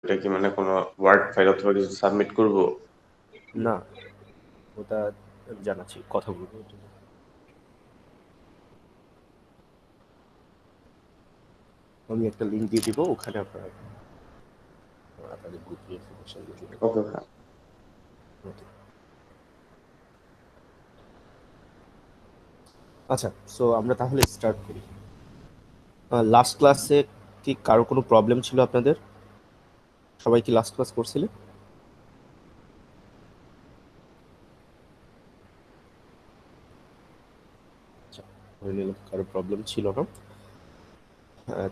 এটা কি মানে কোনো ওয়ার্ড ফাইল অথবা কিছু সাবমিট করব? না, ওটা জানাচ্ছি, কথা বলবো ওটা নিয়ে। আমি একটা লিঙ্ক দিয়ে দিব, ওখানে আপনারা আপনাদের গ্রুপের ইনফরমেশন দিয়ে দিবেন। ওকে। ওকে, আচ্ছা, সো আমরা তাহলে স্টার্ট করি। লাস্ট ক্লাসে কি কারো কোনো প্রবলেম ছিল আপনাদের? সবাই কি লাস্ট ক্লাস করছিলেন? আচ্ছা, ধরে নিলাম কারো প্রবলেম ছিল না।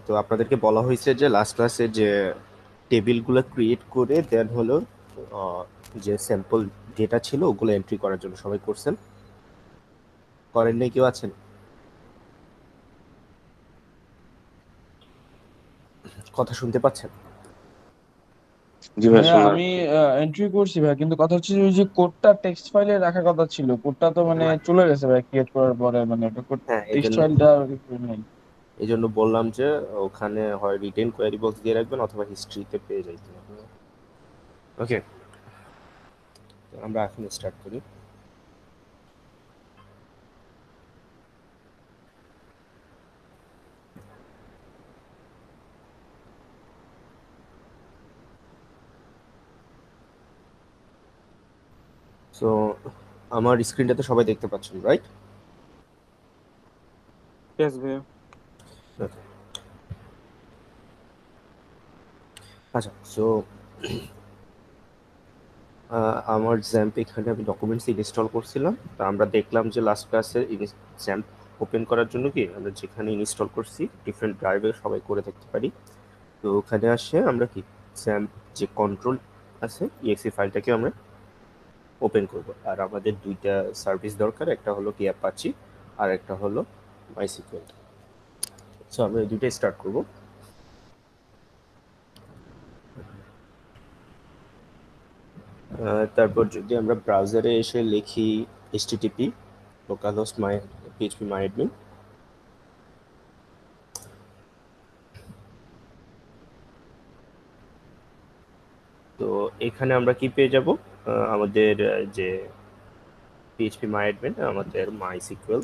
তো আপনাদেরকে বলা হয়েছে যে লাস্ট ক্লাসে যে টেবিলগুলো ক্রিয়েট করে দেন হলো আহ, যে স্যাম্পল ডেটা ছিল ওগুলো এন্ট্রি করার জন্য সবাই করছেন? করেন নাই কেউ আছেন? কথা শুনতে পাচ্ছেন? জি ভাই, ভাইয়া শোনা আমি এন্ট্রি করছি ভাই, কিন্তু কথা হচ্ছে যে ওই যে কোডটা টেক্সট ফাইলে রাখার কথা ছিল, কোডটা তো মানে চলে গেছে ভাই ক্রিয়েট করার পরে, মানে ওটা কোড হ্যাঁ, এই টেক্সট জন্য ফাইলটা নেই। বললাম যে ওখানে হয় রিটেন কোয়ারি বক্স দিয়ে রাখবেন অথবা হিস্ট্রিতে পেয়ে যাইতেন আপনারা। ওকে, আমরা এখন স্টার্ট করি। সো আমার স্ক্রিনটাতে সবাই দেখতে পাচ্ছেন, রাইট? ইয়েস ভাইয়া। আচ্ছা, সো আমার জ্যাম্প এখানে আমি ডকুমেন্টস ইনস্টল করছিলাম। তো আমরা দেখলাম যে লাস্ট ক্লাসে জ্যাম্প ওপেন করার জন্য কি আমরা যেখানে ইনস্টল করছি ডিফারেন্ট ড্রাইভে সবাই করে দেখতে পারি। তো ওখানে আসে আমরা কি জ্যাম্প যে কন্ট্রোল আছে ইএক্সি ফাইলটাকে আমরা ওপেন করব। আর আমাদের দুইটা সার্ভিস দরকার, একটা হলো কি অ্যাপাচি আর একটা হলো মাইসিকিউএল। সো আমরা এই দুইটাই স্টার্ট করব। তারপর যদি আমরা ব্রাউজারে এসে লিখি http localhost my php myadmin, তো এখানে আমরা কি পেয়ে যাব? আমাদের যে পিএইচপি মাইডমেন আমাদের মাইসিকিউএল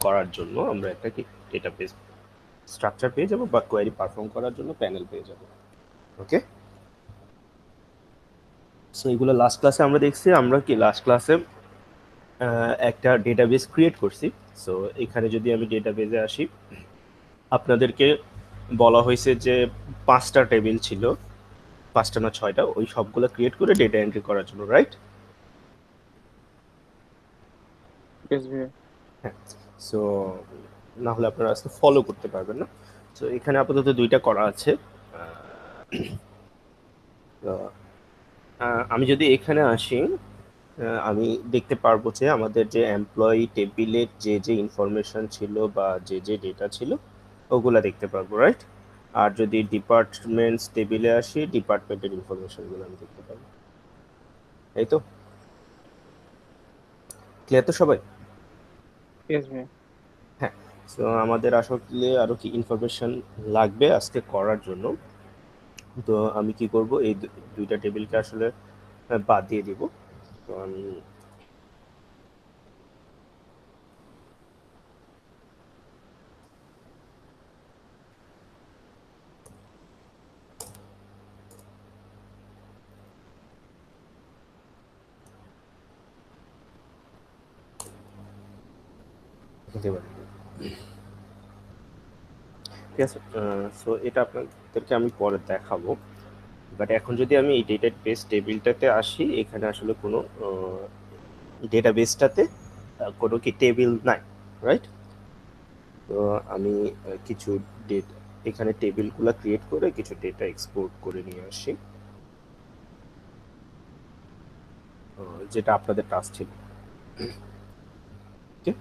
করার জন্য আমরা একটা কি ডেটাবেস স্ট্রাকচার পেয়ে যাব বা কোয়েরি পারফর্ম করার জন্য প্যানেল পেয়ে যাব। ওকে, সো এগুলো লাস্ট ক্লাসে আমরা দেখছি। আমরা কি লাস্ট ক্লাসে একটা ডেটাবেস ক্রিয়েট করছি। সো এখানে যদি আমি ডেটাবেসে আসি, আপনাদেরকে বলা হয়েছে যে 5টা টেবিল ছিল, 5টা না 6টা, ওই সবগুলো ক্রিয়েট করে ডেটা এন্ট্রি করার জন্য, রাইট? ইয়েস ভাইয়া। হ্যাঁ, সো না হলে আপনারা আজকে ফলো করতে পারবেন না। সো এখানে আপাতত 2টা করা আছে। তো, আমি যদি এখানে আসি, আমি দেখতে পারবো যে আমাদের যে এমপ্লয়ি টেবিলের যে যে ইনফরমেশন ছিল বা যে যে ডেটা ছিল ওগুলা দেখতে পারবো, রাইট? আর যদি ডিপার্টমেন্টস টেবিলে আসি, ডিপার্টমেন্টের ইনফরমেশনগুলো আমি দেখতে পারবো। এই তো, ক্লিয়ার তো সবাই? ইয়েস ভাইয়া। হ্যাঁ, সো আমাদের আসলে আরো কি ইনফরমেশন লাগবে আজকে করার জন্য। তো আমি কি করব, এই দুইটা টেবিলকে আসলে বাদ দিয়ে দিব। তো আমি হতে পারি, ঠিক আছে? সো এটা আপনাদেরকে আমি পরে দেখাবো। বাট এখন যদি আমি এই ডেটা বেস টেবিলটাতে আসি, এখানে আসলে কোনো ডেটাবেসটাতে কোনো কি টেবিল নাই, রাইট? তো আমি কিছু ডেটা এখানে টেবিলগুলো ক্রিয়েট করে কিছু ডেটা এক্সপোর্ট করে নিয়ে আসি, যেটা আপনাদের টাস্ক ছিল। ওকে,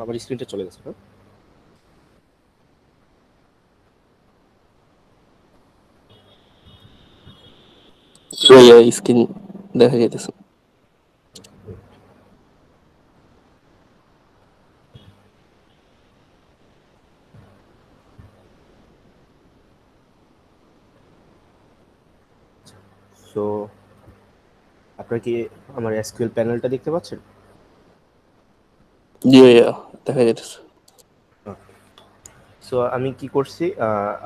আমার স্ক্রিনটা চলে গেছে না? ভাইয়া স্ক্রিন দেখা যাইতেছে। সো আপনারা কি আমার এসকিউএল প্যানেলটা দেখতে পাচ্ছেন? জি ভাইয়া দেখা যাইতেছে। সো আমি কি করছি,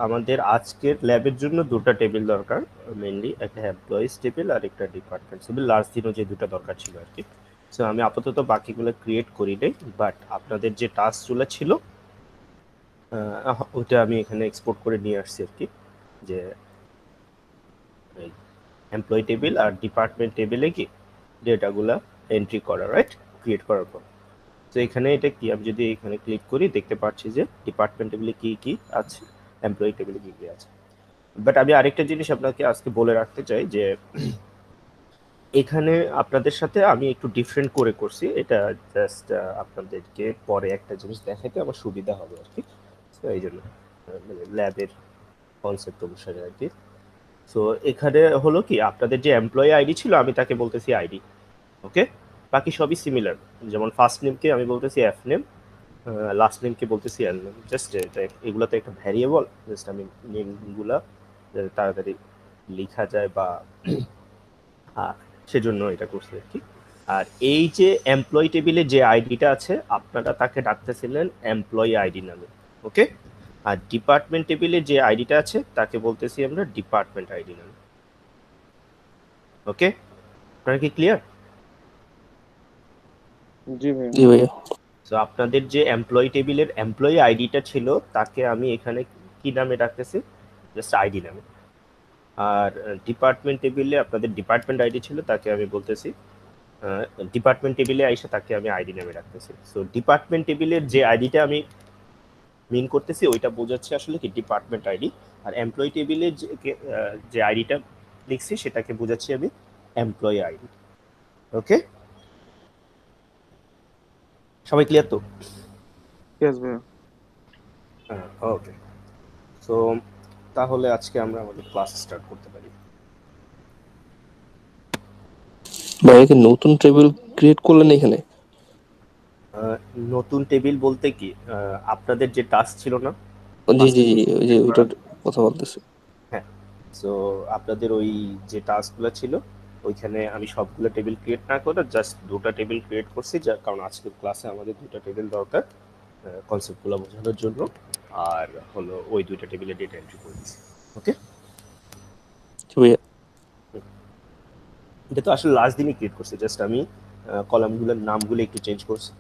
আমাদের আজকের ল্যাবের জন্য দুটো টেবিল দরকার মেইনলি, একটা এমপ্লয়িজ টেবিল আর একটা ডিপার্টমেন্ট টেবিল। লাস্ট দিনও যে দুটো দরকার ছিল আর কি। সো আমি আপাতত বাকিগুলো ক্রিয়েট করি নাই, বাট আপনাদের যে টাস্কগুলো ছিল ওটা আমি এখানে এক্সপোর্ট করে নিয়ে আসছি আর কি, যে এমপ্লয়ি টেবিল আর ডিপার্টমেন্ট টেবিলে কি ডেটাগুলো এন্ট্রি করা, রাইট, ক্রিয়েট করার পর। তো এখানে এটা কি, আমি যদি এখানে ক্লিক করি দেখতে পাচ্ছি যে ডিপার্টমেন্ট টেবিলে কি কি আছে, এমপ্লয়ি টেবিলে কি কি আছে। বাট আমি আরেকটা জিনিস আপনাকে আজকে বলে রাখতে চাই যে এখানে আপনাদের সাথে আমি একটু ডিফারেন্ট করে করছি, এটা জাস্ট আপনাদেরকে পরে একটা জিনিস দেখাতে আমার সুবিধা হবে আর কি। তো এই জন্য মানে ল্যাবের কনসেপ্ট অনুসারে আর কি। সো এখানে হলো কি, আপনাদের যে এমপ্লয়ি আইডি ছিল আমি তাকে বলতেছি আইডি, ওকে। বাকি সবই সিমিলার, যেমন ফার্স্ট নেমকে আমি বলতেছি এফ নেম, লাস্ট নেমকে বলতেছি এল নেম। জাস্ট এগুলো তো একটা ভ্যারিয়েবল, জাস্ট আমি নেমগুলা তাড়াতাড়ি লেখা যায় বা সেজন্য এটা করছি আর কি। আর এই যে এমপ্লয়ি টেবিলে যে আইডিটা আছে আপনারা তাকে ডাকতেছিলেন এমপ্লয়ি আইডি নামে, ওকে। আর ডিপার্টমেন্ট টেবিলে যে আইডিটা আছে তাকে বলতেছি আমরা ডিপার্টমেন্ট আইডি নামে, ওকে। আপনারা কি ক্লিয়ার? জি ভাই। জি ভাইয়া। সো আপনাদের যে এমপ্লয়ি টেবিলের এমপ্লয়ি আইডিটা ছিল তাকে আমি এখানে কি নামে ডাকতেছি, জাস্ট আইডি নামে। আর ডিপার্টমেন্ট টেবিলে আপনাদের ডিপার্টমেন্ট আইডি ছিল তাকে আমি বলতেছি ডিপার্টমেন্ট টেবিলে আইসা তাকে আমি আইডি নামে রাখতেছি। সো ডিপার্টমেন্ট টেবিলের যে আইডিটা আমি মিন করতেছি ওইটা বোঝাচ্ছে আসলে কি ডিপার্টমেন্ট আইডি, আর এমপ্লয়ি টেবিলে যে আইডিটা লিখছি সেটাকে বোঝাচ্ছি আমি এমপ্লয়ি আইডি, ওকে। সবাই ক্লিয়ার তো? ইয়েস ভাই। ওকে। সো তাহলে আজকে আমরা আমাদের ক্লাস স্টার্ট করতে পারি। ভাইয়া কি নতুন টেবিল ক্রিয়েট করলেন এখানে? নতুন টেবিল বলতে কি, আপনাদের যে টাস্ক ছিল না, জি জি জি, ওই যে ওইটার কথা বলতেছি। হ্যাঁ, সো আপনাদের ওই যে টাস্কগুলো ছিল ওইখানে আমি সবগুলো টেবিল ক্রিয়েট না করে জাস্ট দুটো টেবিল ক্রিয়েট করছি, যার কারণ আজকের ক্লাসে আমাদের দুটো টেবিল দরকার কনসেপ্টগুলো বোঝানোর জন্য, আর হলো ওই দুইটা টেবিলে ডেটা এন্ট্রি করে দিচ্ছি, ওকে। ভাইয়া এটা তো আসলে লাস্ট দিনই ক্রিয়েট করছি, জাস্ট আমি কলামগুলোর নামগুলো একটু চেঞ্জ করছি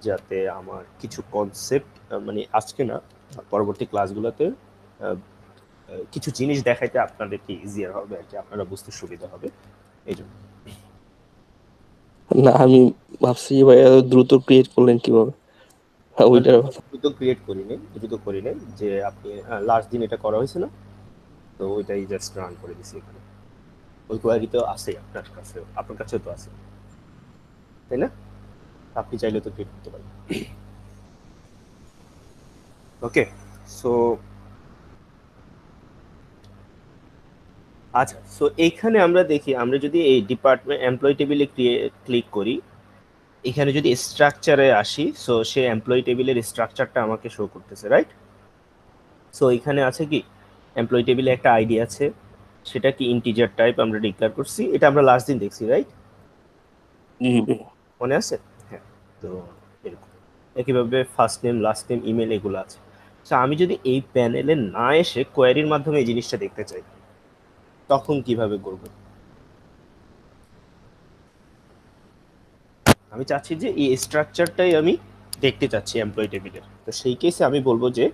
যাতে আমার কিছু কনসেপ্ট মানে আজকে না পরবর্তী ক্লাসগুলোতে কিছু জিনিস দেখাইতে আপনাদেরকে ইজিয়ার হবে আর কি, আপনারা বুঝতে সুবিধা হবে এই জন্য। না, আমি ভাবছি যে ভাইয়া দ্রুত ক্রিয়েট করলেন কিভাবে, ওইটার কথা। দ্রুত ক্রিয়েট করি নাই যে আপনি লাস্ট দিন এটা করা হয়েছে না, তো ওইটাই জাস্ট রান করে দিছি এখানে। ওই কোয়ারি তো আছে আপনার কাছেও তো আছে, তাই না? আপনি চাইলে তো ক্রিয়েট করতে পারেন, ওকে। সো আচ্ছা, সো এইখানে আমরা দেখি, আমরা যদি এই ডিপার্টমেন্ট এমপ্লয়ি টেবিলে ক্লিক করি, এখানে যদি স্ট্রাকচারে আসি, সো সে এমপ্লয়ি টেবিলের স্ট্রাকচারটা আমাকে শো করতেছে, রাইট। সো এখানে আছে কি এমপ্লয়ি টেবিলে একটা আইডি আছে, সেটা কি ইন্টিজার টাইপ আমরা ডিক্লেয়ার করছি, এটা আমরা লাস্ট দিন দেখছি, রাইট? জি ভাইয়া। মনে আছে? হ্যাঁ। তো এরকম একইভাবে first name, last name, email এগুলো আছে। তো আমি যদি এই প্যানেলে না এসে কোয়ারির মাধ্যমে এই জিনিসটা দেখতে চাই তখন কিভাবে করব? আমি চাচ্ছি যে এই স্ট্রাকচারটাই আমি দেখতে চাচ্ছি এমপ্লয়ি টেবিলের, তো সেই কেসে আমি বলবো যে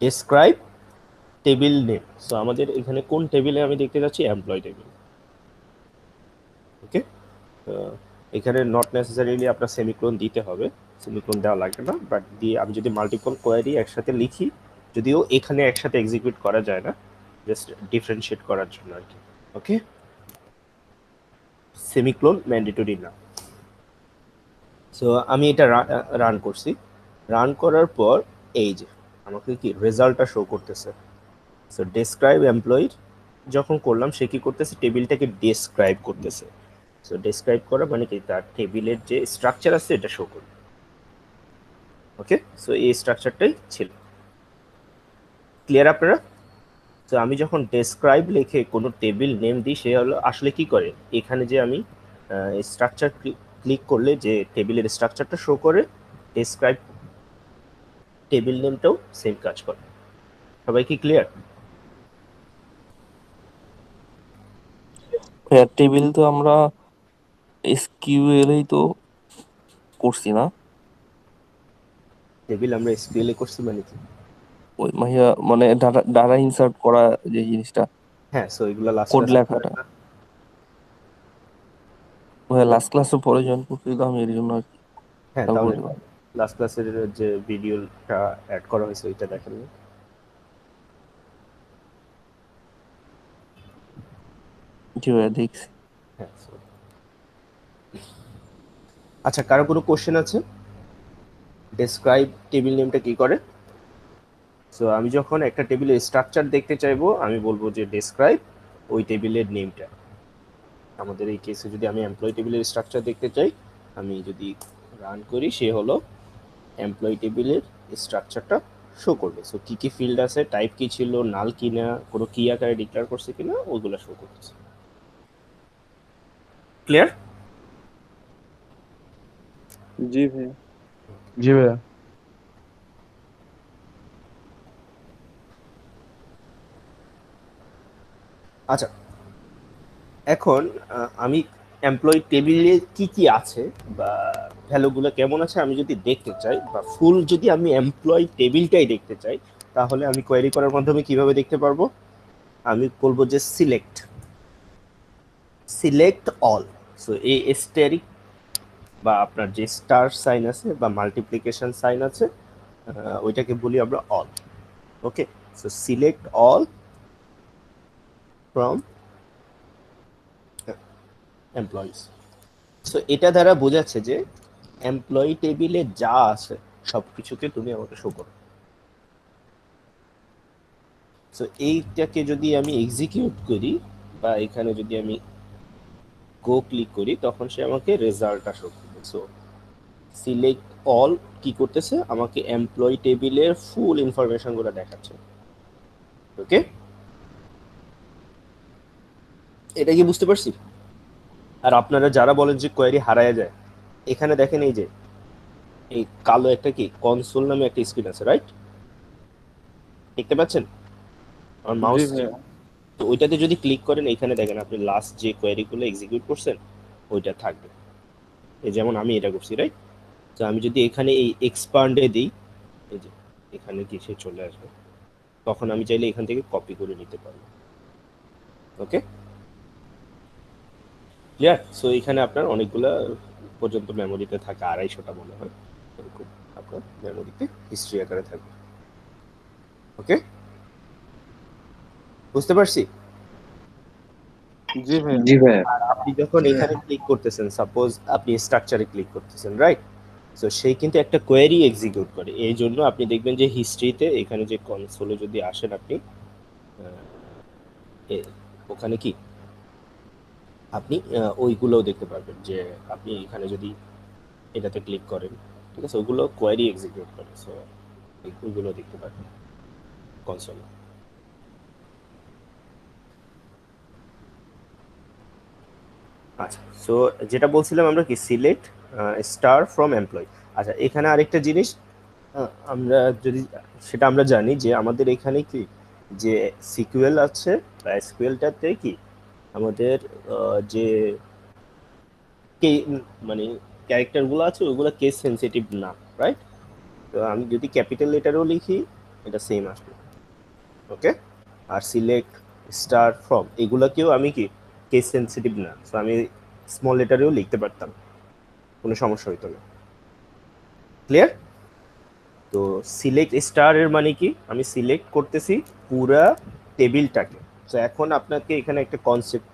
ডেসক্রাইব টেবিল নেম। সো আমাদের এখানে কোন টেবিলে আমি দেখতে যাচ্ছি, এমপ্লয়ি টেবিল, ওকে। এখানে নট নেসেসারিলি আপনার সেমিকোলন দিতে হবে, সেমিকোলন দেওয়া লাগবে না, বাট দিয়ে আমি যদি মাল্টিপল কোয়ারি একসাথে লিখি, যদিও এখানে একসাথে এক্সিকিউট করা যায় না, জাস্ট ডিফারেন্সিয়েট করার জন্য আর কি, ওকে। সেমিকোলন ম্যান্ডেটরি না। সো আমি এটা রান করছি, রান করার পর এই যে আমাকে কি রেজাল্টটা শো করতেছে। সো ডেসক্রাইব এমপ্লয়ি যখন করলাম সে কি করতেছে, টেবিলটাকে ডেসক্রাইব করতেছে। সো ডেসক্রাইব করা মানে কি, তার টেবিলের যে স্ট্রাকচার আছে এটা শো করবে। ওকে, সো এই স্ট্রাকচারটাই ছিল। ক্লিয়ার আপনারা? তো আমি যখন ডেসক্রাইব লিখে কোনো টেবিল নেম দিই, সে হলো আসলে কি করে, এখানে যে আমি স্ট্রাকচার ক্লিক করলে যে টেবিলের স্ট্রাকচারটা শো করে, ডেসক্রাইব টেবিল নেমটাও সেম কাজ করে। সবাই কি ক্লিয়ার? ভাইয়া টেবিল তো আমরা এসকিউএল এই তো করছি না? টেবিল আমরা এসকিউএল এ করছি মানে কি? ওই ভাইয়া মানে ডাটা ইনসার্ট করা যে জিনিসটা, হ্যাঁ, সো এগুলো লাস্ট কোড ক্লাসে লেখাটা। ভাইয়া লাস্ট ক্লাসে পরে জয়েন করছি তো আমি এর জন্য আর কি হ্যাঁ, খেয়াল তাহলে করিনি। লাস্ট ক্লাসের যে ভিডিওটা অ্যাড করা হয়েছে ওইটা দেখেন। জি ভাইয়া দেখছি। হ্যাঁ, আচ্ছা, কারো কোনো কোশ্চেন আছে? ডেসক্রাইব টেবিল নেমটা কি করে? সো আমি যখন একটা টেবিলের স্ট্রাকচার দেখতে চাইবো, আমি বলবো যে ডেসক্রাইব ওই টেবিলের নেমটা। আমাদের এই কেসে যদি আমি এমপ্লয়ি টেবিলের স্ট্রাকচার দেখতে চাই, আমি যদি রান করি, সে হলো এমপ্লয়ি টেবিলের স্ট্রাকচারটা শো করবে। সো কি কি ফিল্ড আছে, টাইপ কি ছিল, নাল কিনা, কোনো কি আকারে ডিক্লেয়ার করছে কিনা, ওইগুলো শো করতেছে। ক্লিয়ার? জি ভাইয়া। জি ভাইয়া। আচ্ছা, এখন আমি এমপ্লয়ি টেবিলে কি কি আছে বা ভ্যালুগুলো কেমন আছে আমি যদি দেখতে চাই, বা ফুল যদি আমি এমপ্লয়ি টেবিলটাই দেখতে চাই, তাহলে আমি কোয়েরি করার মাধ্যমে কিভাবে দেখতে পারবো? আমি বলবো যে সিলেক্ট অল। সো এই স্টেরিক বা আপনার যে স্টার সাইন আছে বা মাল্টিপ্লিকেশন সাইন আছে, ওইটাকে বলি আমরা all. Okay, so select all from employees. So এটা দ্বারা বোঝাচ্ছে যে এমপ্লয়ি টেবিলে যা আছে সব কিছুকে তুমি আমাকে শো করো। সো এইটাকে যদি আমি এক্সিকিউট করি বা এখানে যদি আমি গো ক্লিক করি, তখন সে আমাকে রেজাল্টটা শো করবে। সো সিলেক্ট অল কি করতেছে, আমাকে এমপ্লয়ি টেবিলের ফুল ইনফরমেশনগুলো দেখাচ্ছে। ওকে, এটা কি বুঝতে পারছি? আর আপনারা যারা বলেন যে কোয়েরি হারায় যায়, এখানে দেখেন এই যে এই কালো একটা কি কনসোল নামে একটা স্ক্রিন আছে, রাইট? দেখতে পাচ্ছেন আমার জি মাউস? ভাইয়া। তো ওইটাতে যদি ক্লিক করেন, এখানে দেখেন আপনি লাস্ট যে কোয়েরিগুলো এক্সিকিউট করছেন ওইটা থাকবে। এই যেমন আমি এটা করছি, রাইট? তো আমি যদি এখানে এই এক্সপান্ডে দিই, এই যে এখানে কি সে চলে আসবে, তখন আমি চাইলে এখান থেকে কপি করে নিতে পারবো। ওকে, ক্লিয়ার? সো এখানে আপনার অনেকগুলা পর্যন্ত মেমোরিতে থাকে, 250টা মনে হয় এরকম আপনার মেমোরিতে হিস্ট্রি আকারে থাকবে। ওকে, বুঝতে পারছি? জি ভাইয়া। জি ভাইয়া। আর আপনি যখন এখানে ক্লিক করতেছেন, সাপোজ আপনি স্ট্রাকচারে ক্লিক করতেছেন, রাইট? সো সেই কিন্তু একটা কোয়েরি এক্সিকিউট করে। এই জন্য আপনি দেখবেন যে হিস্ট্রিতে এখানে যে কনসোলে যদি আসেন আপনি, ওখানে কি আপনি ওইগুলোও দেখতে পারবেন যে আপনি এখানে যদি এটাতে ক্লিক করেন, ঠিক আছে, ওগুলো কোয়েরি এক্সিকিউট করে। সো ওইগুলো দেখতে পারবেন কনসোলে। আচ্ছা, সো যেটা বলছিলাম আমরা কি, সিলেক্ট স্টার ফ্রম এমপ্লয়। আচ্ছা, এখানে আরেকটা জিনিস আমরা যদি সেটা আমরা জানি যে আমাদের এখানে কি যে সিকিউএল আছে বা এসকিউএলটাতে কি আমাদের যে মানে ক্যারেক্টারগুলো আছে ওইগুলো কেস সেনসিটিভ না, রাইট? তো আমি যদি ক্যাপিটাল লেটারও লিখি এটা সেম আসবে। ওকে, আর সিলেক্ট স্টার ফ্রম এগুলোকেও আমি কি কেস সেনসিটিভ না, সো আমি স্মল লেটারেও লিখতে পারতাম, কোনো সমস্যা হইতো না। ক্লিয়ার? তো সিলেক্ট স্টার এর মানে কি, আমি সিলেক্ট করতেছি পুরা টেবিলটাকে। তো এখন আপনাকে এখানে একটা কনসেপ্ট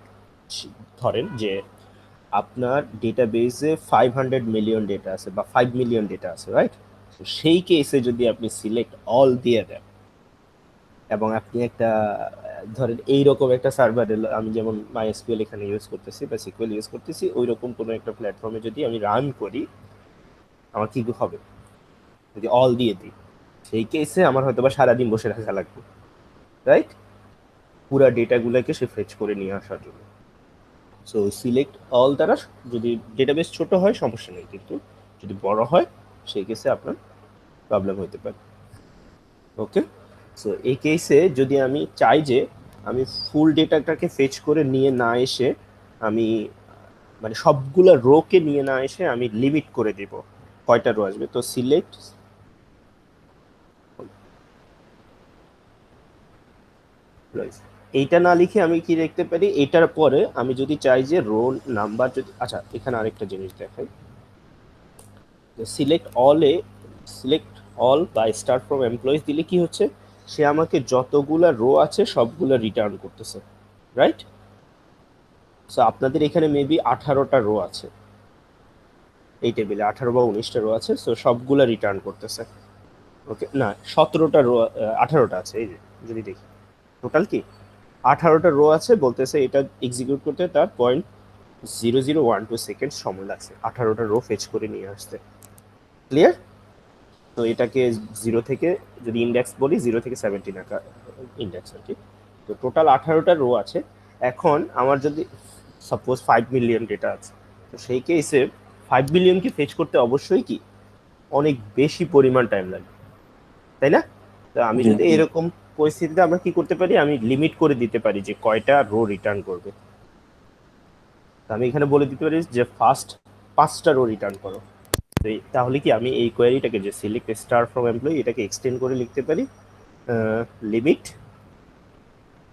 ধরেন যে আপনার ডেটাবেসে 500 মিলিয়ন ডেটা আছে বা 5 মিলিয়ন ডেটা আছে, রাইট? তো সেই কেসে যদি আপনি সিলেক্ট অল দিয়ে দেন এবং আপনি একটা ধরেন এইরকম একটা সার্ভার, আমি যেমন মাইএসকিউএল এখানে ইউজ করতেছি বা সিকিউএল ইউজ করতেছি, ওই রকম কোনো একটা প্ল্যাটফর্মে যদি আমি রান করি, আমার কি হবে? যদি অল দিয়ে দিই, সেই কেসে আমার হয়তো বা সারাদিন বসে থাকা লাগবে, রাইট? পুরা ডেটাগুলোকে সে ফেচ করে নিয়ে আসার জন্য। সো সিলেক্ট অল দ্বারা যদি ডেটাবেস ছোট হয় সমস্যা নেই, কিন্তু যদি বড় হয় সেই কেসে আপনার প্রবলেম হতে পারে। ওকে, সো এই কেসে যদি আমি চাই যে আমি ফুল ডেটাটাকে ফেচ করে নিয়ে না এসে আমি মানে সবগুলা রোকে নিয়ে না এসে আমি লিমিট করে দেব কয়টা রো আসবে। তো সিলেক্ট এইটা না লিখে আমি কি দেখতে পারি, এটার পরে আমি যদি চাই যে রোল নাম্বার যদি, আচ্ছা এখানে আরেকটা জিনিস দেখাই, সিলেক্ট অল বা স্টার্ট ফ্রম এমপ্লয়িজ দিলে কি হচ্ছে, সে আমাকে যতগুলা রো আছে সবগুলো রিটার্ন করতেছে, রাইট? সো আপনাদের এখানে মেবি 18টা রো আছে, এই টেবিলে 18 বা 19টা রো আছে, সো সবগুলা রিটার্ন করতেছে। ওকে, না 17টা রো, 18টা আছে, এই যে যদি দেখি টোটাল কি 18টা রো আছে, বলতেছে এটা এক্সিকিউট করতে তার 0.0012 সেকেন্ড সময় লাগছে 18টা রো ফেচ করে নিয়ে আসতে। ক্লিয়ার? তো এটাকে 0 থেকে যদি ইন্ডেক্স বলি 0 থেকে 17 ইন্ডেক্স আর কি। তো টোটাল 18টা রো আছে। এখন আমার যদি সাপোজ 5 মিলিয়ন ডেটা আছে, তো সেই কেসে 5 মিলিয়নকে ফেচ করতে অবশ্যই কি অনেক বেশি পরিমাণ টাইম লাগে, তাই না? তো আমি যদি এরকম পরিস্থিতিতে আমরা কি করতে পারি, আমি লিমিট করে দিতে পারি যে কয়টা রো রিটার্ন করবে। আমি এখানে বলে দিতে পারি যে ফার্স্ট 5টা রো রিটার্ন করো। তাহলে কি আমি এই কোয়েরিটাকে যে সিলেক্ট স্টার ফ্রম এমপ্লয়ি এটাকে এক্সটেন্ড করে লিখতে পারি লিমিট,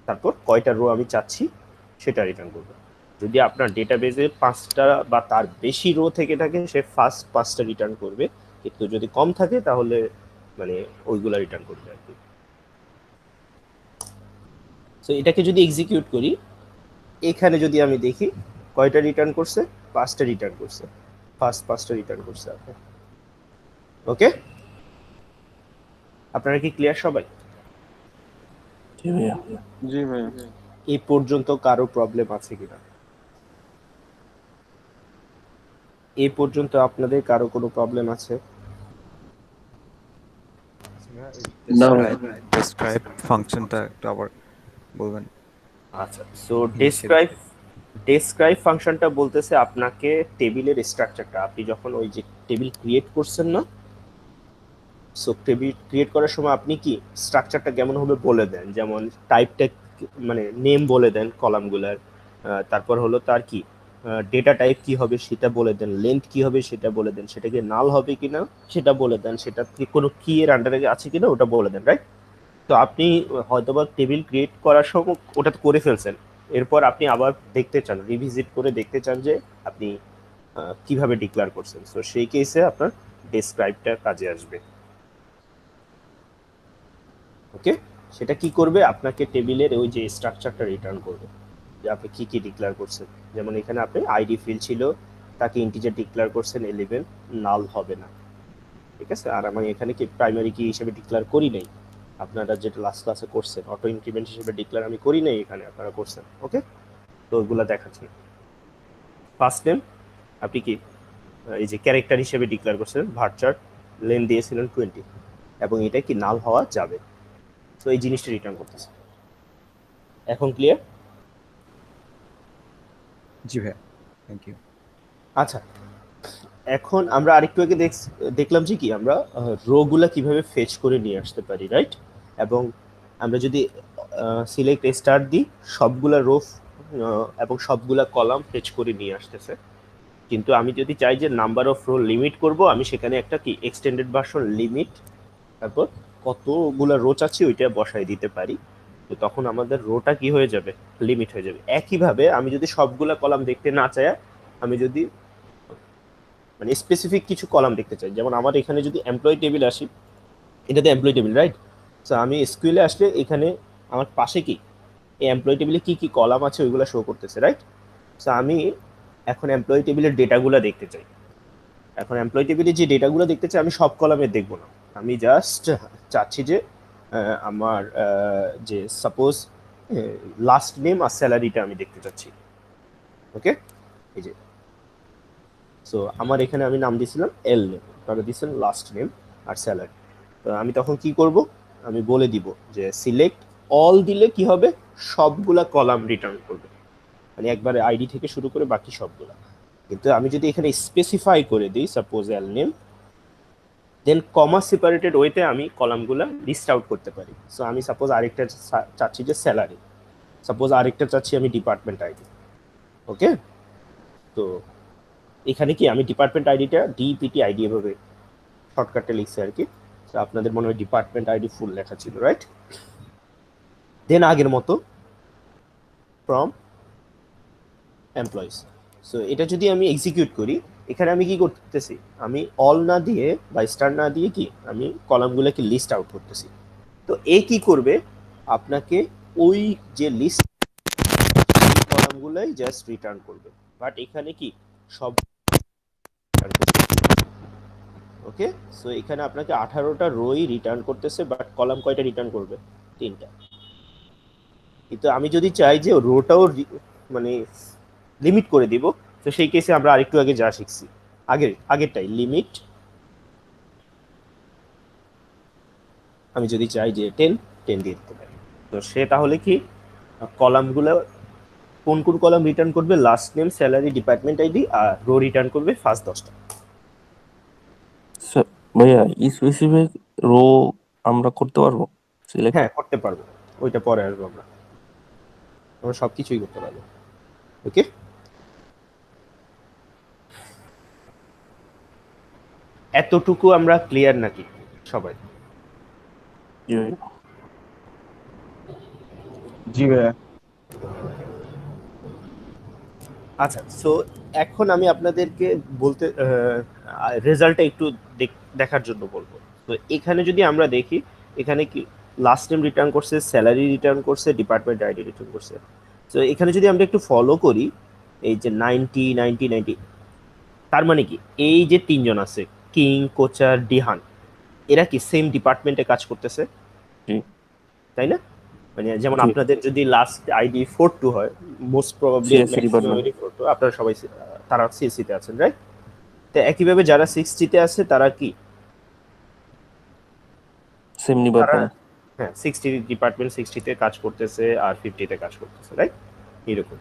তারপর কয়টা রো আমি চাচ্ছি সেটা রিটার্ন করবে। যদি আপনার ডেটাবেসে 5টা বা তার বেশি রো থেকে থাকে, সে ফার্স্ট 5টা রিটার্ন করবে, কিন্তু যদি কম থাকে তাহলে মানে ওইগুলা রিটার্ন করবে আর কি। সো এটাকে যদি এক্সিকিউট করি, এখানে যদি আমি দেখি কয়টা রিটার্ন করছে, 5টা রিটার্ন করছে, ফার্স্ট 5টা রিটার্ন করছে আপনার। ওকে, আপনারা কি ক্লিয়ার সবাই? জি ভাইয়া। জি ভাইয়া। এই পর্যন্ত কারো প্রবলেম আছে কিনা? এই পর্যন্ত আপনাদের কারো কোনো প্রবলেম আছে? না ডেসক্রাইব ফাংশনটা একটু আবার বলবেন। আচ্ছা, সো ডেসক্রাইব ফাংশনটা বলতেছে আপনাকে টেবিলের স্ট্রাকচারটা, আপনি যখন ওই যে টেবিল ক্রিয়েট করছেন না, সো টেবিল ক্রিয়েট করার সময় আপনি কি স্ট্রাকচারটা কেমন হবে বলে দেন, যেমন টাইপটা মানে নেম বলে দেন কলামগুলার, তারপর হলো তার কি ডেটা টাইপ কি হবে সেটা বলে দেন, লেন্থ কি হবে সেটা বলে দেন, সেটা কি নাল হবে কিনা সেটা বলে দেন, সেটা কি কোনো কি এর আন্ডারে আছে কিনা ওটা বলে দেন, রাইট? তো আপনি হয়তোবা টেবিল ক্রিয়েট করার সময় ওটা তো করে ফেলছেন, এরপর আপনি আবার দেখতে চান, রিভিজিট করে দেখতে চান যে আপনি কিভাবে ডিক্লেয়ার করছেন, সো সেই কেসে আপনার ডেসক্রাইবটা কাজে আসবে। ওকে, সেটা কি করবে, আপনাকে টেবিলের ওই যে স্ট্রাকচারটা রিটার্ন করবে যে আপনি কি কি ডিক্লেয়ার করছেন। যেমন এখানে আপনি আইডি ফিল্ড ছিল, তাকে ইন্টিজার ডিক্লেয়ার করছেন 11, নাল হবে না, ঠিক আছে? আর আমি এখানে কি প্রাইমারি কি হিসেবে ডিক্লেয়ার করি নাই, আপনারা যেটা লাস্ট ক্লাসে করছেন অটো ইনক্রিমেন্ট হিসেবে ডিক্লেয়ার আমি করি নাই, এখানে আপনারা করছেন। ওকে, তো ওইগুলো দেখাচ্ছি। ফার্স্ট নেম আপনি কি এই যে ক্যারেক্টার হিসেবে ডিক্লেয়ার করছেন, ভার্চার লেন দিয়েছিলেন 20, এবং এটা কি নাল হওয়া যাবে, তো এই জিনিসটা রিটার্ন করতেছে। এখন ক্লিয়ার? জি ভাইয়া, থ্যাংক ইউ। আচ্ছা, এখন আমরা আরেকটু আগে দেখলাম যে কি আমরা রোগুলা কিভাবে ফেচ করে নিয়ে আসতে পারি, রাইট? এবং আমরা যদি সিলেক্ট স্টার দিই, সবগুলা রো এবং সবগুলা কলাম ফেচ করে নিয়ে আসতেছে। কিন্তু আমি যদি চাই যে নাম্বার অফ রো লিমিট করব, আমি সেখানে একটা কি এক্সটেন্ডেড ভার্সন লিমিট, তারপর কতগুলা রো চাচ্ছি ওইটা বসাই দিতে পারি, তো তখন আমাদের রোটা কি হয়ে যাবে, লিমিট হয়ে যাবে। একইভাবে আমি যদি সবগুলা কলাম দেখতে না চাই, আমি যদি মানে স্পেসিফিক কিছু কলাম দেখতে চাই, যেমন আমার এখানে যদি এমপ্লয়ি টেবিল আসি, এটাতে এমপ্লয়ি টেবিল, রাইট? সো আমি এসকিউএলে আসলে এখানে আমার পাশে কি এই এমপ্লয়ি টেবিলে কি কি কলাম আছে ওইগুলো শো করতেছে, রাইট? সো আমি এখন এমপ্লয়ি টেবিলের ডেটাগুলো দেখতে চাই। এখন এমপ্লয়ি টেবিলে যে ডেটাগুলো দেখতে চাই আমি সব কলামে দেখব না, আমি জাস্ট চাচ্ছি যে আমার যে সাপোজ লাস্ট নেম আর স্যালারিটা আমি দেখতে চাচ্ছি। ওকে, এই যে সো আমার এখানে আমি নাম দিয়েছিলাম এল নেম, আপনারা দিয়েছেন লাস্ট নেম আর স্যালারি। তো আমি তখন কি করব, আমি বলে দিব যে সিলেক্ট অল দিলে কি হবে, সবগুলা কলাম রিটার্ন করবে, মানে একবারে আইডি থেকে শুরু করে বাকি সবগুলা। কিন্তু আমি যদি এখানে স্পেসিফাই করে দিই সাপোজ এল নেম, দেন কমা সেপারেটেড ওয়েতে আমি কলামগুলা লিস্ট আউট করতে পারি। সো আমি সাপোজ আরেকটা চাচ্ছি যে স্যালারি, সাপোজ আরেকটা চাচ্ছি আমি ডিপার্টমেন্ট আইডি। ওকে, তো এখানে কি আমি ডিপার্টমেন্ট আইডিটা ডিপিটি আইডি এভাবে শর্টকাটে লিখছি আর কি। তো আপনাদের মনে হয় ডিপার্টমেন্ট আইডি ফুল লেখা ছিল, রাইট? দেন আগের মতো ফ্রম এমপ্লয়িজ। সো এটা যদি আমি এক্সিকিউট করি, এখানে আমি কি করতেছি, আমি অল না দিয়ে বা স্টার না দিয়ে কি আমি কলামগুলোকে লিস্ট আউট করতেছি। তো এ কি করবে, আপনাকে ওই যে লিস্ট কলামগুলাই জাস্ট রিটার্ন করবে, বাট এখানে কি সব। ওকে, সো এখানে আপনাকে 18টা রোই রিটার্ন করতেছে, বাট কলাম কয়টা রিটার্ন করবে, 3টা। কিন্তু আমি যদি চাই যে রোটাও মানে লিমিট করে দিব, তো সেই কেসে আমরা আরেকটু আগে যা শিখছি আগেরটাই লিমিট, আমি যদি চাই যে 10 দিয়ে দিতে পারি। তো সে তাহলে কি কলামগুলো কোন কোন কলাম রিটার্ন করবে, last name salary department ID, আর রো রিটার্ন করবে ফার্স্ট 10টা। ভাইয়া স্পেসিফিক রো আমরা করতে পারবো সিলেক্ট? হ্যাঁ করতে পারবো, ওইটা পরে আসবো, আমরা সবকিছুই করতে পারবো। ওকে, এতটুকু আমরা ক্লিয়ার নাকি সবাই? জি ভাইয়া। আচ্ছা, সো এখন আমি আপনাদেরকে বলতে রেজাল্টটা একটু দেখার জন্য বলবো। তো এখানে যদি আমরা দেখি, এখানে কি লাস্ট নেম রিটার্ন করছে, স্যালারি রিটার্ন করছে, ডিপার্টমেন্ট আইডি রিটার্ন করছে। তো এখানে যদি আমরা একটু ফলো করি, এই যে 90 90 90, তার মানে কি এই যে তিনজন আছে কিং, কোচার, ডিহান, এরা কি সেম ডিপার্টমেন্টে কাজ করতেছে, তাই না? মানে যেমন আপনাদের যদি লাস্ট আইডি 42 হয়, মোস্ট প্রবাবলি আপনারা সবাই তারা সিএসসি তে আছেন, রাইট? তো একইভাবে যারা 60 তে আছে তারা কি সেম ডিপার্টমেন্ট? হ্যাঁ, 60 ডিপার্টমেন্ট 60 তে কাজ করতেছে আর 50 তে কাজ করতেছে, রাইট? এরকম।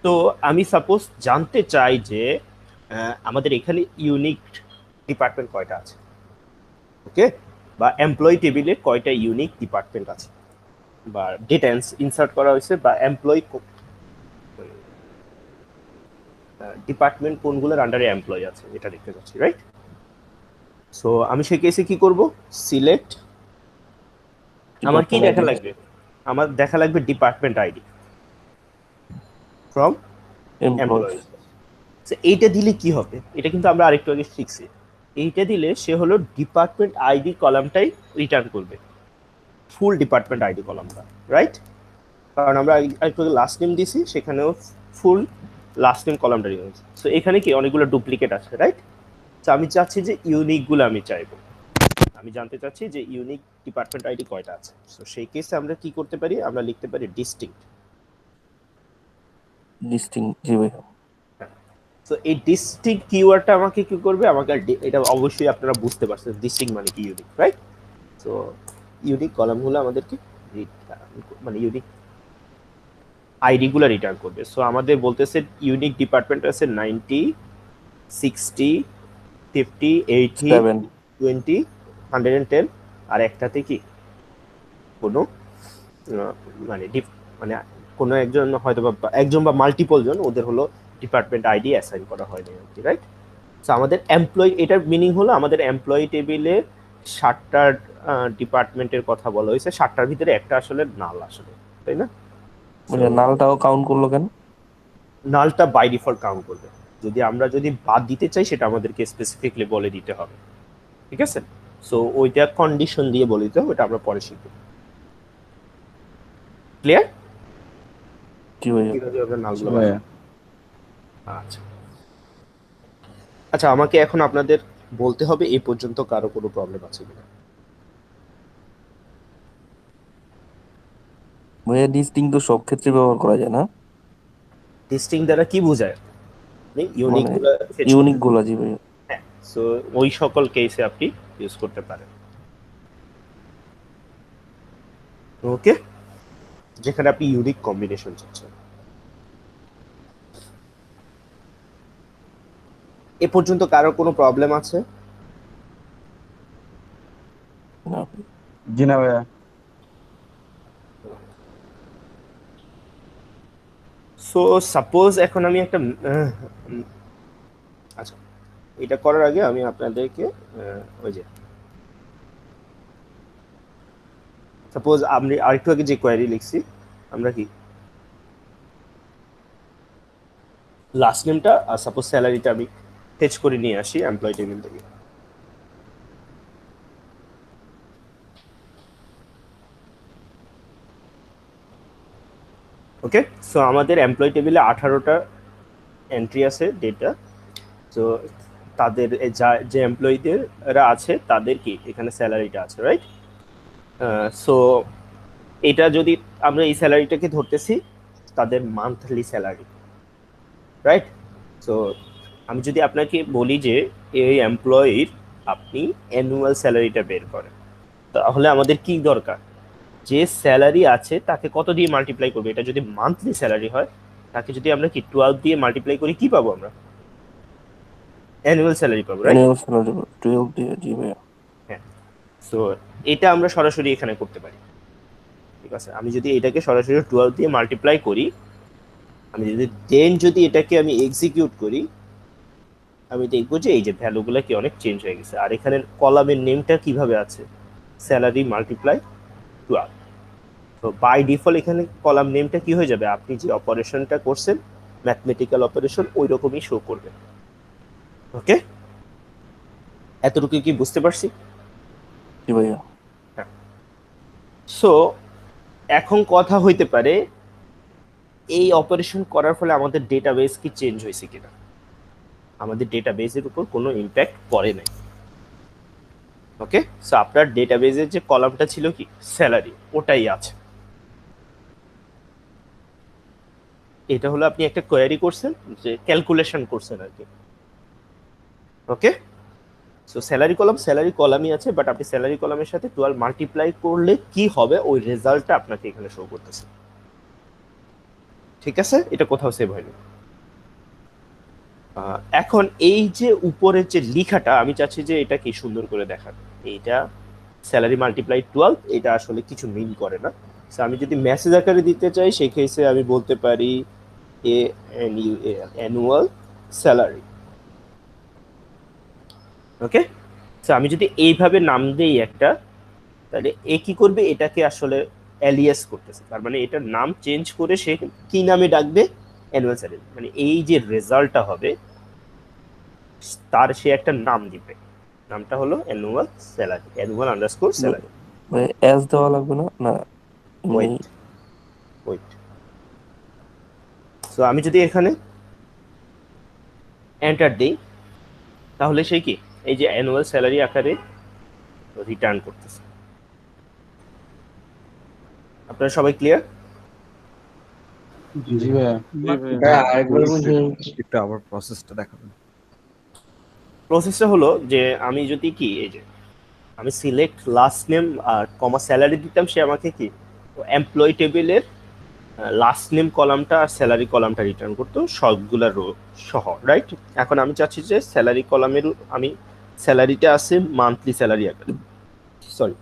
তো আমি সাপোজ জানতে চাই যে আমাদের এখানে ইউনিক ডিপার্টমেন্ট কয়টা আছে, ওকে, বা এমপ্লয়ি টেবিলে কয়টা ইউনিক ডিপার্টমেন্ট আছে, বা ডেটা ইনসার্ট করা হয়েছে, বা এমপ্লয়ি ডিপার্টমেন্ট কোনগুলোর আন্ডারে এমপ্লয়ি আছে, এটা দেখতে চাচ্ছি, রাইট? সো আমি সেই কেসে কি করব, সিলেক্ট, আমার কি দেখা লাগবে, আমার দেখা লাগবে department ID from employee. So এইটা দিলে কি হবে, এটা কিন্তু আমরা আরেকটু আগে শিখছি। এইটা দিলে সে হলো ডিপার্টমেন্ট আইডি কলামটাই রিটার্ন করবে, ফুল ডিপার্টমেন্ট আইডি কলামটা, রাইট? কারণ আমরা একটু লাস্ট নেম দিছি, সেখানেও ফুল লাস্ট নেম কলামটা রিটার্ন। সো এখানে কি অনেকগুলো ডুপ্লিকেট আছে, রাইট? তো আমি চাচ্ছি যে ইউনিকগুলো আমি চাইবো, আমি জানতে চাচ্ছি যে ইউনিক ডিপার্টমেন্ট আইডি কয়টা আছে। সো সেই কেসে আমরা কি করতে পারি, আমরা লিখতে পারি ডিস্টিংক্ট। জি ভাইয়া। সো এই ডিস্টিংক্ট কিওয়ার্ডটা আমাকে কি করবে, আমাকে এটা অবশ্যই আপনারা বুঝতে পারছেন ডিস্টিংক্ট মানে কি, ইউনিক, রাইট? সো ইউনিক কলামগুলো আমাদেরকে মানে ইউনিক আইডিগুলো রিটার্ন করবে। সো আমাদের বলতেছে ইউনিক ডিপার্টমেন্ট আছে 90, 60, 50, 80, 20, 110, আর একটাতে কি কোনো মানে মানে কোনো একজন হয়তো বা একজন বা মাল্টিপল জন, ওদের হলো ডিপার্টমেন্ট আইডি অ্যাসাইন করা হয়নি আর কি, রাইট? সো আমাদের এমপ্লয়ি, এটার মিনিং হলো আমাদের এমপ্লয়ি টেবিলে 60টা ডিপার্টমেন্টের কথা বলা হয়েছে, 60টার ভিতরে একটা আসলে নাল, আসলে, তাই না? নালটাও কাউন্ট করলো কেন? নালটা বাই ডিফল্ট কাউন্ট করবে, যদি বাদ দিতে চাই সেটা আমাদেরকে স্পেসিফিকলি বলে দিতে হবে, ঠিক আছে? সো ওইটা কন্ডিশন দিয়ে বলে দিতে হবে, ওটা আমরা পরে শিখব। ক্লিয়ার? জি ভাইয়া। কিভাবে আমরা নালগুলো, ভাইয়া। আচ্ছা আচ্ছা, আমাকে এখন আপনাদের বলতে হবে এই পর্যন্ত কারো কোনো প্রবলেম আছে কিনা। ভাইয়া ডিস্টিং তো সব ক্ষেত্রে ব্যবহার করা যায় না, টেস্টিং দ্বারা কি বোঝায়? ইউনিক মানে গুলা ফেচ ইউনিক করতে। গুলা জি ভাইয়া। হ্যাঁ, সো ওই সকল কেসে আপনি ইউজ করতে পারেন। ওকে, যেখানে আপনি ইউনিক কম্বিনেশন চাচ্ছেন। এ পর্যন্ত কারো কোনো প্রবলেম আছে? না জি না ভাইয়া। সো সাপোজ এখন আমি একটা আচ্ছা, এটা করার আগে আমি আপনাদেরকে ওই যে সাপোজ আমি আরেকটু আগে যে কোয়েরি লিখছি, আমরা কি লাস্ট নেমটা আর সাপোজ স্যালারিটা আমি ফেচ করে নিয়ে আসি এমপ্লয় টেবিল থেকে। ওকে, সো আমাদের এমপ্লয় টেবিলে 18টা এন্ট্রি আছে ডেটা। তো তাদের যে এমপ্লয়ীদের আছে তাদের কি এখানে স্যালারিটা আছে, রাইট? সো এটা যদি আমরা এই স্যালারিটাকে ধরতেছি তাদের মান্থলি স্যালারি, রাইট? সো আমি যদি আপনাকে বলি যে এই এমপ্লয়ির আপনি অ্যানুয়াল স্যালারিটা বের করেন, তাহলে আমাদের কি দরকার? যে স্যালারি আছে তাকে কত দিয়ে মাল্টিপ্লাই করবে? এটা যদি মান্থলি স্যালারি হয়, তাকে যদি আমরা কি 12 দিয়ে মাল্টিপ্লাই করি, কি পাবো আমরা? অ্যানুয়াল স্যালারি পাবো, রাইট? অ্যানুয়াল স্যালারি 12 দিয়ে জি ভাইয়া। হ্যাঁ, সো এটা আমরা সরাসরি এখানে করতে পারি। ঠিক আছে, আমি যদি এটাকে সরাসরি 12 দিয়ে মাল্টিপ্লাই করি, আমি যদি এটাকে আমি এক্সিকিউট করি, আমি দেখবো যে এই যে ভ্যালুগুলো কি অনেক চেঞ্জ হয়ে গেছে। আর এখানে কলামের নেমটা কিভাবে আছে? Salary multiply 12। তো বাই ডিফল্ট এখানে কলাম নেমটা কি হয়ে যাবে? আপনি যে অপারেশনটা করছেন, ম্যাথমেটিক্যাল অপারেশন, ওই রকমই শো করবে। ওকে, এতটুকু কি বুঝতে পারছি? জি ভাইয়া। সো এখন কথা হইতে পারে এই অপারেশন করার ফলে আমাদের ডেটাবেস কি চেঞ্জ হয়েছে কিনা। আমাদের ডেটাবেসের উপর কোনো ইম্প্যাক্ট পড়ে নাই। ওকে, সো আপনার ডেটাবেসের যে কলামটা ছিল কি স্যালারি, ওটাই আছে। এটা হলো আপনি একটা কোয়েরি করছেন, যে ক্যালকুলেশন করছেন আর কি। ওকে, সো স্যালারি কলামই আছে, বাট আপনি স্যালারি কলামের সাথে 12 মাল্টিপ্লাই করলে কি হবে ওই রেজাল্টটা আপনাকে এখানে শো করতেছে। ঠিক আছে, এটা কোথাও সেভ হয়নি। এখন এই যে উপরের যে লেখাটা, আমি চাচ্ছি যে এটা কি সুন্দর করে দেখানো। এইটা স্যালারি মাল্টিপ্লাই 12, এটা আসলে কিছু মিন করে না। সো আমি যদি মেসেজ আকারে দিতে চাই, সেই কেসে আমি বলতে পারি অ্যানুয়াল স্যালারি। ওকে, সো আমি যদি এইভাবে নাম দেই একটা, তাহলে এ কি করবে? এটাকে আসলে অ্যালিয়াস করতেছে, তার মানে এটার নাম চেঞ্জ করে সে কি নামে ডাকবে? Annual salary. মানে এই যে রেজাল্টটা হবে তার সে একটা নাম দিবে, নামটা হলো annual salary, annual underscore salary. ভাই এস দেওয়া লাগবে না? না ওয়েট ওয়েট, সো আমি যদি এখানে এন্টার দিই, তাহলে সে কি এই যে অ্যানুয়াল স্যালারি আকারে রিটার্ন করতেছে। আপনারা সবাই ক্লিয়ার? জি ভাইয়া। একটু আবার প্রসেসটা দেখাবেন। প্রসেসটা হলো যে আমি যদি কি এই যে আমি সিলেক্ট লাস্ট নেম আর কমা স্যালারি দিতাম, সে আমাকে কি এমপ্লয়ি টেবিলের লাস্ট নেম কলামটা আর স্যালারি কলামটা রিটার্ন করতো সবগুলা রো সহ, রাইট? এখন আমি চাচ্ছি যে স্যালারি কলামের আমি স্যালারিটা আছে মান্থলি স্যালারি আকারে, সরি,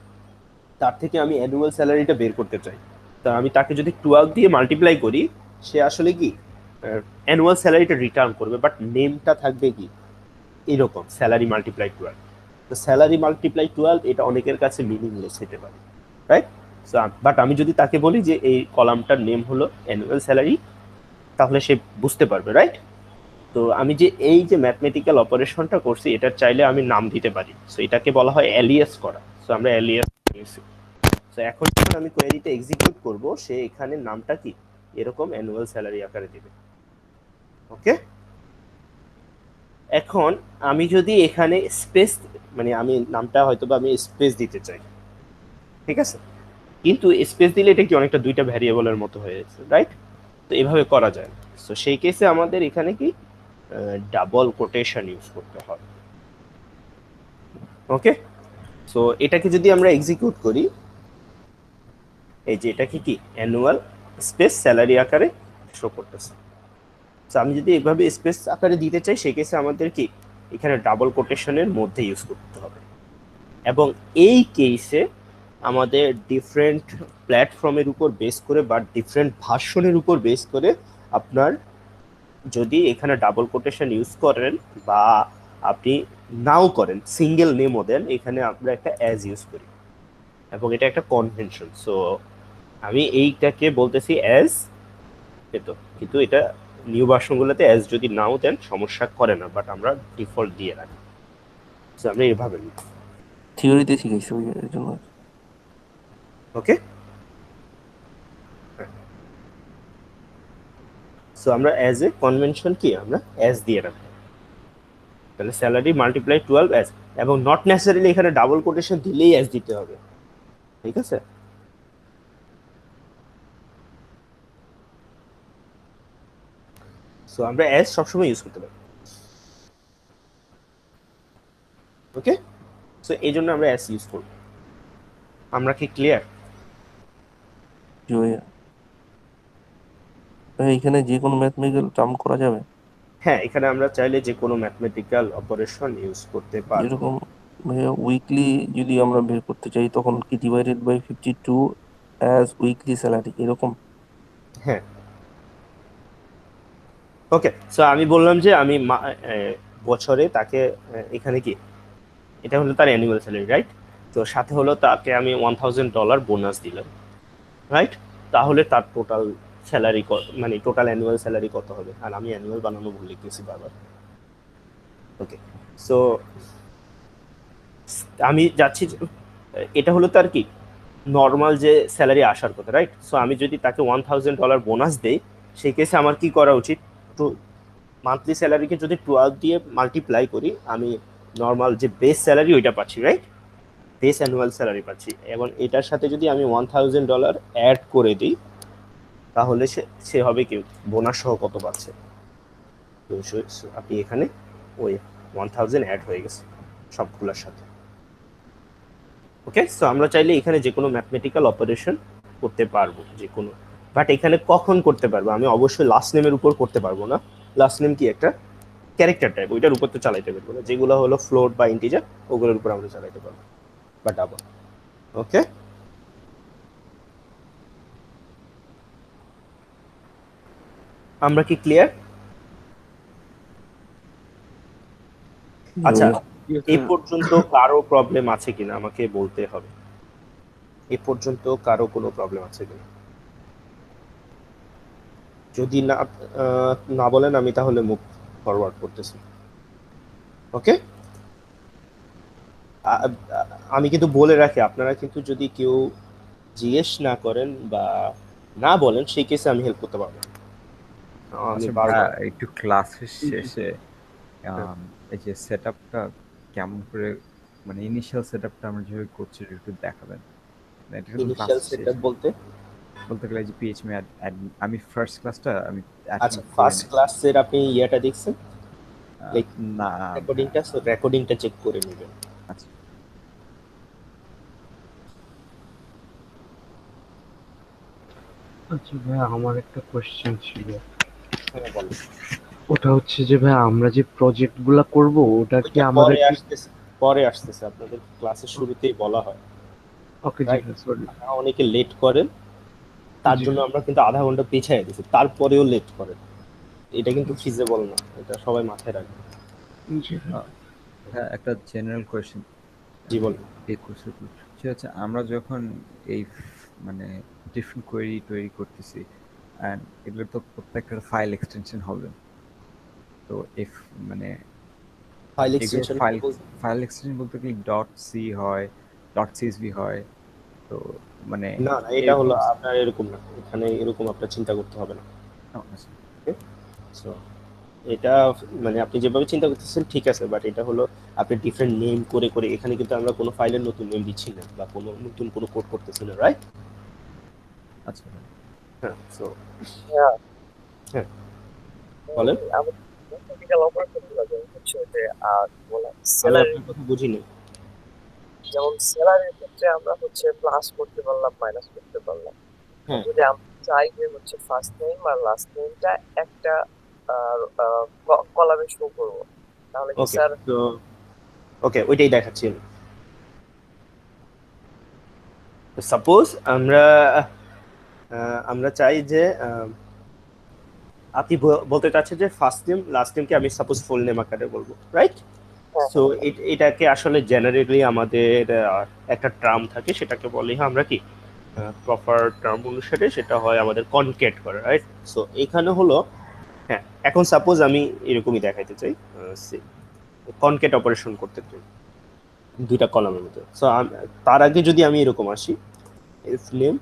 তার থেকে আমি অ্যানুয়াল স্যালারিটা বের করতে চাই। তা আমি তাকে যদি 12 দিয়ে মাল্টিপ্লাই করি, সে আসলে কি অ্যানুয়াল স্যালারিটা রিটার্ন করবে, বাট নেমটা থাকবে কি এরকম স্যালারি মাল্টিপ্লাই 12। তো স্যালারি মাল্টিপ্লাই 12 এটা অনেকের কাছে মিনিংলেস হতে পারে, রাইট? সো বাট আমি যদি তাকে বলি যে এই কলামটার নেম হলো অ্যানুয়াল স্যালারি, তাহলে সে বুঝতে পারবে, রাইট? তো আমি যে এই যে ম্যাথমেটিক্যাল অপারেশনটা করছি, এটার চাইলে আমি নাম দিতে পারি। সো এটাকে বলা হয় অ্যালিয়াস করা। সো আমরা অ্যালিয়াস নিয়েছি। সো এখন যখন আমি কোয়েরিটা এক্সিকিউট করব, সে এখানে নামটা কি এরকম অ্যানুয়াল স্যালারি আকারে দিবে। ওকে, এখন আমি যদি এখানে স্পেস, মানে আমি নামটা হয়তো বা আমি স্পেস দিতে চাই, ঠিক আছে, কিন্তু স্পেস দিলে এটা কি অনেকটা দুইটা ভ্যারিয়েবলের মতো হয়ে যাচ্ছে, রাইট? তো এভাবে করা যায় না। তো সেই কেসে আমাদের এখানে কি ডাবল কোটেশন ইউজ করতে হবে। ওকে, সো এটাকে যদি আমরা এক্সিকিউট করি, এই যে এটাকে কি অ্যানুয়াল স্পেস স্যালারি আকারে শো করতেছে। তো আমি যদি এভাবে স্পেস আকারে দিতে চাই, সেই কেসে আমাদের কি এখানে ডাবল কোটেশনের মধ্যে ইউজ করতে হবে। এবং এই কেসে আমাদের ডিফারেন্ট প্ল্যাটফর্মের উপর বেস করে বা ডিফারেন্ট ভার্সনের উপর বেস করে আপনার যদি এখানে ডাবল কোটেশন ইউজ করেন বা আপনি নাও করেন, সিঙ্গেল নেমও দেন, এখানে আমরা একটা অ্যাজ ইউজ করি এবং এটা একটা কনভেনশন। সো আমি এইটাকে বলতেছি অ্যাজ, কিন্তু এটা নিউ ভার্সনগুলোতে অ্যাজ যদি নাও দেন সমস্যা করে না, বাট আমরা ডিফল্ট দিয়ে রাখি। সো আমরা এইভাবে নিই। থিওরিতে শিখাইছে ওই এর জন্য। ওকে, সো আমরা অ্যাজ এ কনভেনশন কি আমরা অ্যাজ দিয়ে রাখবো, তাহলে স্যালারি মাল্টিপ্লাই 12 অ্যাজ, এবং নট নেসেসারিলি এখানে ডাবল কোটেশন দিলেই অ্যাজ দিতে হবে, ঠিক আছে? সো আমরা অ্যাজ সবসময় ইউজ করতে পারি। ওকে, সো এই জন্য আমরা অ্যাজ ইউজ করব। আমরা কি ক্লিয়ার? জি ভাইয়া। ভাইয়া, এখানে যে কোনো ম্যাথমেটিক্যাল টার্ম করা যাবে? হ্যাঁ, এখানে আমরা চাইলে যে কোনো ম্যাথমেটিক্যাল অপারেশন ইউজ করতে পারি। যেরকম ভাইয়া উইকলি যদি আমরা বের করতে চাই, তখন কি divided by 52 as weekly salary এরকম? হ্যাঁ, ওকে, সো আমি বললাম যে আমি বছরে তাকে এখানে কি এটা হলো তার অ্যানুয়াল স্যালারি, রাইট? তো সাথে হলো তাকে আমি $1000 বোনাস দিলাম, রাইট? তাহলে তার টোটাল স্যালারি মানে টোটাল অ্যানুয়াল স্যালারি কত হবে? আর আমি অ্যানুয়াল বানানো ভুলে গেছি বারবার। ওকে, সো আমি যাচ্ছি এটা হলো তার কি নর্মাল যে স্যালারি আসার কথা, রাইট? সো আমি যদি তাকে $1000 বোনাস দেই, সেই কেসে আমার কি করা উচিত? তো মান্থলি স্যালারিকে যদি 12 দিয়ে মাল্টিপ্লাই করি, আমি নর্মাল যে বেস স্যালারি ওইটা পাচ্ছি, রাইট? বেস অ্যানুয়াল স্যালারি পাচ্ছি, এবং এটার সাথে যদি আমি $1000 অ্যাড করে দিই, তাহলে সে হবে কি বোনাস সহ কত পাচ্ছে। তো আপনি এখানে ওই 1000 অ্যাড হয়ে গেছে সবগুলোর সাথে। ওকে, সো আমরা চাইলে এখানে যে কোনো ম্যাথমেটিক্যাল অপারেশন করতে পারবো, যে কোনো, বাট এখানে কখন করতে পারবো? আমি অবশ্যই লাস্ট নেমের উপর করতে পারবো না। লাস্ট নেম কি একটা ক্যারেক্টার টাইপ, ওইটার উপর তো চালাইতে পারবো না। যেগুলো হলো ফ্লোট বা ইন্টিজার, ওগুলোর উপর আমরা চালাইতে পারবো, বা ডাবল। ওকে, আমরা কি ক্লিয়ার? আচ্ছা, এই পর্যন্ত কারো প্রবলেম আছে কিনা আমাকে বলতে হবে। এই পর্যন্ত কারো কোনো প্রবলেম আছে কিনা? যদি না বলেন আমি তাহলে মুভ ফরওয়ার্ড করতেছি। ওকে, আমি কিন্তু বলে রাখি, আপনারা কিন্তু যদি কেউ জিজ্ঞেস না করেন বা না বলেন, সেই কেসে আমি হেল্প করতে পারবো না। আমি আচ্ছা বারবার একটু ক্লাসের শেষে এই যে সেটআপটা কেমন করে, মানে ইনিশিয়াল সেটআপটা আমরা যেভাবে করছি একটু দেখাবেন। এটা কিন্তু ক্লাস ইনিশিয়াল সেটআপ বলতে বলতে গেলে যে পিএইচপি আমি ফার্স্ট ক্লাসটা আমি আচ্ছা, ফার্স্ট ক্লাসের আপনি ইয়েটা দেখছেন, লাইক না রেকর্ডিংটা চেক করে নেবেন। আচ্ছা আচ্ছা ভাই, আমার একটা কোশ্চেন ছিল। হ্যাঁ, বলেন। ওটা হচ্ছে যে ভাই, আমরা যে প্রজেক্ট গুলা করবো ওটা কি ওইটা আমাদের পরে আসতেছে, আপনাদের ক্লাসের শুরুতেই বলা হয়। ওকে জি Right? ভাই, সরি। আপনারা অনেকে লেট করেন, তার জি। জন্য আমরা কিন্তু আধা ঘন্টা পিছিয়ে দিচ্ছি, তারপরেও লেট করেন। এটা কিন্তু ফিজিবল না, এটা সবাই মাথায় রাখবেন। জি ভাই। হ্যাঁ, একটা জেনারেল কোয়েশ্চেন জি বলুন। এই কোর্সের সেটা হচ্ছে আমরা যখন এই মানে ডিফারেন্ট কোয়েরি তৈরি করতেছি অ্যান্ড এগুলো তো প্রত্যেকটার ফাইল এক্সটেনশন হবে, তো ইফ মানে ফাইল এগুলো এক্সটেনশন ফাইল এক্সটেনশন বলতে কি ডট সি হয়, ডট সিএসভি হয়, তো মানে না, এটা হলো আপনার এরকম না, এখানে এরকম আপনার চিন্তা করতে হবে না। আচ্ছা। সো এটা মানে আপনি যেভাবে চিন্তা করতেছেন ঠিক আছে, বাট এটা হলো আপনি ডিফারেন্ট নেম করে করে, এখানে কিন্তু আমরা কোনো ফাইলের নতুন নেম দিচ্ছি না বা কোনো নতুন কোনো কোড করতেছি না, রাইট? আচ্ছা ভাই। হ্যাঁ, সো হ্যাঁ হ্যাঁ বলেন, আমাদের ম্যাথমেটিক্যাল অপারেটর গুলো যেমন হচ্ছে যে বলে আমি স্যালারি, আপনার কথা বুঝিনি। যেমন স্যালারির ক্ষেত্রে আমরা হচ্ছে প্লাস করতে পারলাম, মাইনাস করতে পারলাম। হ্যাঁ যদি আমরা চাই যে হচ্ছে ফার্স্ট নেম আর লাস্ট নেমটা একটা কলামে শো করবো, তাহলে কি ওকে, স্যার? তো ওকে ওইটাই দেখাচ্ছি আমি। সাপোজ আমরা চাই যে আপনি বলতে চাচ্ছেন যে ফার্স্ট নেম লাস্ট নেমকে আমি সাপোজ ফুল নেম আকারে বলবো, রাইট? হ্যাঁ সো এটাকে আসলে জেনারেলি আমাদের একটা টার্ম থাকে, সেটাকে বলি আমরা কি প্রপার টার্ম অনুসারে সেটা হয় আমাদের কনকেট করে, রাইট? সো এখানে হলো হ্যাঁ, এখন সাপোজ আমি এরকমই দেখাইতে চাই, কনকেট অপারেশন করতে চাই দুইটা কলামের মধ্যে। সো তার আগে যদি আমি এরকম আসি, F name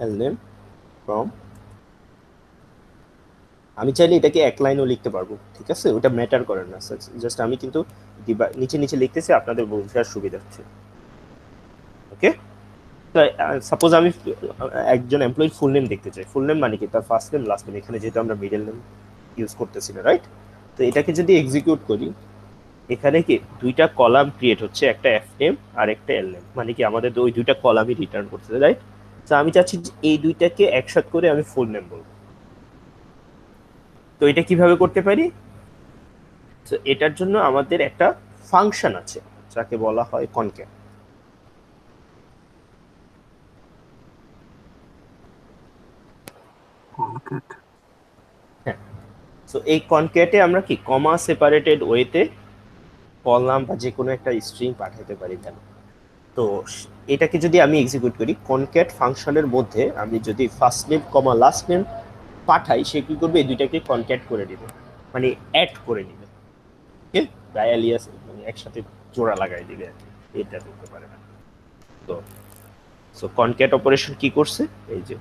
L name from, আমি চাইলে এটাকে এক লাইনও লিখতে পারবো, ঠিক আছে, ওটা ম্যাটার করে না, জাস্ট আমি কিন্তু নিচে নিচে লিখতেছি আপনাদের বোঝার সুবিধা হচ্ছে। ওকে, তো সাপোজ আমি একজন এমপ্লয়ির ফুল নেম দেখতে চাই। ফুল নেম মানে কি তার ফার্স্ট নেম লাস্ট নেম, এখানে যেহেতু আমরা মিডল নেম ইউজ করতেছি না, রাইট? তো এটাকে যদি এক্সিকিউট করি, এখানে কি দুইটা কলাম ক্রিয়েট হচ্ছে, একটা এফ নেম আর একটা এল নেম, মানে কি আমাদের ওই দুইটা কলামই রিটার্ন করতেছে, রাইট? তো আমি চাচ্ছি যে এই দুইটাকে একসাথে করে আমি ফুল নেম বলবো। তো এটা কিভাবে করতে পারি? তো এটার জন্য আমাদের একটা ফাংশন আছে যাকে বলা হয় কনক্যাট। হ্যাঁ, সো এই কনক্যাটে আমরা কি কমা সেপারেটেড ওয়েতে কলাম বা যে কোনো একটা স্ট্রিং পাঠাতে পারি কেন। তো এটাকে যদি আমি এক্সিকিউট করি, কনক্যাট ফাংশনের মধ্যে আমি যদি ফার্স্ট নেম কমা লাস্ট নেম পাঠাই, সে কি করবে এই দুইটাকে কনক্যাট করে দিবে, মানে অ্যাড করে নিবে, ওকে, বা অ্যালিয়াস মানে একসাথে জোড়া লাগাই দিবে, এটা করতে পারে না। তো সো কনক্যাট অপারেশন কি করছে, এই যে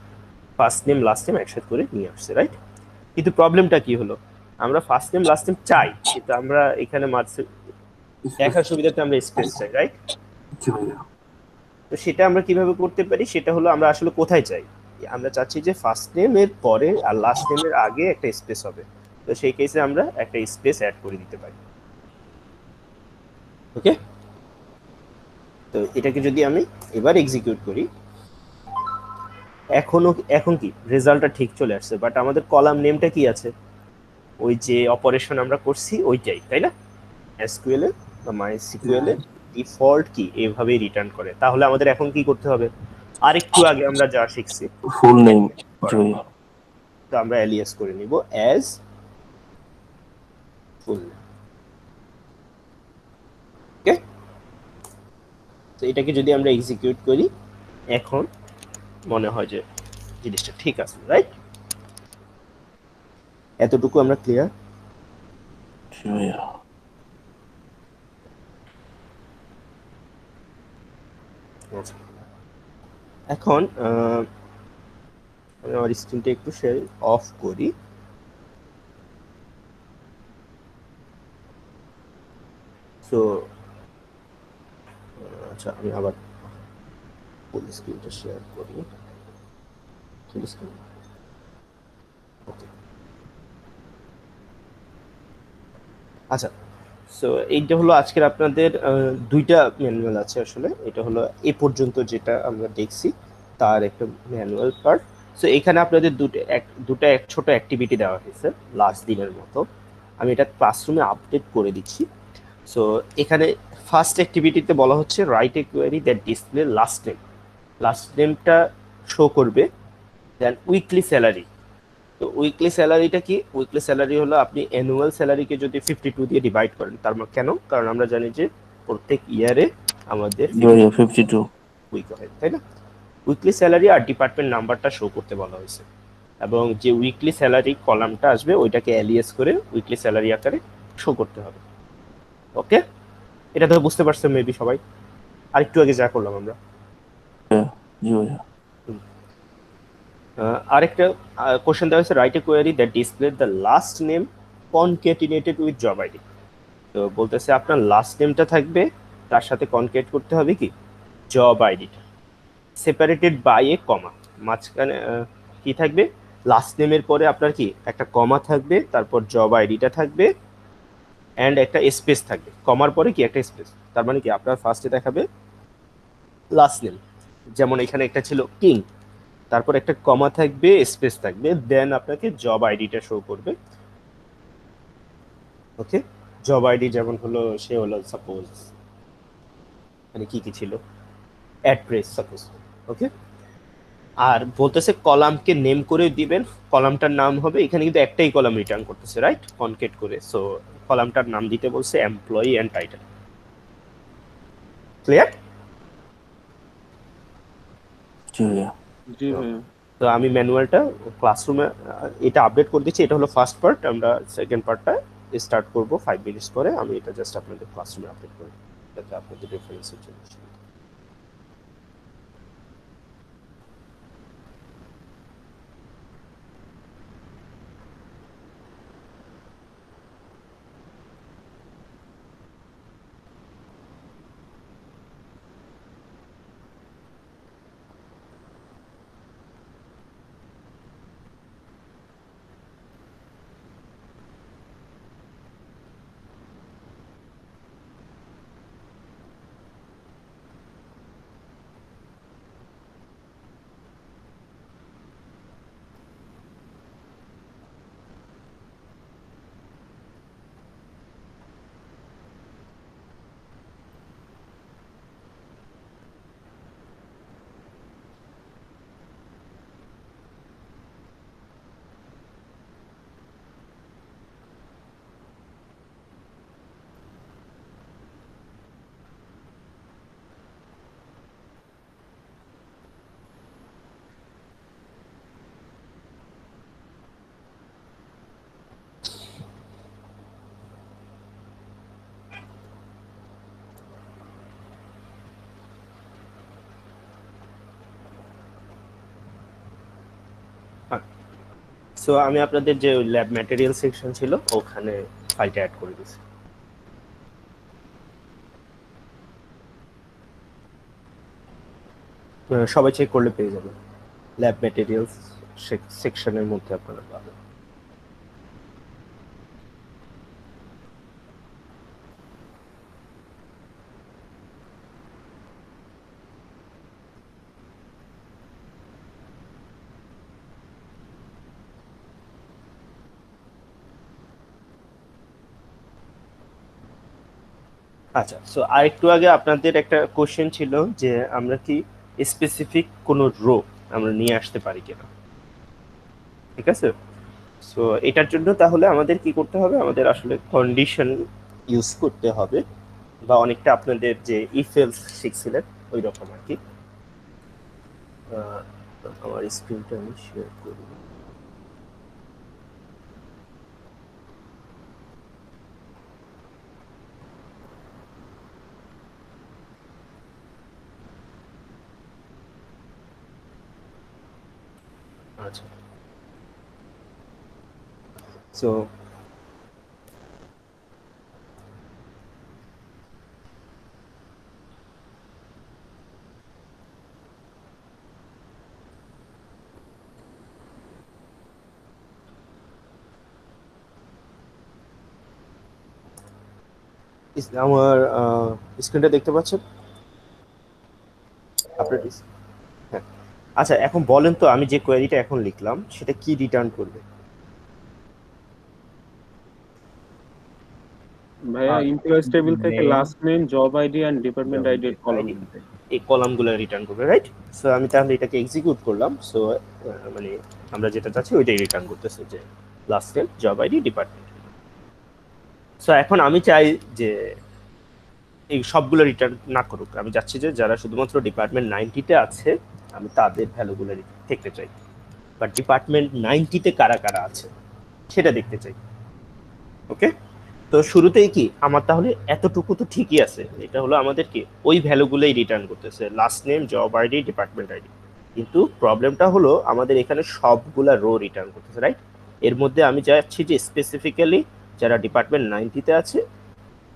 ফার্স্ট নেম লাস্ট নেম একসাথে করে নিয়ে আসছে, রাইট? কিন্তু প্রবলেমটা কি হলো, আমরা ফার্স্ট নেম লাস্ট নেম চাই, কিন্তু আমরা এখানে মাঝে দেখার সুবিধাতে আমরা স্পেস চাই, রাইট? তো সেটা আমরা কিভাবে করতে পারি, সেটা হলো আমরা আসলে কোথায় চাই, আমরা চাচ্ছি যে ফার্স্ট নেমের পরে আর লাস্ট নেমের আগে একটা স্পেস হবে, তো সেই কেসে আমরা একটা স্পেস অ্যাড করে দিতে পারি। ওকে, তো এটাকে যদি আমি এবার এক্সিকিউট করি, এখন কি রেজাল্টটা ঠিক চলে আসছে, বাট আমাদের কলাম নেমটা কি আছে, ওই যে অপারেশন আমরা করছি ওইটাই, তাই না? এসকিউএল এ বা মাইএসকিউএল এ ডিফল্ট কি এভাবেই রিটার্ন করে। তাহলে আমাদের এখন কি করতে হবে, আরেকটু আগে আমরা যা শিখছি ফুল নেম, তো আমরা এলিয়াস করে নিব অ্যাজ ফুল। ওকে, তো এটাকে যদি আমরা এক্সিকিউট করি, এখন মনে হয় যে জিনিসটা ঠিক আছে, রাইট? এতটুকু আমরা ক্লিয়ার? এখন আমি আমার স্ক্রিনটা একটু শেয়ার অফ করি। সো আচ্ছা, আমি আবার ফুল স্ক্রিনটা শেয়ার করি। ফুল স্ক্রিন, ওকে। আচ্ছা, সো এইটা হলো আজকের আপনাদের দুইটা ম্যানুয়াল আছে আসলে, এটা হলো এ পর্যন্ত যেটা আমরা দেখছি তার একটা ম্যানুয়াল পার্ট। সো এখানে আপনাদের দুটো ছোট অ্যাক্টিভিটি দেওয়া হয়েছে লাস্ট দিনের মতো, আমি এটা ক্লাসরুমে আপডেট করে দিচ্ছি। সো এখানে ফার্স্ট অ্যাক্টিভিটিতে বলা হচ্ছে right a query that display last নেমটা শো করবে, দেন উইকলি স্যালারি। তো উইকলি স্যালারিটা কি, উইকলি স্যালারি হলো আপনি অ্যানুয়াল স্যালারিকে যদি 52 দিয়ে ডিভাইড করেন, তার মানে কেন, কারণ আমরা জানি যে প্রত্যেক ইয়ারে আমাদের 52 উইক হয়, তাই না? উইকলি স্যালারি আর ডিপার্টমেন্ট নাম্বারটা শো করতে বলা হয়েছে, এবং যে উইকলি স্যালারি কলামটা আসবে ওইটাকে অ্যালিয়াস করে উইকলি স্যালারি আকারে শো করতে হবে। ওকে, এটা তো বুঝতে পারছেন মেবি সবাই, আরেকটু আগে যা করলাম আমরা। আরেকটা কোশ্চেন দেওয়া হয়েছে write a query that display the last name concatenated with job ID. তো বলতেছে আপনার লাস্ট নেমটা থাকবে, তার সাথে কনকেট করতে হবে কি জব আইডিটা, সেপারেটেড বাই এ কমা। মাঝখানে কি থাকবে, লাস্ট নেমের পরে আপনার কি একটা কমা থাকবে, তারপর জব আইডিটা থাকবে অ্যান্ড একটা স্পেস থাকবে, কমার পরে কি একটা স্পেস। তার মানে কি আপনার ফার্স্টে দেখাবে লাস্ট নেম, যেমন এখানে একটা ছিল কিং, তারপর একটা কমা থাকবে, স্পেস থাকবে, দেন আপনাকে জব আইডিটা শো করবে। ওকে, জব আইডি যেমন হলো সে হলো সাপোজ মানে কি কি ছিল, অ্যাড্রেস সাপোজ। ওকে, আর বলতেছে কলামকে নেম করে দিবেন, কলামটার নাম হবে, এখানে কিন্তু একটাই কলাম রিটার্ন করতেছে রাইট, কনকেট করে। সো কলামটার নাম দিতে বলছে এমপ্লয়ি এন্ড টাইটেল। ক্লিয়ার? জি ভাইয়া। জি ভাইয়া। তো আমি ম্যানুয়ালটা ক্লাসরুমে এটা আপডেট করে দিচ্ছি, এটা হলো ফার্স্ট পার্ট, আমরা সেকেন্ড পার্টটা স্টার্ট করব 5 মিনিটস পরে। আমি এটা জাস্ট আপনাদের ক্লাসরুমে আপডেট করি যাতে আপনাদের রেফারেন্সের জন্য। সো আমি আপনাদের যে ল্যাব ম্যাটেরিয়াল সেকশন ছিল ওখানে ফাইলটা অ্যাড করে দিয়েছি। সবাই চেক করলে পেয়ে যাবেন, ল্যাব ম্যাটেরিয়ালস সেকশনের মধ্যে আপনারা পাবেন। আচ্ছা, সো আরেকটু আগে আপনাদের একটা কোশ্চেন ছিল যে আমরা কি স্পেসিফিক কোনো রো আমরা নিয়ে আসতে পারি কিনা, ঠিক আছে? সো এটার জন্য তাহলে আমাদের কি করতে হবে, আমাদের আসলে কন্ডিশন ইউজ করতে হবে, বা অনেকটা আপনাদের যে ইফ এলস শিখছিলেন ওই রকম আর কি। আমার স্ক্রিনটা আমি শেয়ার করি। আচ্ছা, সো আমার স্ক্রিনটা দেখতে পাচ্ছেন আপনার? হ্যাঁ, আচ্ছা এখন বলেন তো আমি যে কোয়েরিটা এখন লিখলাম সেটা কি রিটার্ন করবে? ভাইয়া এমপ্লয়িজ টেবিল থেকে last name, job ID and department ID এর কলাম। এই কলামগুলো রিটার্ন করবে রাইট। সো আমি তাহলে এটাকে এক্সিকিউট করলাম। সো মানে আমরা যেটা চাচ্ছি ওইটাই রিটার্ন করতেছে, যে last name, job ID, department. So এখন আমি চাই যে এই সবগুলো রিটার্ন না করুক, আমি চাচ্ছি যে যারা শুধুমাত্র ডিপার্টমেন্ট 90-তে আছে আমি তাদের ভ্যালুগুলো দেখতে চাই, বা ডিপার্টমেন্ট 90-তে কারা কারা আছে সেটা দেখতে চাই। ওকে, তো শুরুতেই কি আমার তাহলে এতটুকু তো ঠিকই আছে, এটা হলো আমাদের কি ওই ভ্যালুগুলোই রিটার্ন করতেছে, last name, job ID, department ID. কিন্তু প্রবলেমটা হলো আমাদের এখানে সবগুলা রো রিটার্ন করতেছে রাইট। এর মধ্যে আমি চাচ্ছি যে স্পেসিফিক্যালি যারা ডিপার্টমেন্ট 90-তে আছে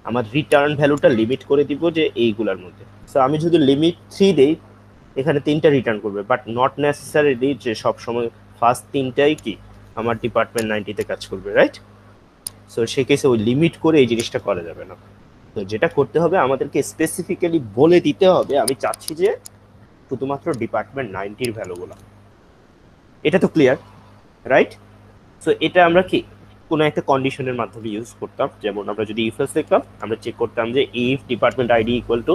আমার রিটার্ন ভ্যালুটা লিমিট করে দিব যে এইগুলোর মধ্যে। সো আমি যদি লিমিট 3 দেই এখানে 3টা রিটার্ন করবে, বাট নট নেসেসারিলি যে সবসময় ফার্স্ট 3টাই কি আমার ডিপার্টমেন্ট 90-তে কাজ করবে, রাইট? সো সেই কেসে ওই লিমিট করে এই জিনিসটা করা যাবে না। তো যেটা করতে হবে আমাদেরকে স্পেসিফিক্যালি বলে দিতে হবে আমি চাচ্ছি যে শুধুমাত্র ডিপার্টমেন্ট 90-র ভ্যালুগুলো। এটা তো ক্লিয়ার, রাইট? সো এটা আমরা কি কোনো একটা কন্ডিশনের মাধ্যমে ইউজ করতাম, যেমন আমরা যদি ইফ এলস লিখতাম আমরা চেক করতাম যে if department ID equal to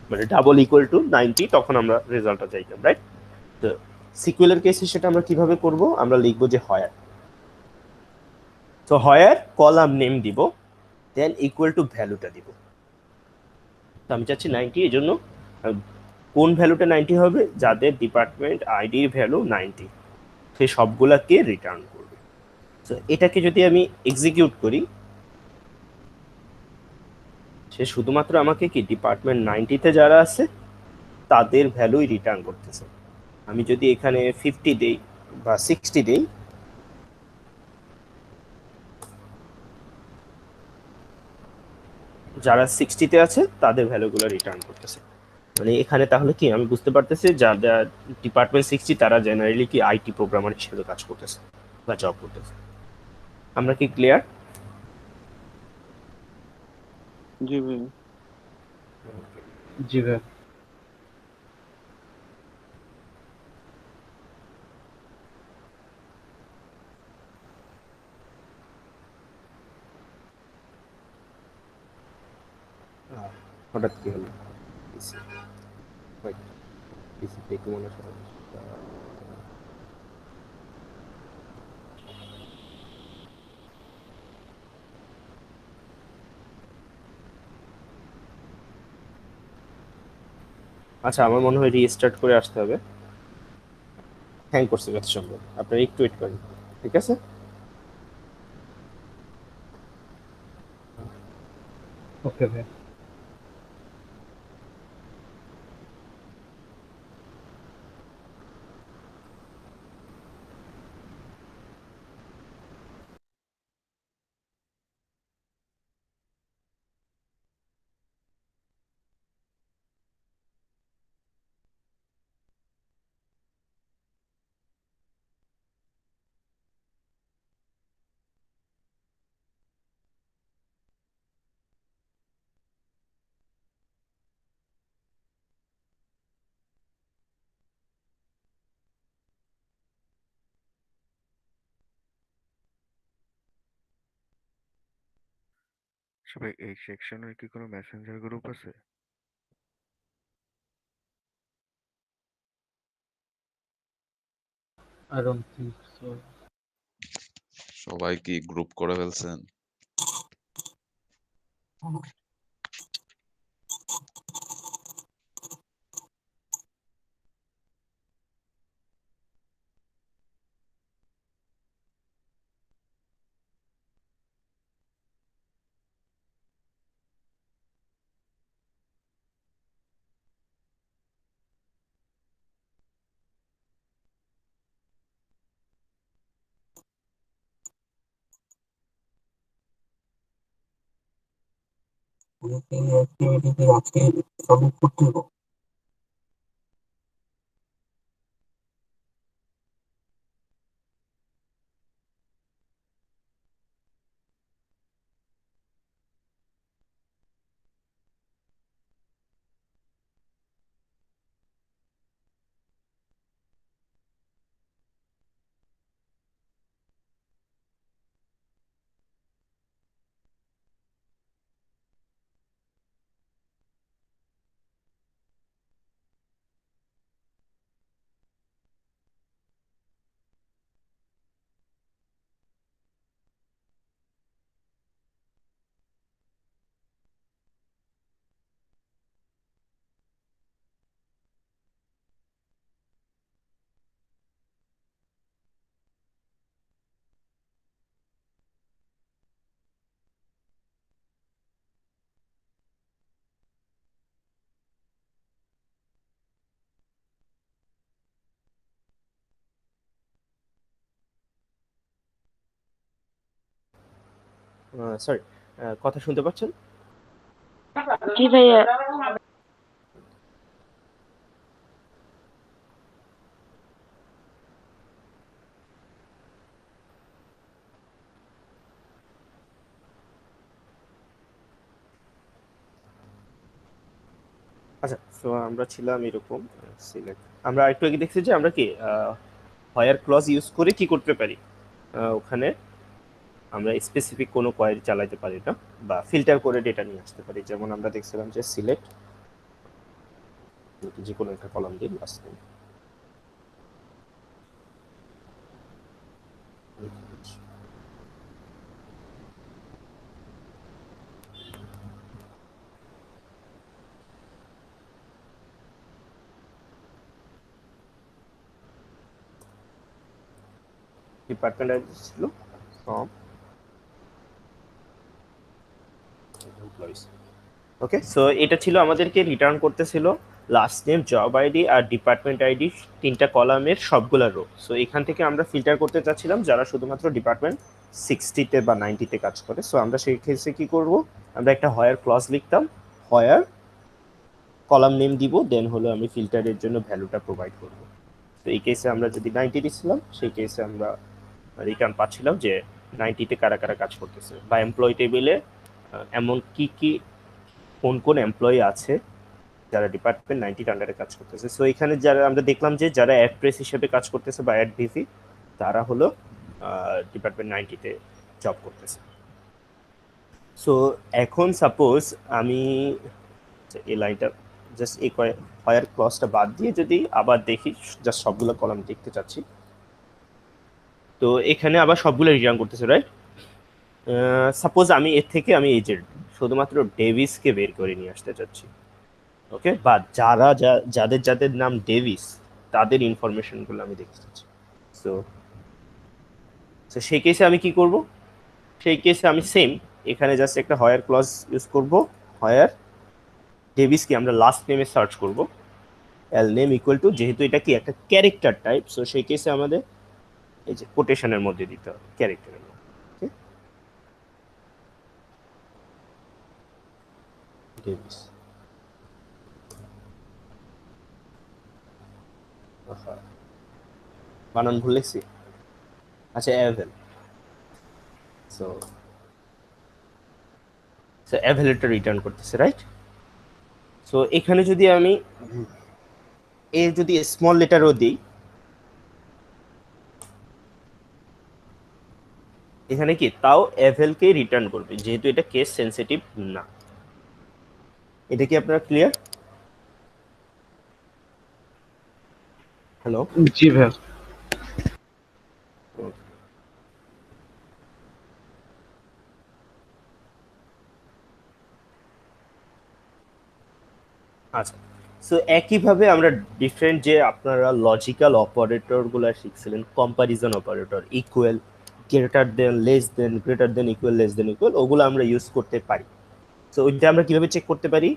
মানে ডাবল ইকুয়াল টু 90 তখন আমরা রেজাল্টটা চাইতাম, রাইট? তো সিকুয়েলের কেসে সেটা আমরা কিভাবে করব, আমরা লিখবো যে হয়ার। তো হয়ার কলাম নেম দিব, দেন ইকুয়াল টু ভ্যালুটা দিব। তো আমি চাচ্ছি 90, এই জন্য কোন ভ্যালুটা 90 হবে, যাদের ডিপার্টমেন্ট আইডির ভ্যালু 90 সেই সবগুলাকে রিটার্ন করবে। তো এটাকে যদি আমি এক্সিকিউট করি সে শুধুমাত্র আমাকে কি ডিপার্টমেন্ট 90-তে যারা আছে তাদের ভ্যালুই রিটার্ন করতেছে। আমি যদি এখানে 50 দেই বা 60 দেই, যারা 60-তে আছে তাদের ভ্যালুগুলো রিটার্ন করতেছে। মানে এখানে তাহলে কি আমি বুঝতে পারতেছি যারা ডিপার্টমেন্ট 60 তারা জেনারেলি কি আইটি প্রোগ্রামার হিসেবে কাজ করতেছে বা জব করতেছে। আমরা কি ক্লিয়ার? জি ভাই। জি ভাই। হঠাৎ কি হলো? পিসি কি মনে হয়? আচ্ছা আমার মনে হয় রিস্টার্ট করে আসতে হবে। হ্যাং করছে যত সম্ভব, আপনারা একটু ওয়েট করেন, ঠিক আছে? ওকে ভাই। সবাই এই সেকশনের কি কোনো মেসেঞ্জার গ্রুপ আছে? I don't think so. সবাই কি গ্রুপ করে ফেলছেন? আজকে সাবমিট করতে হবে। সরি, কথা শুনতে পাচ্ছেন? জি ভাইয়া। আচ্ছা, সো আমরা ছিলাম এরকম সিলেক্ট। আমরা একটু আগে দেখছি যে আমরা কি হোয়ার ক্লজ ইউজ করে কি করতে পারি, ওখানে আমরা স্পেসিফিক কোনো কোয়েরি চালাতে পারি না বা ফিল্টার করে ডেটা নিয়ে আসতে পারি। যেমন আমরা দেখছিলাম যে সিলেক্ট যে কোনো একটা কলাম দিই লাস্ট নেম, ডিপার্টমেন্ট আইডি ছিল ফ্রম এমপ্লয়িজ। ওকে, সো এটা ছিল আমাদেরকে রিটার্ন করতেছিল লাস্ট নেম, জব আইডি আর ডিপার্টমেন্ট আইডি, তিনটা কলামের সবগুলা রো। সো এখান থেকে আমরা ফিল্টার করতে চাচ্ছিলাম যারা শুধুমাত্র ডিপার্টমেন্ট 60-তে বা 90-তে কাজ করে। সো আমরা সেই ক্ষেত্রে কি করব, আমরা একটা হোয়ার ক্লজ লিখতাম, হোয়ার কলাম নেম দিব, দেন হলো আমি ফিল্টারের জন্য ভ্যালুটা প্রোভাইড করব। তো এই কেসে আমরা যদি 90 দিছিলাম, সেই কেসে আমরা রিটার্ন পাচ্ছিলাম যে 90-তে কারা কারা কাজ করতেছে, বা এমপ্লয়ি টেবিলে এমন কি কি কোন কোন এমপ্লয়ি আছে যারা ডিপার্টমেন্ট 90 আন্ডারে কাজ করতেছে। সো এখানে যারা আমরা দেখলাম যে যারা অ্যাড্রেস হিসেবে কাজ করতেছে বা অ্যাড ভিসি, তারা হলো ডিপার্টমেন্ট 90-তে জব করতেছে। সো এখন সাপোজ আমি এই লাইনটা জাস্ট এই হোয়ার ক্লজটা বাদ দিয়ে যদি আবার দেখি, জাস্ট সবগুলো কলাম দেখতে চাচ্ছি, তো এখানে আবার সবগুলো রিটার্ন করতেছে, রাইট? সাপোজ আমি এর থেকে আমি এই যে শুধুমাত্র ডেভিসকে বের করে নিয়ে আসতে চাচ্ছি, ওকে, বা যারা যাদের যাদের নাম ডেভিস তাদের ইনফরমেশনগুলো আমি দেখতে চাচ্ছি। সো সেই কেসে আমি কি করব, সেই কেসে আমি সেম এখানে জাস্ট একটা হোয়ার ক্লজ ইউজ করব, হোয়ার ডেভিসকে আমরা লাস্ট নেমে সার্চ করব, এল নেম ইকুয়াল টু, যেহেতু এটা কি একটা ক্যারেক্টার টাইপ, সো সেই কেসে আমাদের এই যে কোটেশনের মধ্যে দিতে হবে, ক্যারেক্টারের মধ্যে। ওকে, ডেভিস, বানান ভুল লিখছি, আচ্ছা অ্যাভেল। সো অ্যাভেলটা রিটার্ন করতেছে, রাইট? সো এখানে যদি আমি যদি স্মল লেটারও দিই, এখানে কি তাও অ্যাভেলকে রিটার্ন করবে, যেহেতু এটা কেস সেনসিটিভ না। এটা কি আপনারা ক্লিয়ার? হ্যালো? জি ভাই। আচ্ছা, সো একইভাবে আমরা ডিফারেন্ট যে আপনারা লজিক্যাল অপারেটরগুলো শিখছিলেন, comparison operator, equal, greater than, less than, greater than, equal, less than, equal, ওগুলো আমরা ইউজ করতে পারি। সো ওইটা আমরা কিভাবে চেক করতে পারি?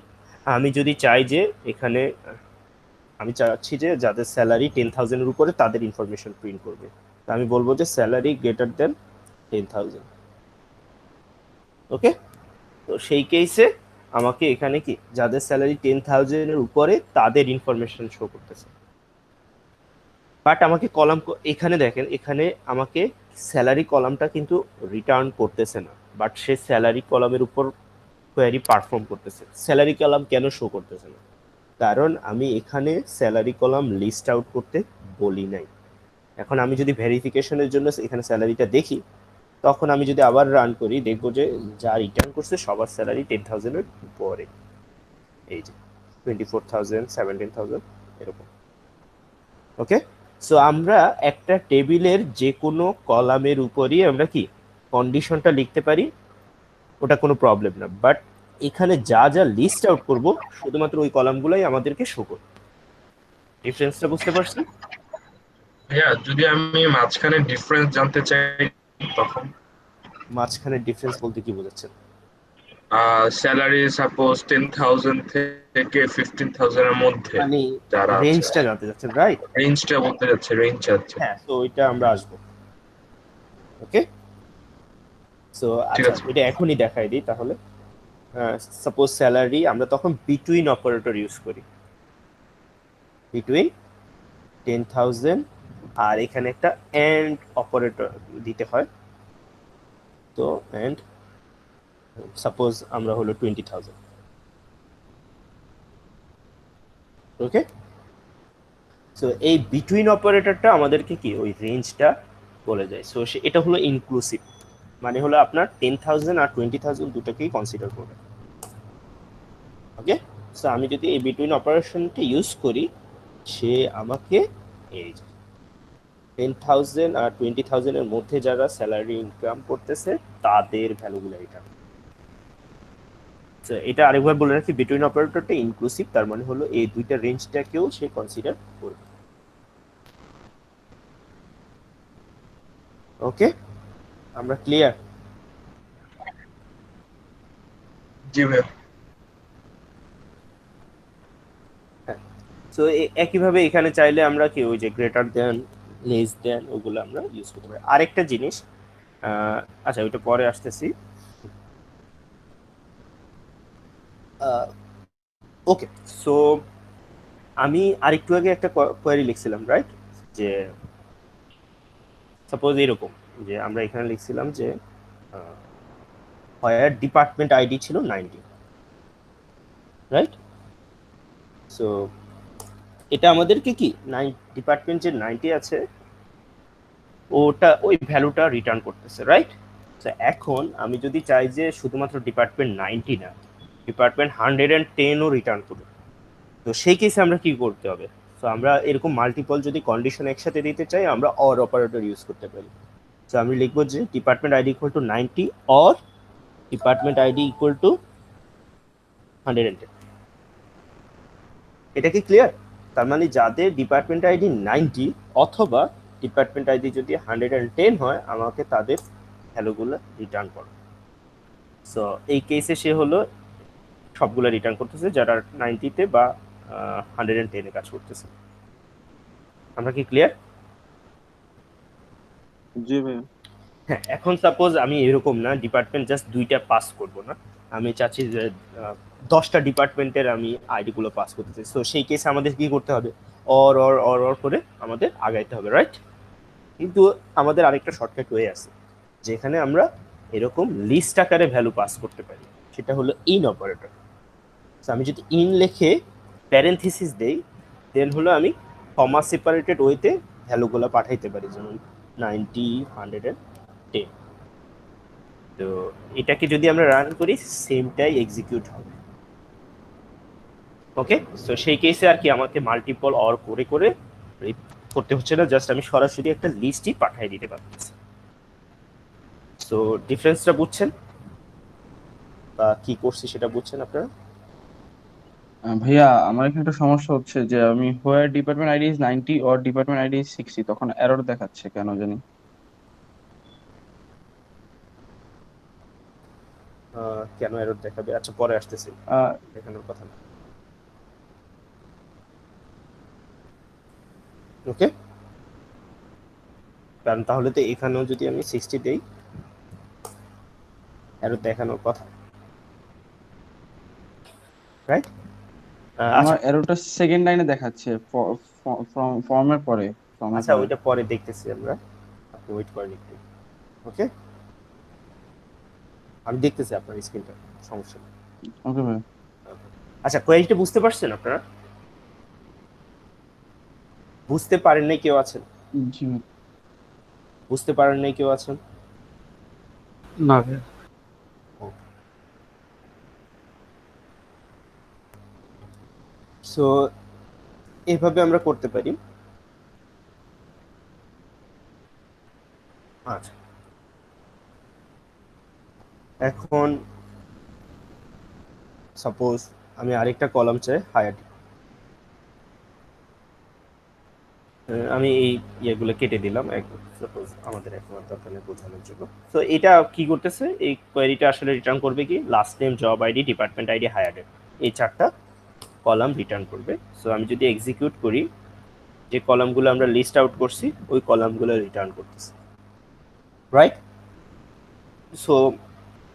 আমি যদি চাই যে এখানে আমি চাচ্ছি যে যাদের স্যালারি 10,000-এর উপরে তাদের ইনফরমেশন প্রিন্ট করবে, তো আমি বলবো যে স্যালারি গ্রেটার দেন 10,000। ওকে, তো সেই কেসে আমাকে এখানে কি যাদের স্যালারি 10,000-এর উপরে তাদের ইনফরমেশন শো করতেছে। বাট আমাকে কলাম এখানে দেখেন, এখানে আমাকে স্যালারি কলামটা কিন্তু রিটার্ন করতেছে না, বাট সে স্যালারি কলামের উপর কোয়েরি পারফর্ম করতেছে। স্যালারি কলাম কেন শো করতেছে না? কারণ আমি এখানে স্যালারি কলাম লিস্ট আউট করতে বলি নাই। এখন আমি যদি ভেরিফিকেশনের জন্য এখানে স্যালারিটা দেখি, তখন আমি যদি আবার রান করি, দেখবো যে যা রিটার্ন করছে সবার স্যালারি 10,000-এর উপরে, এই যে 24,000, 17,000 এরকম। ওকে, সো আমরা একটা টেবিলের যে কোনো কলামের উপরই আমরা কি কন্ডিশনটা লিখতে পারি, ওটা কোনো প্রবলেম না। বাট এখানে যা যা লিস্ট আউট করব শুধুমাত্র ওই কলামগুলোই আমাদেরকে শো করবে। ডিফারেন্সটা বুঝতে পারছেন? ভাইয়া যদি আমি মাঝখানে ডিফারেন্স জানতে চাই তখন? মাঝখানে ডিফারেন্স বলতে কি বোঝাচ্ছেন? স্যালারি সাপোজ 10,000 থেকে 15,000 এর মধ্যে মানে যারা রেঞ্জটা জানতে চাচ্ছেন, রাইট? রেঞ্জটা বলতে যাচ্ছে, রেঞ্জ আছে। হ্যাঁ, তো ওইটা আমরা আসবো। ওকে, সো ঠিক আচ্ছা আছে। এটা এখনই দেখাই দিই তাহলে। সাপোজ স্যালারি আমরা তখন বিটুইন অপারেটর ইউজ করি, বিটুইন 10,000 আর এখানে একটা এন্ড অপারেটর দিতে হয়। তো এন্ড সাপোজ আমরা হলো 20,000। ওকে, সো এই বিটুইন অপারেটরটা আমাদেরকে কি ওই রেঞ্জটা বলে যায়। সো এটা হলো ইনক্লুসিভ, মানে হলো আপনার 10,000 আর 20,000 দুটোকেই কনসিডার করবে। ওকে, সো আমি যদি এই বিটুইন অপারেশনটা ইউজ করি, সে আমাকে এই 10,000 আর 20,000 এর মধ্যে যারা স্যালারি ইনকাম করতেছে তাদের ভ্যালুগুলো এটা। এটা আরেকবার বলে রাখি, বিটুইন অপারেটরটা ইনক্লুসিভ, তার মানে হলো এই দুইটা রেঞ্জটাকেও সে কনসিডার করবে। ওকে, আমরা ক্লিয়ার? জি ভাইয়া। সো একইভাবে এখানে চাইলে আমরা কি ওই যে গ্রেটার দেন, লেস দেন, ওগুলো আমরা ইউজ করতে পারি। আরেকটা জিনিস, আচ্ছা ওইটা পরে আসতেছি। ওকে, সো আমি আরেকটু আগে একটা কোয়েরি লিখছিলাম, রাইট? যে সাপোজ এরকম যে আমরা এখানে লিখছিলাম যে হোয়ার ডিপার্টমেন্ট আইডি ছিল 90, রাইট? সো এটা আমাদেরকে কি ডিপার্টমেন্ট যে 90 আছে ওটা ওই ভ্যালুটা রিটার্ন করতেছে, রাইট? তো এখন আমি যদি চাই যে শুধুমাত্র ডিপার্টমেন্ট 90 না, ডিপার্টমেন্ট 110ও রিটার্ন করবে, তো সেই কেসে আমরা কি করতে হবে? তো আমরা এরকম মাল্টিপল যদি কন্ডিশন একসাথে দিতে চাই, আমরা অর অপারেটর ইউজ করতে পারি। তো আমি লিখবো যে department ID equal to 90 or department ID equal to 110। এটা কি ক্লিয়ার? তার মানে যাদের ডিপার্টমেন্ট আইডি 90 অথবা ডিপার্টমেন্ট আইডি যদি 110 হয়, আমাকে তাদের ভ্যালুগুলো রিটার্ন করো। সো এই কেসে সে হলো সবগুলো রিটার্ন করতেছে যারা 90-তে বা 110-এ কাজ করতেছে। আমরা কি ক্লিয়ার? জি ভাই। হ্যাঁ, এখন সাপোজ আমি এরকম না ডিপার্টমেন্ট জাস্ট দুইটা পাস করব না, আমি চাচ্ছি যে 10টা ডিপার্টমেন্টের আমি আইডিগুলো পাস করতে চাই। সো সেই কেসে আমাদের কি করতে হবে? অর অর অর অর করে আমাদের আগাইতে হবে, রাইট? কিন্তু আমাদের আরেকটা শর্টকাট ওয়ে আছে যেখানে আমরা এরকম লিস্ট আকারে ভ্যালু পাস করতে পারি, সেটা হলো ইন অপারেটর। সো আমি যদি ইন লিখে প্যারেনথিসিস দেই, দেন হলো আমি কমা সেপারেটেড ওয়েতে ভ্যালুগুলো পাঠাইতে পারি, যেমন 90, 110। তো এটাকে যদি আমরা রান করি, সেমটাই এক্সিকিউট হবে। ওকে, সো সেই কেসে আর কি আমাকে মাল্টিপল অর করে করে করতে হচ্ছে না, জাস্ট আমি সরাসরি একটা লিস্টই পাঠিয়ে দিতে পারতেছি। সো ডিফারেন্সটা বুঝছেন বা কি করছি সেটা বুঝছেন আপনারা? ভাইয়া আমার এখানে একটা সমস্যা হচ্ছে যে আমি where department ID is 90 or department ID is 60, তখন এরর দেখাচ্ছে কেন জানি। কেন এরর দেখাবে? আচ্ছা পরে আসতেছি, দেখানোর কথা না। ওকে, কারণ তাহলে তো এখানেও যদি আমি 60 দেই, এরর দেখানোর কথা, রাইট? আমার এররটা সেকেন্ড লাইনে দেখাচ্ছে ফর্মের পরে। আচ্ছা ওইটা পরে দেখতেছি আমরা, আপনি ওয়েট করেন একটু। ওকে, আমি দেখতেছি আপনার স্ক্রিনটা, সমস্যা নেই। ওকে ভাই। আচ্ছা, কোয়েরিটা বুঝতে পারছেন আপনারা? বুঝতে পারেন নাই কেউ আছেন? জি ভাই। বুঝতে পারেন নাই কেউ আছেন? না। সো এইভাবে আমরা করতে পারি। আচ্ছা, এখন সাপোজ আমি আরেকটা কলাম চাই হায়ার, আমি এই ইয়েগুলো কেটে দিলাম সাপোজ আমাদের এখন দরকার নেই বোঝানোর জন্য। তো এটা কি করতেছে, এই কোয়েরিটা আসলে রিটার্ন করবে কি last name, job ID, department ID, hire, এই 4টা কলাম রিটার্ন করবে। সো আমি যদি এক্সিকিউট করি, যে কলামগুলো আমরা লিস্ট আউট করছি ওই কলামগুলো রিটার্ন করতেছে, রাইট? সো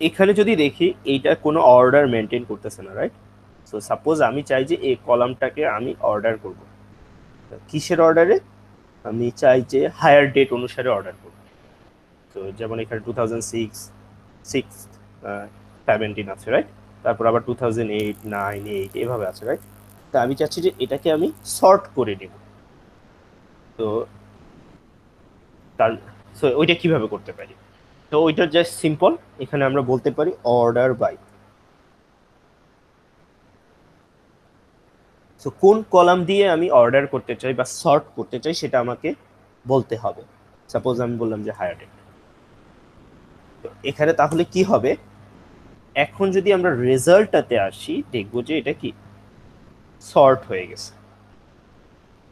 এখানে যদি দেখি এইটা কোনো অর্ডার মেনটেন করতেছে না, রাইট? সো সাপোজ আমি চাই যে এই কলামটাকে আমি অর্ডার করব। কিসের অর্ডারে? আমি চাই যে হায়ার ডেট অনুসারে অর্ডার করব। তো যেমন এখানে 2006, 17 আছে, রাইট? তারপর আবার 2008, 9, 8 এভাবে আছে, রাইট? তো আমি চাচ্ছি যে এটাকে আমি সর্ট করে নেব। তো তার ওইটা কিভাবে করতে পারি? তো ওইটা জাস্ট সিম্পল, এখানে আমরা বলতে পারি অর্ডার বাই। সো কোন কলাম দিয়ে আমি অর্ডার করতে চাই বা সর্ট করতে চাই সেটা আমাকে বলতে হবে। সাপোজ আমি বললাম যে হায়ার ডেট। তো এখানে তাহলে কি হবে, এখন যদি আমরা রেজাল্টটাতে আসি দেখবো যে এটা কি সর্ট হয়ে গেছে।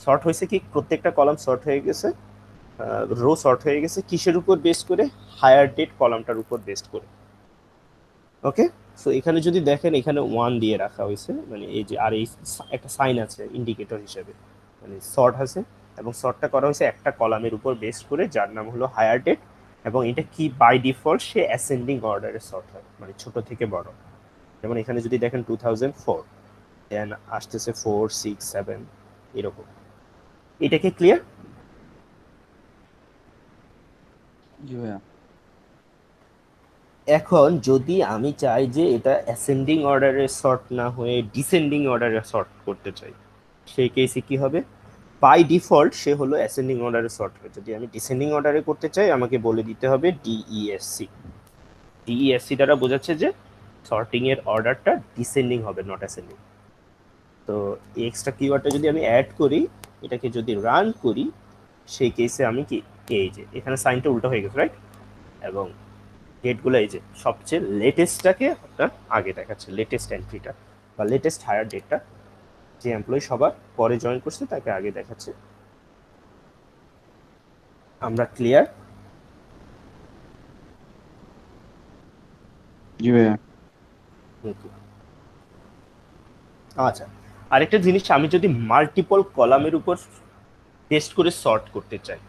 সর্ট হয়েছে কি, প্রত্যেকটা কলাম সর্ট হয়ে গেছে, রো সর্ট হয়ে গেছে কিসের উপর বেস করে? হায়ার ডেট কলামটার উপর বেস করে। ওকে, সো এখানে যদি দেখেন এখানে 1 দিয়ে রাখা হয়েছে, মানে এই যে আর এই একটা সাইন আছে ইন্ডিকেটর হিসেবে, মানে সর্ট আছে, এবং সর্টটা করা হয়েছে একটা কলামের উপর বেস করে যার নাম হলো হায়ার ডেট, এবং এটা কি বাই ডিফল্ট সে অ্যাসেন্ডিং অর্ডারে সর্ট হয়, মানে ছোট থেকে বড়। যেমন এখানে যদি দেখেন 2004, দেন আসতেছে 4, 6, 7 এরকম। এটা কি ক্লিয়ার? জি ভাইয়া। এখন যদি আমি চাই যে এটা অ্যাসেন্ডিং অর্ডারে সর্ট না হয়ে ডিসেন্ডিং অর্ডারে সর্ট করতে চাই, সেই কেসে কি হবে? বাই ডিফল্ট সে হলো অ্যাসেন্ডিং অর্ডারে সর্ট হয়। যদি আমি ডিসেন্ডিং অর্ডারে করতে চাই আমাকে বলে দিতে হবে ডিইএসসি। ডিইএসসি দ্বারা বোঝাচ্ছে যে সর্টিং এর অর্ডারটা ডিসেন্ডিং হবে, নট অ্যাসেন্ডিং। তো এই এক্সট্রা কিওয়ার্ডটা যদি আমি অ্যাড করি, এটাকে যদি রান করি, সেই কেসে আমি কি এই যে এখানে সাইনটা উল্টো হয়ে গেছে, রাইট? এবং ডেটগুলো এই যে সবচেয়ে লেটেস্টটাকে আপনার আগে দেখাচ্ছে, লেটেস্ট এন্ট্রিটা বা লেটেস্ট হায়ার ডেটটা, যে এমপ্লয়ি সবার পরে জয়েন করছে তাকে আগে দেখাচ্ছে। আমরা ক্লিয়ার? জি ভাইয়া। আচ্ছা, আরেকটা জিনিস, আমি যদি মাল্টিপল কলামের উপর টেস্ট করে সর্ট করতে চাই,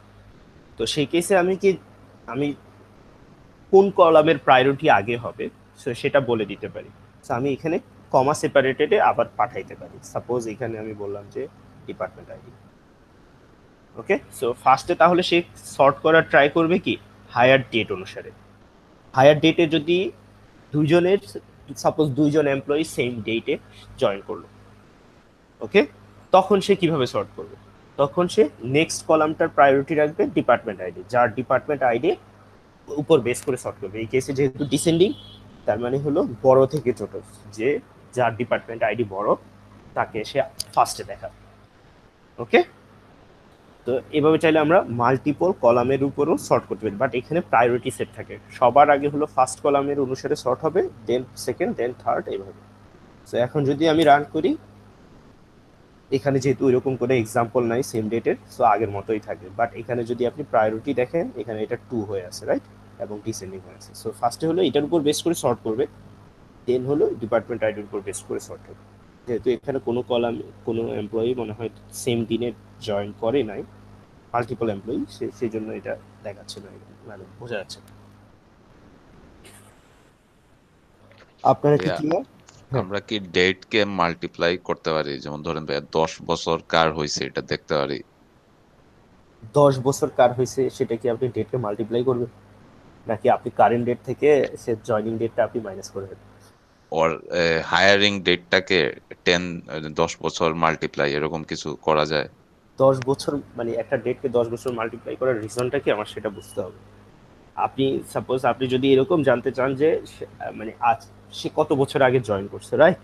তো সেই কেসে আমি কোন কলামের প্রায়োরিটি আগে হবে সেটা বলে দিতে পারি। সো আমি এখানে কমা সেপারেটেডে আবার পাঠাইতে পারি। সাপোজ এখানে আমি বললাম যে ডিপার্টমেন্ট আইডি। ওকে, সো ফার্স্টে তাহলে সে সর্ট করার ট্রাই করবে কি হায়ার ডেট অনুসারে। হায়ার ডেটে যদি সাপোজ দুইজন এমপ্লয়ি সেম ডেটে জয়েন করলো, ওকে, তখন সে কিভাবে সর্ট করবে? তখন সে নেক্সট কলামটার প্রায়োরিটি রাখবে ডিপার্টমেন্ট আইডি, যার ডিপার্টমেন্ট আইডি উপর বেস করে সর্ট করবে। এই কেসে যেহেতু ডিসেন্ডিং, তার মানে হলো বড় থেকে ছোট, যে যার ডিপার্টমেন্ট আইডি বড় তাকে সে ফার্স্টে দেখাবে। ওকে, তো এভাবে চাইলে আমরা মাল্টিপল কলামের উপরও সর্ট করতে পারি, বাট এখানে প্রায়োরিটি সেট থাকে, সবার আগে হলো ফার্স্ট কলামের অনুসারে সর্ট হবে, দেন সেকেন্ড, দেন থার্ড, এইভাবে। তো এখন যদি আমি রান করি, এখানে যেহেতু এরকম করে এক্সাম্পল নাই সেম ডেটের, সো আগের মতোই থাকবে। বাট এখানে যদি আপনি প্রায়োরিটি দেখেন, এখানে এটা 2 হয়ে আছে, রাইট? এবং ডিসেন্ডিং হয়ে আছে। সো ফার্স্টে হলো এটার উপর বেস করে সর্ট করবে, দেন হলো ডিপার্টমেন্ট আইডির উপর বেস করে সর্ট হবে। যেহেতু এখানে কোনো কলাম, কোনো এমপ্লয়ি মনে হয় সেম দিনে জয়েন করে নাই, মাল্টিপল এমপ্লয়ি, সেই জন্য এটা দেখাচ্ছে না, মানে বোঝা যাচ্ছে না। আপনারা কি ক্লিয়ার? আমরা কি ডেট কে মাল্টিপ্লাই করতে পারি? যেমন ধরেন ভাই 10 বছর কার হয়েছে এটা দেখতে পারি। 10 বছর কার হয়েছে সেটা কি আপনি ডেটকে মাল্টিপ্লাই করবেন, নাকি আপনি কারেন্ট ডেট থেকে সে জয়েনিং ডেটটা আপনি মাইনাস করবেন? ওর হায়ারিং ডেটটাকে 10 বছর মাল্টিপ্লাই এরকম কিছু করা যায়? 10 বছর মানে একটা ডেটকে 10 বছর মাল্টিপ্লাই করার রিজনটা কি আমার সেটা বুঝতে হবে। আপনি সাপোজ আপনি যদি এরকম জানতে চান যে মানে আজ সে কত বছর আগে জয়েন করছে, রাইট?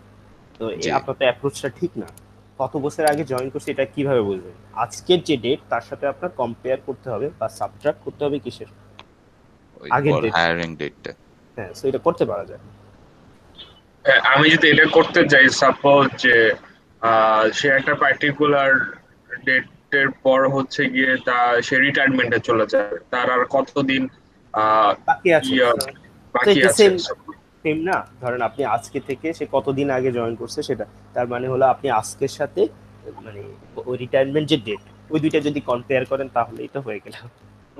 তো আপনার তো অ্যাপ্রোচটা ঠিক না। কত বছর আগে জয়েন করছে এটা কিভাবে বুঝবেন? আজকের যে ডেট তার সাথে আপনার কম্পেয়ার করতে হবে বা সাবট্রাক্ট করতে হবে কিসের? আগের ডেট, হায়ারিং ডেটটা। হ্যাঁ, সো এটা করতে পারা যায়। আমি যদি এটা করতে চাই, সাপোজ যে সে একটা পার্টিকুলার ডেটের পর হচ্ছে গিয়ে সে রিটায়ারমেন্টে চলে যায়, তার আর কতদিন বাকি আছে? বাকি আছে? সেম না, ধরেন আপনি আজকে থেকে সে কতদিন আগে জয়েন করছে সেটা, তার মানে হলো আপনি আজকের সাথে মানে ওই রিটায়ারমেন্ট যে ডেট, ওই দুইটা যদি কম্পেয়ার করেন তাহলেই তো হয়ে গেল।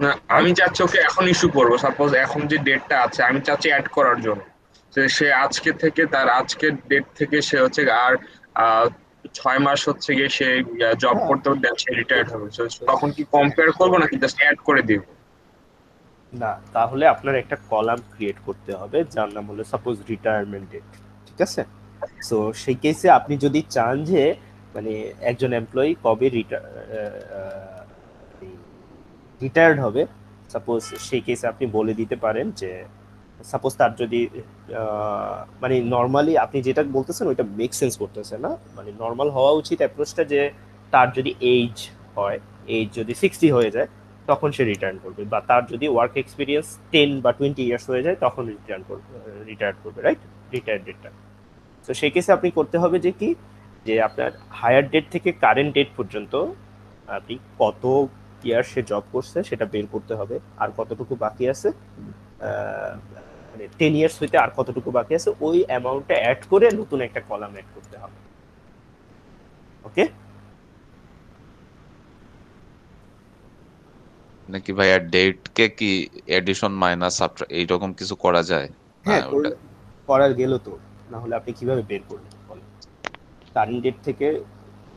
না, আমি চাচ্ছি ওকে এখন ইস্যু করবো। সাপোজ এখন যে ডেটটা আছে আমি চাচ্ছি অ্যাড করার জন্য, যে সে আজকে থেকে, তার আজকের ডেট থেকে সে হচ্ছে আর 6 মাস হচ্ছে গিয়ে সে জব হ্যাঁ করতে দেন, সে রিটায়ার্ড হবে। So, তখন কি কম্পেয়ার করবো নাকি জাস্ট অ্যাড করে দিব? না, তাহলে আপনার একটা কলাম ক্রিয়েট করতে হবে যার নাম হলো সাপোজ রিটায়ারমেন্ট ডেট, ঠিক আছে? সো সেই কেসে আপনি যদি চান যে মানে একজন এমপ্লয়ি কবে রিটায়ার্ড হবে, সাপোজ সেই কেসে আপনি বলে দিতে পারেন যে সাপোজ তার যদি মানে নর্মালি আপনি যেটা বলতেছেন ওইটা মেক সেন্স করতেছে না, মানে নর্মাল হওয়া উচিত অ্যাপ্রোচটা যে তার যদি এইজ হয়, এইজ যদি 60 হয়ে যায় তখন সে রিটার্ন করবে, বা তার যদি ওয়ার্ক এক্সপিরিয়েন্স 10 বা 20 ইয়ার্স হয়ে যায় তখন রিটায়ার করবে, রাইট? রিটায়ার ডেটটা। তো সেই কেসে আপনি করতে হবে যে কি, যে আপনার হায়ার ডেট থেকে কারেন্ট ডেট পর্যন্ত আপনি কত ইয়ার সে জব করছে সেটা বের করতে হবে, আর কতটুকু বাকি আছে, মানে 10 ইয়ার্স হইতে আর কতটুকু বাকি আছে ওই অ্যামাউন্টটা অ্যাড করে নতুন একটা কলাম অ্যাড করতে হবে। ওকে? নাকি ভাইয়া ডেট কে কি এডিশন মাইনাস সাবট্রাক্ট এইরকম কিছু করা যায়? হ্যাঁ, ওটা করার গেল তো, না হলে আপনি কিভাবে বের করবেন বলেন? কারেন্ট ডেট থেকে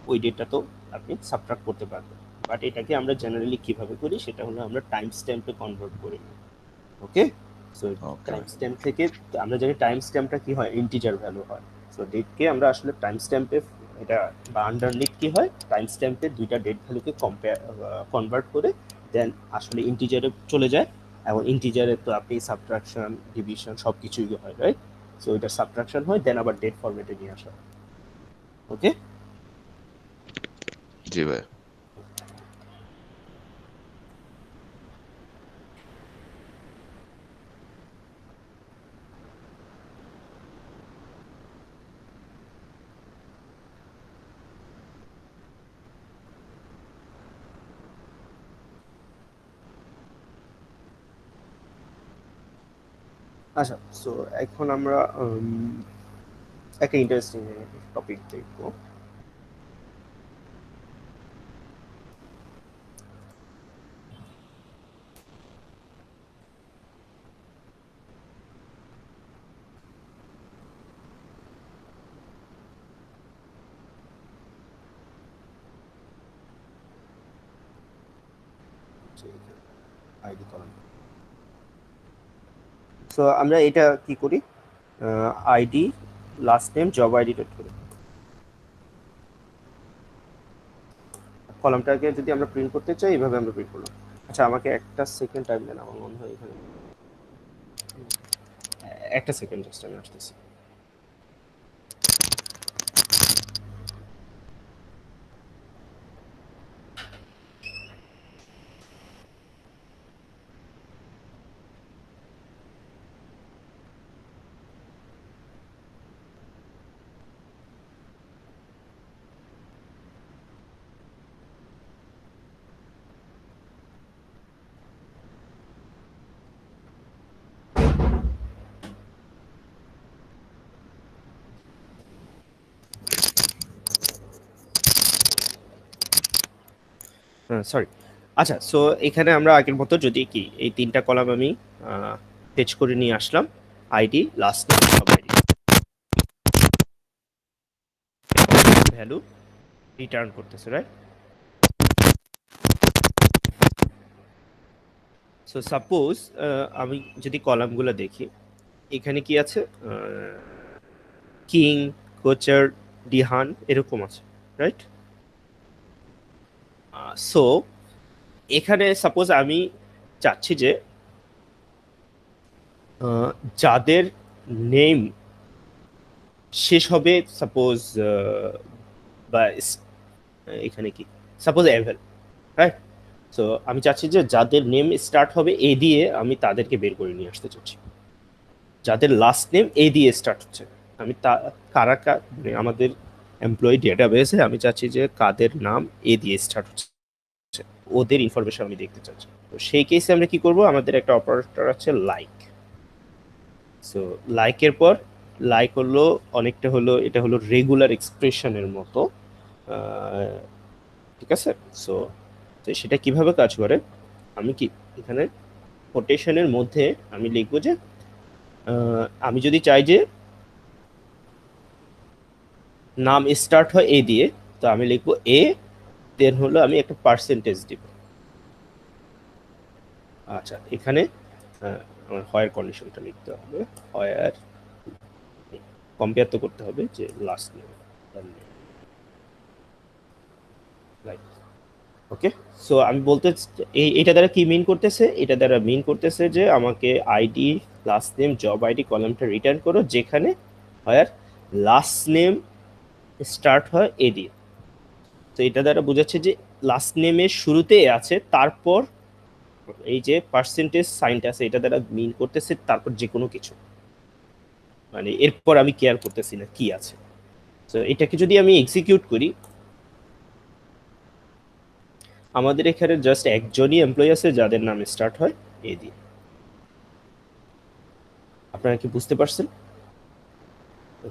ওই ডেটটা তো আপনি সাবট্রাক্ট করতে পারবেন, বাট এটাকে আমরা জেনারেলি কিভাবে করি সেটা হলো আমরা টাইম স্ট্যাম্পে কনভার্ট করি। ওকে? সো টাইম স্ট্যাম্প থেকে আমরা জানি টাইম স্ট্যাম্পটা কি হয়, ইন্টিজার ভ্যালু হয়। সো ডেটকে আমরা আসলে টাইম স্ট্যাম্পে এটা বা আন্ডারনিথ কি হয়, টাইম স্ট্যাম্পে দুইটা ডেট ভ্যালুকে কনভার্ট করে দেন আসলে ইন্টিজারে চলে যায়, এবং ইন্টিজারে তো আপনি সাবট্রাকশন ডিভিশন সব কিছুই হয়, রাইট? সো এটা সাবট্রাকশন হয় দেন আবার ডেট ফরম্যাটে নিয়ে আসা হয়। ওকে? জি ভাই। আচ্ছা, সো এখন আমরা একটা ইন্টারেস্টিং টপিক দেখবো। ID column. সো আমরা এটা কি করি, ID last name job ID dot করি। কলামটাকে যদি আমরা প্রিন্ট করতে চাই এইভাবে আমরা প্রিন্ট করলাম। আচ্ছা, আমাকে একটা সেকেন্ড টাইম দেন, আমার মনে হয় এখানে একটা সেকেন্ড জাস্ট আমি আসতেছি। সরি। আচ্ছা, সো এখানে আমরা আগের মতো যদি কি এই তিনটা কলাম আমি ফেচ করে নিয়ে আসলাম, ID last name job ID, value return করতেছে, রাইট? সো সাপোজ আমি যদি কলামগুলো দেখি, এখানে কি আছে, কিং, কোচার, ডিহান এরকম আছে, রাইট? সো এখানে সাপোজ আমি চাচ্ছি যে যাদের নেম শেষ হবে সাপোজ বা এখানে কি সাপোজ এভেল, রাইট? সো আমি চাচ্ছি যে যাদের নেম স্টার্ট হবে এ দিয়ে আমি তাদেরকে বের করে নিয়ে আসতে চাচ্ছি, যাদের লাস্ট নেম এ দিয়ে স্টার্ট হচ্ছে আমি কারা আমাদের এমপ্লয়ি ডেটাবেসে আমি চাচ্ছি যে কাদের নাম এ দিয়ে স্টার্ট হচ্ছে ওদের ইনফরমেশন আমি দেখতে চাচ্ছি। তো সেই কেসে আমরা কি করব, আমাদের একটা অপারেটর আছে লাইক। সো লাইকের পর লাইক হলো অনেকটা হলো, এটা হলো রেগুলার এক্সপ্রেশনের মতো, ঠিক আছে? সো সেটা কিভাবে কাজ করে, আমি কি এখানে কোটেশনের মধ্যে আমি লিখবো যে আমি যদি চাই যে নাম স্টার্ট হয় এ দিয়ে, তো আমি লিখবো এ, দেন হলো আমি একটা পার্সেন্টেজ দিব। আচ্ছা, এখানে আমার হয়ার কন্ডিশনটা লিখতে হবে, হয়ার কম্পেয়ার তো করতে হবে যে লাস্ট নেম, রাইট। ওকে, সো আমি বলতে এটা দ্বারা কি মিন করতেছে, এটা দ্বারা মিন করতেছে যে আমাকে ID, last name, job ID কলামটা রিটার্ন করো যেখানে হয়ার লাস্ট নেম স্টার্ট হয় এ দিয়ে। তো এটা দ্বারা বোঝাচ্ছে যে লাস্ট নেমের শুরুতে আছে, তারপর এই যে পার্সেন্টেজ সাইনটা আছে এটা দ্বারা মিন করতেছে তারপর যে কোনো কিছু, মানে এরপর আমি কেয়ার করতেছি না কি আছে। তো এটাকে যদি আমি এক্সিকিউট করি, আমাদের এখানে জাস্ট একজনই এমপ্লয়ি আছে যাদের নাম স্টার্ট হয় এ দিয়ে। আপনারা কি বুঝতে পারছেন?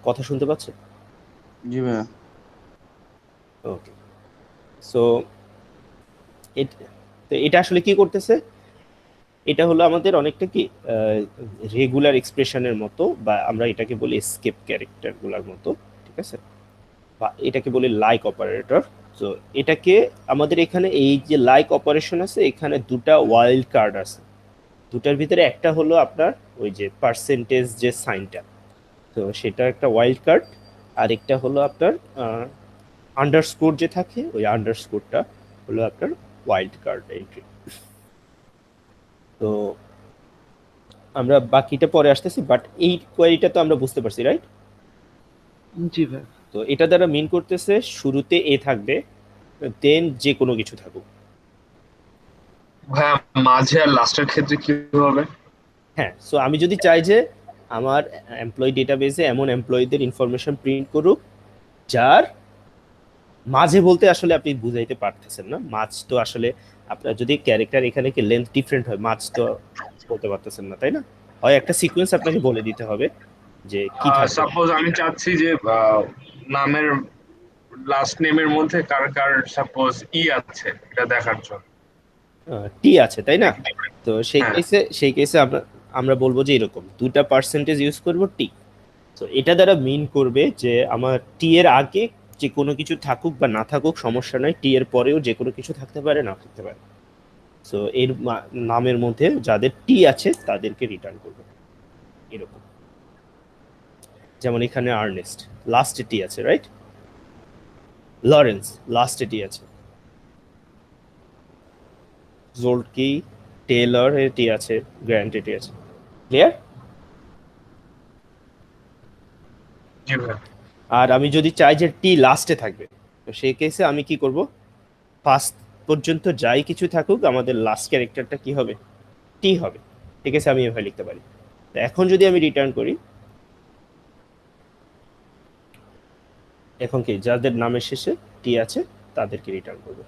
কথা শুনতে পাচ্ছেন? জি ভাইয়া। ওকে, সো এটা আসলে কি করতেছে, এটা হলো আমাদের অনেকটা কি রেগুলার এক্সপ্রেশনের মতো, বা আমরা এটাকে বলি এসকেপ ক্যারেক্টারগুলোর মতো, ঠিক আছে, বা এটাকে বলি লাইক অপারেটর। তো এটাকে আমাদের এখানে এই যে লাইক অপারেশন আছে, এখানে দুটা ওয়াইল্ড কার্ড আছে, দুটার ভিতরে একটা হলো আপনার ওই যে পার্সেন্টেজ যে সাইনটা, তো সেটা একটা ওয়াইল্ড কার্ড, আর একটা হলো আপনার আন্ডারস্কোর যে থাকে, ওই আন্ডারস্কোরটা হলো আপনার ওয়াইল্ড কার্ড এন্ট্রি। তো আমরা বাকিটা পরে আসতেছি, বাট এই কোয়েরিটা তো আমরা বুঝতে পারছি, রাইট? জি ভাই। তো এটা দ্বারা মিন করতেছে শুরুতে এ থাকবে, দেন যে কোনো কিছু থাকুক। হ্যাঁ, মাঝে আর লাস্টের ক্ষেত্রে কি হবে? হ্যাঁ, সো আমি যদি চাই যে আমার এমপ্লয়ি ডেটাবেসে এমন এমপ্লয়ীদের ইনফরমেশন প্রিন্ট করুক যার মাঝে বলতে আসলে আপনি বুঝাইতে পারতেছেন না, মাঝ তো আসলে আপনার যদি ক্যারেক্টার এখানে কি লেন্থ ডিফারেন্ট হয়, মাঝ তো বলতে পারতেছেন না, তাই না? হয় একটা সিকোয়েন্স আপনাকে বলে দিতে হবে যে কি থাকবে। সাপোজ আমি চাচ্ছি যে নামের লাস্ট নেমের মধ্যে কার কার সাপোজ ই আছে এটা দেখার জন্য টি আছে, তাই না? তো সেই কেসে আমরা বলবো যে এরকম দুটা পার্সেন্টেজ ইউজ করব টি। তো এটা দ্বারা মিন করবে যে আমার টি এর আগে যে কোনো কিছু থাকুক বা না থাকুক সমস্যা নাই, টি এর পরেও যে কোনো কিছু থাকতে পারে, না থাকতে পারে। সো এর নামের মধ্যে যাদের টি আছে তাদেরকে রিটার্ন করবে এরকম। যেমন এখানে আর্নেস্ট লাস্টে টি আছে, রাইট? লরেন্স লাস্টে টি আছে, জোল্টকি, টেলর এটি আছে, গ্র্যান্ট এটি আছে। ক্লিয়ার? আর আমি যদি চাই যে টি লাস্টে থাকবে, তো সেই কেসে আমি কি করব, ফার্স্ট পর্যন্ত যাই কিছু থাকুক আমাদের লাস্ট ক্যারেক্টারটা কি হবে, টি হবে। ঠিক আছে, আমি এভাবে লিখতে পারি। তো এখন যদি আমি রিটার্ন করি, এখন কি যাদের নামের শেষে টি আছে তাদেরকে রিটার্ন করব।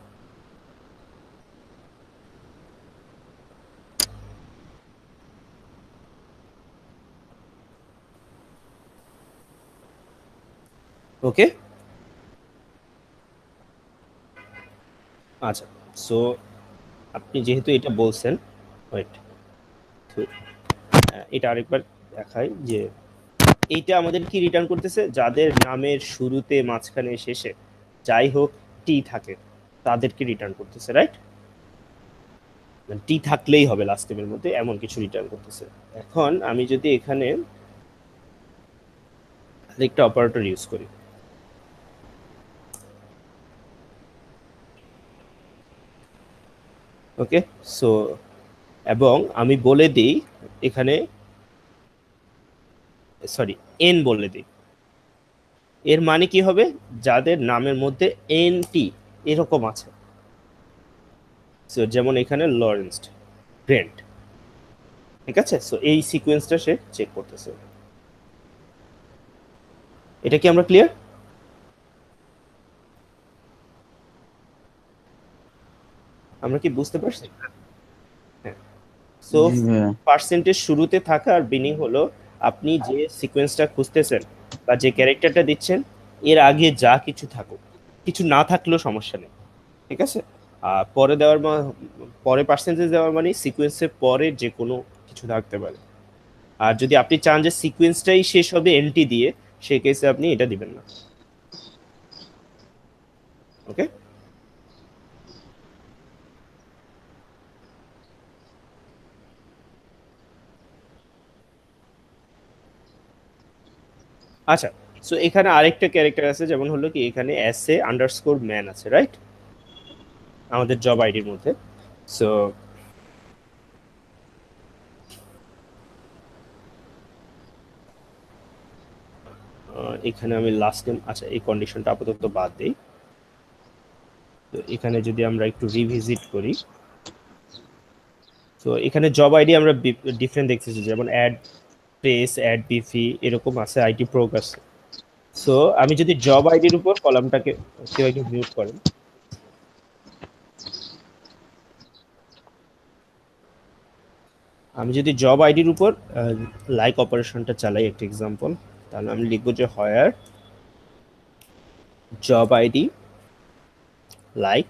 ওকে, আচ্ছা, সো আপনি যেহেতু এটা বলছেন, ওয়েট, এটা আরেকবার দেখাই যে এইটা আমাদের কি রিটার্ন করতেছে, যাদের নামের শুরুতে, মাঝখানে, শেষে যাই হোক টি থাকে তাদেরকে রিটার্ন করতেছে, রাইট? টি থাকলেই হবে লাস্ট নেমের মধ্যে, এমন কিছু রিটার্ন করতেছে। এখন আমি যদি এখানে আরেকটা অপারেটর ইউজ করি, ওকে, সো এবং আমি বলে দিই এখানে, সরি, এন বলে দিই। এর মানে কি হবে, যাদের নামের মধ্যে এন টি এরকম আছে, সো যেমন এখানে লরেন্স, গ্র্যান্ট, ঠিক আছে? সো এই সিকোয়েন্সটা সে চেক করতেছে। এটা কি আমরা ক্লিয়ার? আমরা কি বুঝতে পারছি? হ্যাঁ, সো পার্সেন্টেজ শুরুতে থাকা আর বিনিং হলো আপনি যে সিকোয়েন্সটা খুঁজতেছেন বা যে ক্যারেক্টারটা দিচ্ছেন এর আগে যা কিছু থাকুক, কিছু না থাকলেও সমস্যা নেই, ঠিক আছে? পরে পরে পার্সেন্টেজ দেওয়ার মানে সিকোয়েন্সের পরে যে কোনো কিছু থাকতে পারে। আর যদি আপনি চান যে সিকোয়েন্সটাই শেষ হবে এনটি দিয়ে, সেই কেসে আপনি এটা দিবেন না। ওকে, আচ্ছা। সো এখানে আরেকটা ক্যারেক্টার আছে, যেমন হলো কি এখানে এসএ আন্ডারস্কোর ম্যান আছে, রাইট, আমাদের জব আইডির মধ্যে। সো এখানে আমি লাস্ট নেম, আচ্ছা এই কন্ডিশনটা আপাতত বাদ দিই। তো এখানে যদি আমরা একটু রিভিজিট করি, তো এখানে জব আইডি আমরা ডিফারেন্ট দেখতেছি, যেমন অ্যাড প্রেস, অ্যাড বিফি এরকম আছে, আইটি প্রোগ আছে। সো আমি যদি জব আইডির উপর কলামটাকে, কেউ একটু মিউট করেন, আমি যদি জব আইডির উপর লাইক অপারেশনটা চালাই, একটা এক্সাম্পল, তাহলে আমি লিখবো যে hire job ID like,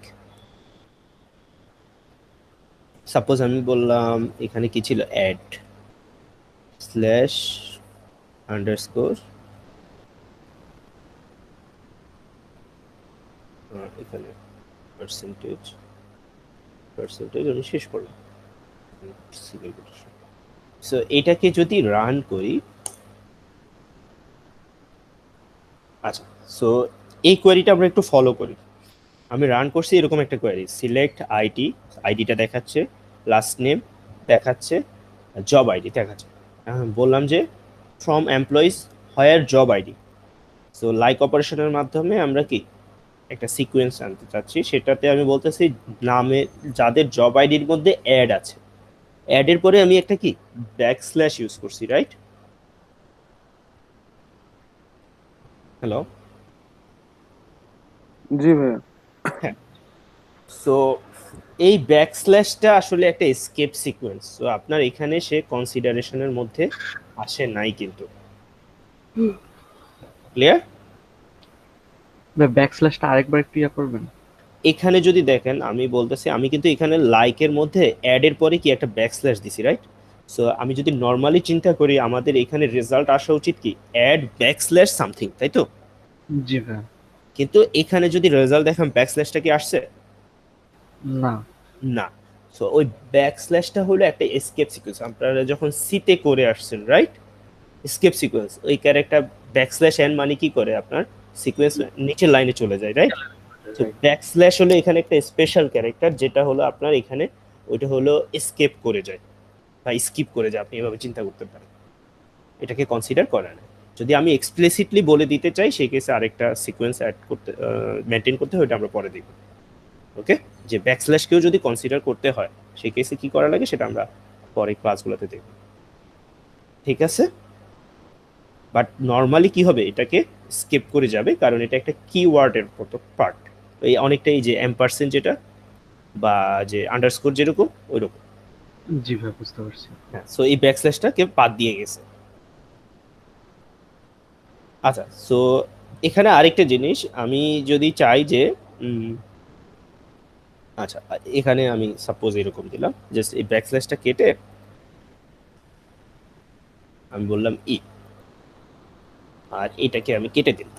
suppose আমি বললাম এখানে কি ছিল, অ্যাড স্ল্যাশ আন্ডারস্কোর, এখানে পার্সেন্টেজ আমি শেষ করলাম। সো এটাকে যদি রান করি, আচ্ছা, সো এই কোয়েরিটা আমরা একটু ফলো করি। আমি রান করছি এরকম একটা কোয়েরি, সিলেক্ট আইটি, আইডিটা দেখাচ্ছে, লাস্ট নেম দেখাচ্ছে, জব আইডি দেখাচ্ছে। বললাম যে from employees hire job ID. So like অপারেশনের মাধ্যমে আমরা কি একটা সিকোয়েন্স আনতে চাচ্ছি, সেটাতে আমি বলতেছি নামে যাদের জব আইডির মধ্যে অ্যাড আছে, অ্যাডের পরে আমি একটা কি ব্যাকস্ল্যাশ ইউজ করছি, রাইট? হ্যালো, জি ভাইয়া। হ্যাঁ। সো এই ব্যাকস্ল্যাশটা আসলে একটা এসকেপ সিকোয়েন্স, সো আপনার এখানে সে কনসিডারেশনের মধ্যে আসে নাই, কিন্তু ক্লিয়ার? ব্যাকস্ল্যাশটা আরেকবার একটু ইয়া করবেন। এখানে যদি দেখেন, আমি বলতেছি আমি কিন্তু এখানে লাইকের মধ্যে অ্যাডের পরে কি একটা ব্যাকস্ল্যাশ দিছি, রাইট? সো আমি যদি নর্মালি চিন্তা করি, আমাদের এখানে রেজাল্ট আসা উচিত কি অ্যাড ব্যাকস্ল্যাশ সামথিং, তাই তো? জি ভাই। কিন্তু এখানে যদি রেজাল্ট দেখেন ব্যাকস্ল্যাশটা কি আসছে? না না। সো ওই ব্যাকস্ল্যাশটা হলো একটা এসকেপ সিকোয়েন্স, আপনারা যখন সিতে করে আসছেন, রাইট, এসকেপ সিকোয়েন্স, ওই ক্যারেক্টার ব্যাকস্ল্যাশ এন মানে কি করে আপনার সিকোয়েন্স নিচের লাইনে চলে যায়, রাইট? তো ব্যাকস্ল্যাশ হলো এখানে একটা স্পেশাল ক্যারেক্টার, যেটা হলো আপনার এখানে ওইটা হলো এসকেপ করে যায় বা স্কিপ করে যায়, আপনি এভাবে চিন্তা করতে পারেন, এটাকে কনসিডার করে না। যদি আমি এক্সপ্লিসিটলি বলে দিতে চাই, সেই কেসে আরেকটা সিকোয়েন্স অ্যাড করতে মেনটেন করতে হয়, ওটা আমরা পরে দেখব। ওকে, যে ব্যাকস্ল্যাশকেও যদি কনসিডার করতে হয়, সেই কেসে কি করা লাগে সেটা আমরা পরে ক্লাসগুলোতে দেখব, ঠিক আছে? বাট নর্মালি কি হবে, এটাকে স্কিপ করে যাবে, কারণ এটা একটা কিওয়ার্ডের মতো পার্ট, এই অনেকটাই যে এম্পারসেন্ট যেটা বা যে আন্ডারস্কোর যেরকম ওইরকম। জি ভাই, বুঝতে পারছি। হ্যাঁ, সো এই ব্যাকস্ল্যাশটাকে বাদ দিয়ে গেছে। আচ্ছা, সো এখানে আরেকটা জিনিস, আমি যদি চাই যে আচ্ছা এখানে আমি সাপোজ এরকম দিলাম, জাস্ট এই ব্যাকস্ল্যাশটা কেটে আমি বললাম ই, আর এটাকে আমি কেটে দিলাম।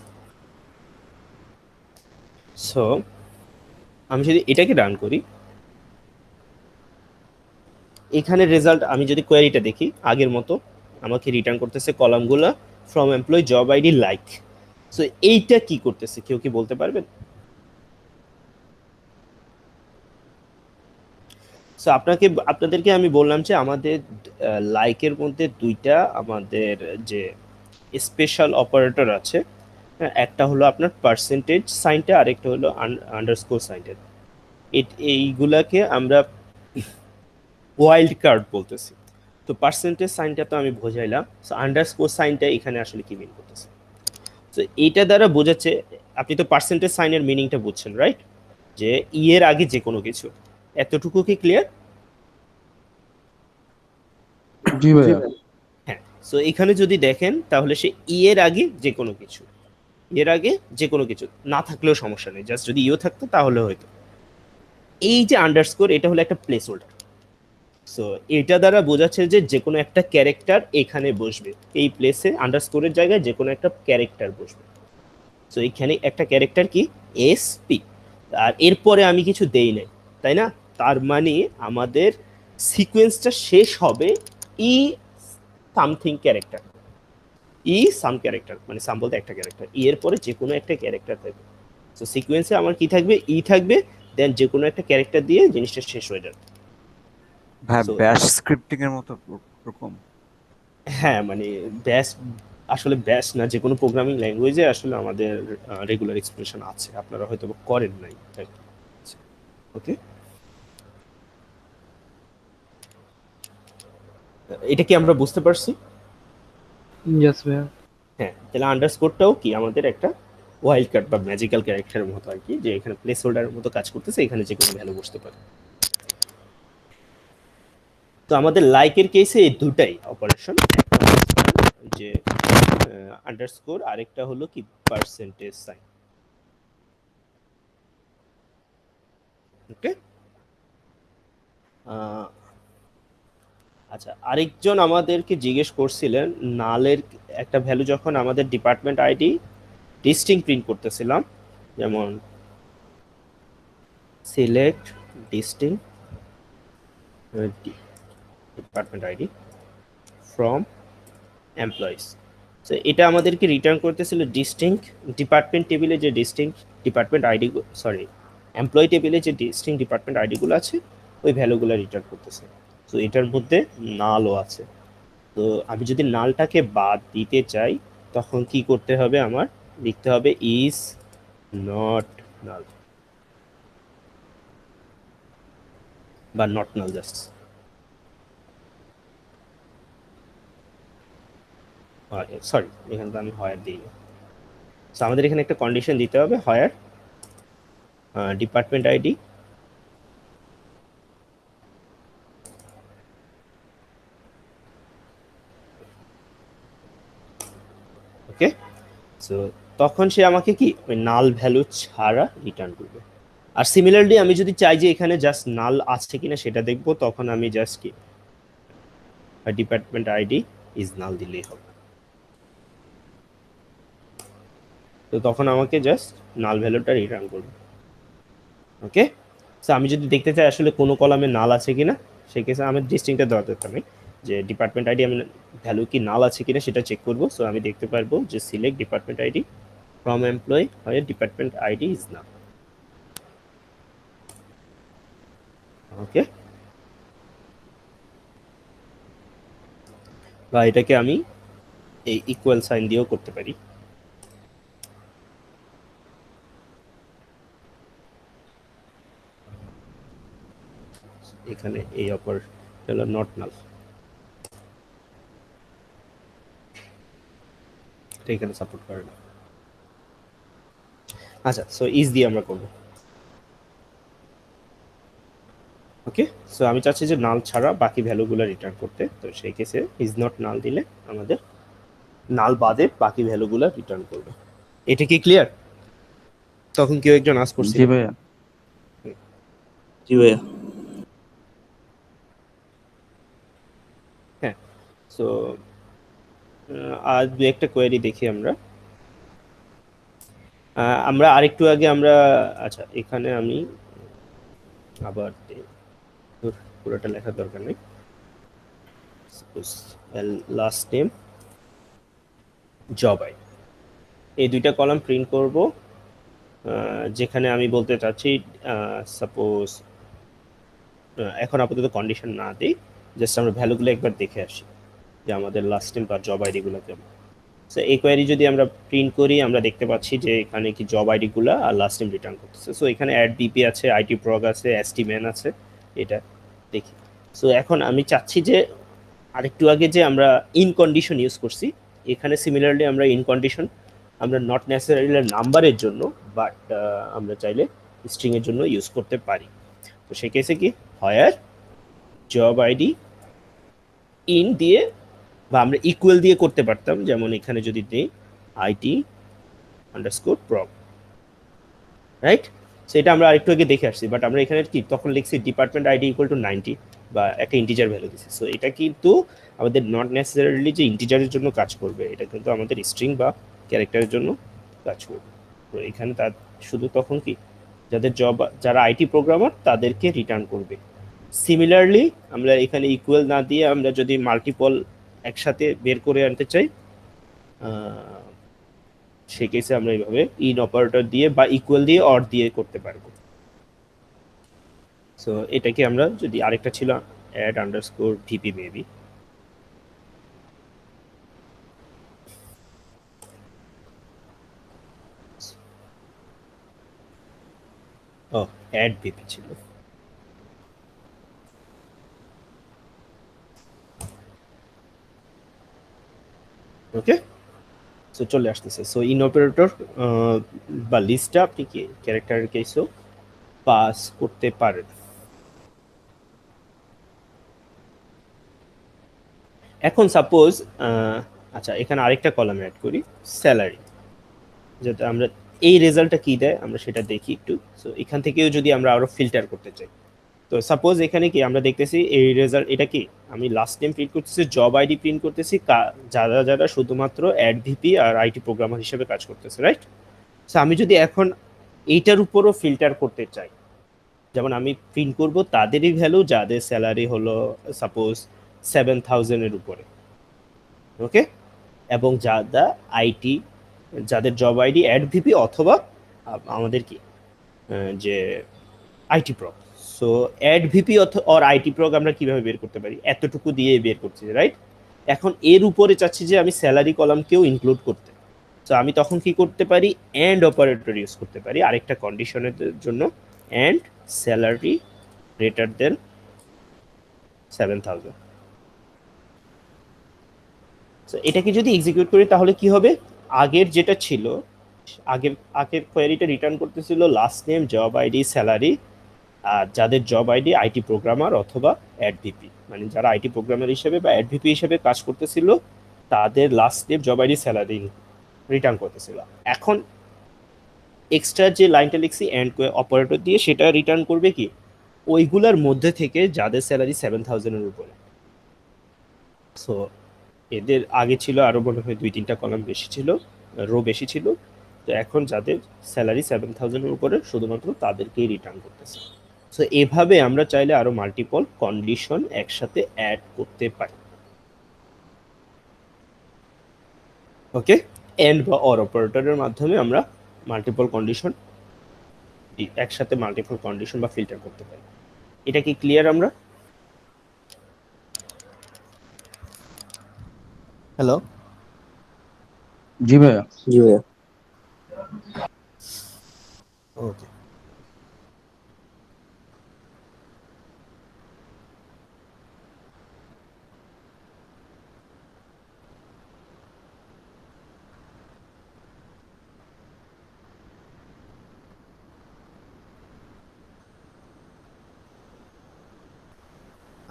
সো আমি যদি এটাকে রান করি, এখানে রেজাল্ট আমি যদি কোয়েরিটা দেখি, আগের মতো আমাকে রিটার্ন করতেছে কলামগুলো from employee job ID like. So এইটা কি করতেছে, কেউ কি বলতে পারবেন? সো আপনাদেরকে আমি বললাম যে আমাদের লাইকের মধ্যে দুইটা আমাদের যে স্পেশাল অপারেটর আছে, একটা হলো আপনার পার্সেন্টেজ সাইনটা, আরেকটা হলো আন্ডারস্কোর সাইনটা। এইগুলাকে আমরা ওয়াইল্ড কার্ড বলতেছি। তো পার্সেন্টেজ সাইনটা তো আমি বোঝাইলাম, সো আন্ডারস্কোর সাইনটা এখানে আসলে কি মিন করতেছে? তো এইটা দ্বারা বোঝাচ্ছে, আপনি তো পার্সেন্টেজ সাইনের মিনিংটা বুঝছেন, রাইট, যে ই এর আগে যে কোনো কিছু, এতটুকু কি ক্লিয়ার? জি ভাইয়া। হ্যাঁ, সো এখানে যদি দেখেন, তাহলে সে ই এর আগে যে কোনো কিছু, এর আগে যে কোনো কিছু না থাকলেও সমস্যা নেই, জাস্ট যদি ইও থাকতো তাহলে হয়তো, এই যে আন্ডারস্কোর এটা হলো একটা প্লেস হোল্ডার। সো এটা দ্বারা বোঝাচ্ছে যে যে কোনো একটা ক্যারেক্টার এখানে বসবে, এই প্লেসে আন্ডারস্কোরের জায়গায় যে কোনো একটা ক্যারেক্টার বসবে। সো এখানে একটা ক্যারেক্টার কি এসপি, আর এরপরে আমি কিছু দেই নাই, তাই না? তার মানে আমাদের সিকোয়েন্সটা শেষ হবে ই সামথিং ক্যারেক্টার, ই সাম ক্যারেক্টার, মানে সাম বলতে একটা ক্যারেক্টার, ই এর পরে যে কোনো একটা ক্যারেক্টার থাকবে। সো সিকোয়েন্সে আমার কি থাকবে, ই থাকবে, দেন যে কোনো একটা ক্যারেক্টার দিয়ে জিনিসটা শেষ হয়ে যাবে। ভাই So, ব্যাশ স্ক্রিপ্টিং এর মতো রকম। হ্যাঁ মানে ব্যাস, আসলে ব্যাস না, যে কোনো প্রোগ্রামিং ল্যাঙ্গুয়েজে আসলে আমাদের রেগুলার এক্সপ্রেশন আছে, আপনারা হয়তো করেন নাই। ওকে, এটা কি আমরা বুঝতে পারছি? ইয়েস ভাইয়া। হ্যাঁ, তাহলে আন্ডারস্কোরটাও কি আমাদের একটা ওয়াইল্ড কার্ড বা ম্যাজিক্যাল ক্যারেক্টারের মতো আর কি, যে এখানে প্লেস হোল্ডারের মতো কাজ করতেছে, এখানে যে কোনো ভ্যালু বসতে পারে। তো আমাদের লাইকের কেসে এই দুটাই অপারেশন, যে আন্ডারস্কোর, আরেকটা হলো কি পার্সেন্টেজ সাইন। ওকে, আচ্ছা, আরেকজন আমাদেরকে জিজ্ঞেস করছিলেন নালের একটা ভ্যালু যখন আমাদের ডিপার্টমেন্ট আইডি ডিস্টিং প্রিন্ট করতেছিলাম, যেমন select ডিস্টিং department ID from employees. So এটা আমাদেরকে রিটার্ন করতেছিল ডিস্টিংক্ট ডিপার্টমেন্ট টেবিলে যে distinct department ID, sorry employee টেবিলে যে ডিস্টিংক্ট ডিপার্টমেন্ট আইডিগুলো আছে ওই ভ্যালুগুলো রিটার্ন করতেছে। তো এটার মধ্যে নালও আছে। তো আমি যদি নালটাকে বাদ দিতে চাই তখন কি করতে হবে, আমার লিখতে হবে ইজ নট নাল বা নট নাল, জাস্ট সরি, এখানে তো আমি হায়ার দিই না। সো আমাদের এখানে একটা কন্ডিশন দিতে হবে, hire department ID okay. So তখন সে আমাকে কি ওই নাল ভ্যালু ছাড়া রিটার্ন করবে। আর সিমিলারলি আমি যদি চাই যে এখানে জাস্ট নাল আছে কিনা সেটা দেখবো, তখন আমি জাস্ট কি ডিপার্টমেন্ট আইডি ইজ নাল দিলেই হবে। তো তখন আমাকে জাস্ট নাল ভ্যালুটা রিটার্ন করবে। ওকে, সো আমি যদি দেখতে চাই আসলে কোনো কলামে নাল আছে কিনা, সেই কেসে আমার ডিস্টিংটা দেওয়া দরকার নেই, যে ডিপার্টমেন্ট আইডি আমি ভ্যালু কি নাল আছে কিনা সেটা চেক করবো। সো আমি দেখতে পারবো যে select department ID from employee হয় ডিপার্টমেন্ট আইডি ইজ নাল। ওকে, বা এটাকে আমি এই ইকুয়াল সাইন দিয়েও করতে পারি। এখানে এই অপারেশন হলো নট নাল, এটা এখানে সাপোর্ট করে না। আচ্ছা, সো ইজ দিয়ে আমরা করব। ওকে, সো আমি চাচ্ছি যে নাল ছাড়া বাকি ভ্যালুগুলো রিটার্ন করতে, তো সেই কেসে ইজ নট নাল দিলে আমাদের নাল বাদে বাকি ভ্যালুগুলো রিটার্ন করবে। এটা কি ক্লিয়ার? তখন কেউ একজন আস্ক করছিল। জি ভাইয়া। জি ভাইয়া। হ্যাঁ, সো আজ দু একটা কোয়েরি দেখি আমরা। আমরা আরেকটু আগে আমরা, আচ্ছা এখানে আমি আবার পুরোটা লেখার দরকার নেই, লাস্ট নেম জব আইডি, এই দুইটা কলাম প্রিন্ট করব, যেখানে আমি বলতে চাচ্ছি সাপোজ এখন আপাতত কন্ডিশন না দিই, জাস্ট আমরা ভ্যালুগুলো একবার দেখে আসি যে আমাদের লাস্ট নেম বা জব আইডিগুলো কেমন। সো এই কোয়েরি যদি আমরা প্রিন্ট করি, আমরা দেখতে পাচ্ছি যে এখানে কি জব আইডিগুলো আর লাস্ট নেম রিটার্ন করতেছে। সো এখানে অ্যাড বিপি আছে, আইটি প্রগ আছে, এসটি ম্যান আছে, এটা দেখি। সো এখন আমি চাচ্ছি যে আরেকটু আগে যে আমরা ইন কন্ডিশন ইউজ করছি, এখানে সিমিলারলি আমরা ইন কন্ডিশন আমরা নট নেসেসারিলি নাম্বারের জন্য, বাট আমরা চাইলে স্ট্রিংয়ের জন্য ইউজ করতে পারি। তো সেই কেসে কি হায়ার জব আইডি ইন দিয়ে, বা আমরা ইকুয়াল দিয়ে করতে পারতাম, যেমন এখানে যদি দিই আইটি আন্ডারস্কোর প্রগ, রাইট? সো এটা আমরা আরেকটু আগে দেখে আসছি, বাট আমরা এখানে কি তখন লিখছি ডিপার্টমেন্ট আইডি ইকুয়াল টু 90 বা একটা ইন্টিজার ভ্যালু দিচ্ছি। সো এটা কিন্তু আমাদের নট নেসেসারিলি যে ইন্টিজারের জন্য কাজ করবে, এটা কিন্তু আমাদের স্ট্রিং বা ক্যারেক্টারের জন্য কাজ করবে। তো এখানে তার শুধু তখন কি যারা আইটি প্রোগ্রামার তাদেরকে রিটার্ন করবে। সিমিলারলি আমরা এখানে ইকুয়াল না দিয়ে আমরা যদি মাল্টিপল একসাথে বের করে আনতে চাই, সেই কেসে আমরা এইভাবে ইন অপারেটর দিয়ে বা ইকুয়াল দিয়ে অর দিয়ে করতে পারবো। সো এটাকে আমরা যদি আরেকটা ছিল অ্যাড আন্ডারস্কোর ভিপি মেবি, ও অ্যাড ভিপি ছিল। ওকে, সো চলে আসতেছে। সো ইন অপারেটর বা লিস্টটা আপনি কি ক্যারেক্টারের কেসও পাস করতে পারেন। এখন সাপোজ আচ্ছা এখানে আরেকটা কলাম অ্যাড করি, স্যালারি, যাতে আমরা এই রেজাল্টটা কি দেয় আমরা সেটা দেখি একটু। সো এখান থেকেও যদি আমরা আরো ফিল্টার করতে চাই, তো সাপোজ এখানে কি আমরা দেখতেছি এই রেজাল্ট, এটা কি আমি লাস্ট নেম প্রিন্ট করতেছি, জব আইডি প্রিন্ট করতেছি, যারা যারা শুধুমাত্র অ্যাড ভিপি আর আইটি প্রোগ্রামার হিসেবে কাজ করতেছে, রাইট? সো আমি যদি এখন এইটার উপরও ফিল্টার করতে চাই, যেমন আমি প্রিন্ট করব তাদেরই ভ্যালু যাদের স্যালারি হলো সাপোজ 7,000-এর উপরে, ওকে, এবং যাদের জব আইডি অ্যাড ভিপি অথবা আমাদের কি যে IT prog. So ad VP or IT prog আমরা কিভাবে বের করতে পারি, এতটুকু দিয়ে বের করছি, রাইট? এখন এর উপরে চাচ্ছি যে আমি স্যালারি কলামকেও ইনক্লুড করতে, সো আমি তখন কি করতে পারি, অ্যান্ড অপারেটর ইউজ করতে পারি আরেকটা কন্ডিশনের জন্য, and salary greater than 7,000। So এটাকে যদি এক্সিকিউট করি তাহলে কি হবে, আগের যেটা ছিল, আগের কোয়েরিটা রিটার্ন করতেছিল last name, job ID, salary, আর যাদের জব আইডি আইটি প্রোগ্রামার অথবা অ্যাড ভিপি, মানে যারা আইটি প্রোগ্রামার হিসেবে বা অ্যাড ভিপি হিসেবে কাজ করতেছিল তাদের last name, job ID, salary return করতেছিল। এখন এক্সট্রা যে লাইনটা লিখছি অ্যান্ড অপারেটর দিয়ে, সেটা রিটার্ন করবে কি ওইগুলার মধ্যে থেকে যাদের স্যালারি 7,000-এর উপরে। সো এদের আগে ছিল আরো মনে হয় 2-3টা কলাম বেশি ছিল, রো বেশি ছিল, তো এখন যাদের স্যালারি 7,000-এর উপরে শুধুমাত্র তাদেরকেই রিটার্ন করতেছে। সো এভাবে আমরা চাইলে আরো মাল্টিপল কন্ডিশন একসাথে অ্যাড করতে পারি। ওকে, এন্ড বা অর অপারেটরের মাধ্যমে আমরা মাল্টিপল কন্ডিশন একসাথে মাল্টিপল কন্ডিশন বা ফিল্টার করতে পারি। এটা কি ক্লিয়ার? আমরা হ্যালো, জি ভাইয়া। ওকে,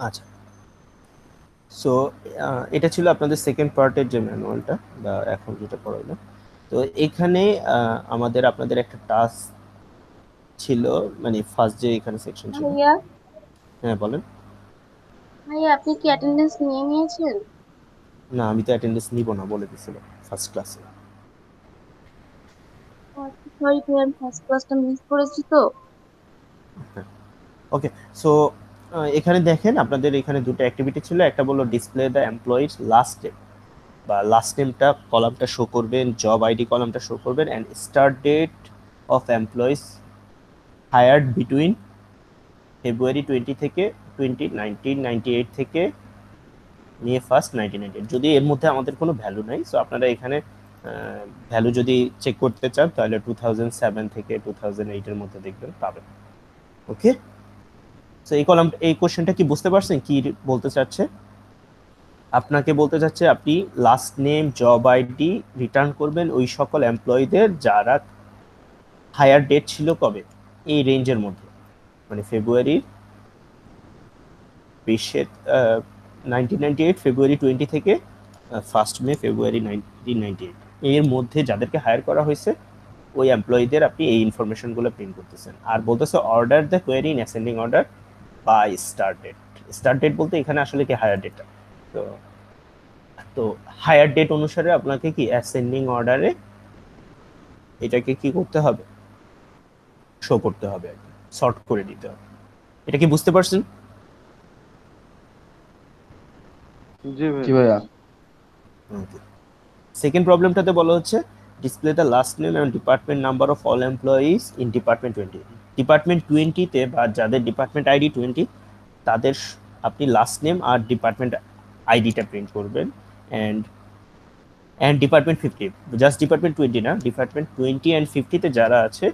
আচ্ছা। সো এটা ছিল আপনাদের সেকেন্ড পার্টের যে ম্যানুয়ালটা বা এখন যেটা পড়াইলাম। তো এখানে আপনাদের একটা টাস্ক ছিল, মানে ফার্স্ট যে এখানে সেকশন ছিল। ভাইয়া হ্যাঁ বলেন। ভাইয়া আপনি কি অ্যাটেন্ডেন্স নিয়ে নিয়েছেন? না, আমি তো অ্যাটেন্ডেন্স নিব না বলে দিছিল ফার্স্ট ক্লাসে। সরি ভাইয়া, আমি ফার্স্ট ক্লাসটা মিস করেছি তো। ওকে, সো এখানে দেখেন আপনাদের এখানে দুটো অ্যাক্টিভিটি ছিল, একটা বললো display the employees last name, বা লাস্ট নেমটা কলামটা শো করবেন, জব আইডি কলামটা শো করবেন, and start date of employees hired between February 20 থেকে 1998 থেকে নিয়ে ফার্স্ট 1998। যদি এর মধ্যে আমাদের কোনো ভ্যালু নাই, সো আপনারা এখানে ভ্যালু যদি চেক করতে চান তাহলে 2007 থেকে 2008-এর মধ্যে দেখবেন পাবেন। ওকে, সো এই কোশ্চেনটা কি বুঝতে পারছেন কি বলতে চাচ্ছে? আপনাকে বলতে চাচ্ছে আপনি last name, job ID return করবেন ওই সকল এমপ্লয়ীদের যারা হায়ার ডেট ছিল কবে, এই রেঞ্জের মধ্যে, মানে ফেব্রুয়ারি 1998, ফেব্রুয়ারি 20 থেকে 1 মে ফেব্রুয়ারি 1998 এর মধ্যে যাদেরকে হায়ার করা হয়েছে ওই এমপ্লয়ীদের আপনি এই ইনফরমেশনগুলো প্রিন্ট করতেছেন। আর বলতেছে order the query in ascending order by start date. Start date বলতে এখানে আসলে কি হায়ার ডেট। তো তো হায়ার ডেট অনুসারে আপনাকে কি অ্যাসেন্ডিং অর্ডারে এটাকে কি করতে হবে, শো করতে হবে, সর্ট করে দিতে হবে। এটা কি বুঝতে পারছেন? জি ভাইয়া। সেকেন্ড প্রবলেমটাতে বলা হচ্ছে display the last name and department number of all employees in department 20। Department 20 তে বা যাদের ডিপার্টমেন্ট আইডি 20 তাদের আপনি লাস্ট নেম আর ডিপার্টমেন্ট আইডিটা প্রিন্ট করবেন। অ্যান্ড ডিপার্টমেন্ট 50, জাস্ট ডিপার্টমেন্ট 20 না, ডিপার্টমেন্ট 20 অ্যান্ড 50 তে যারা আছে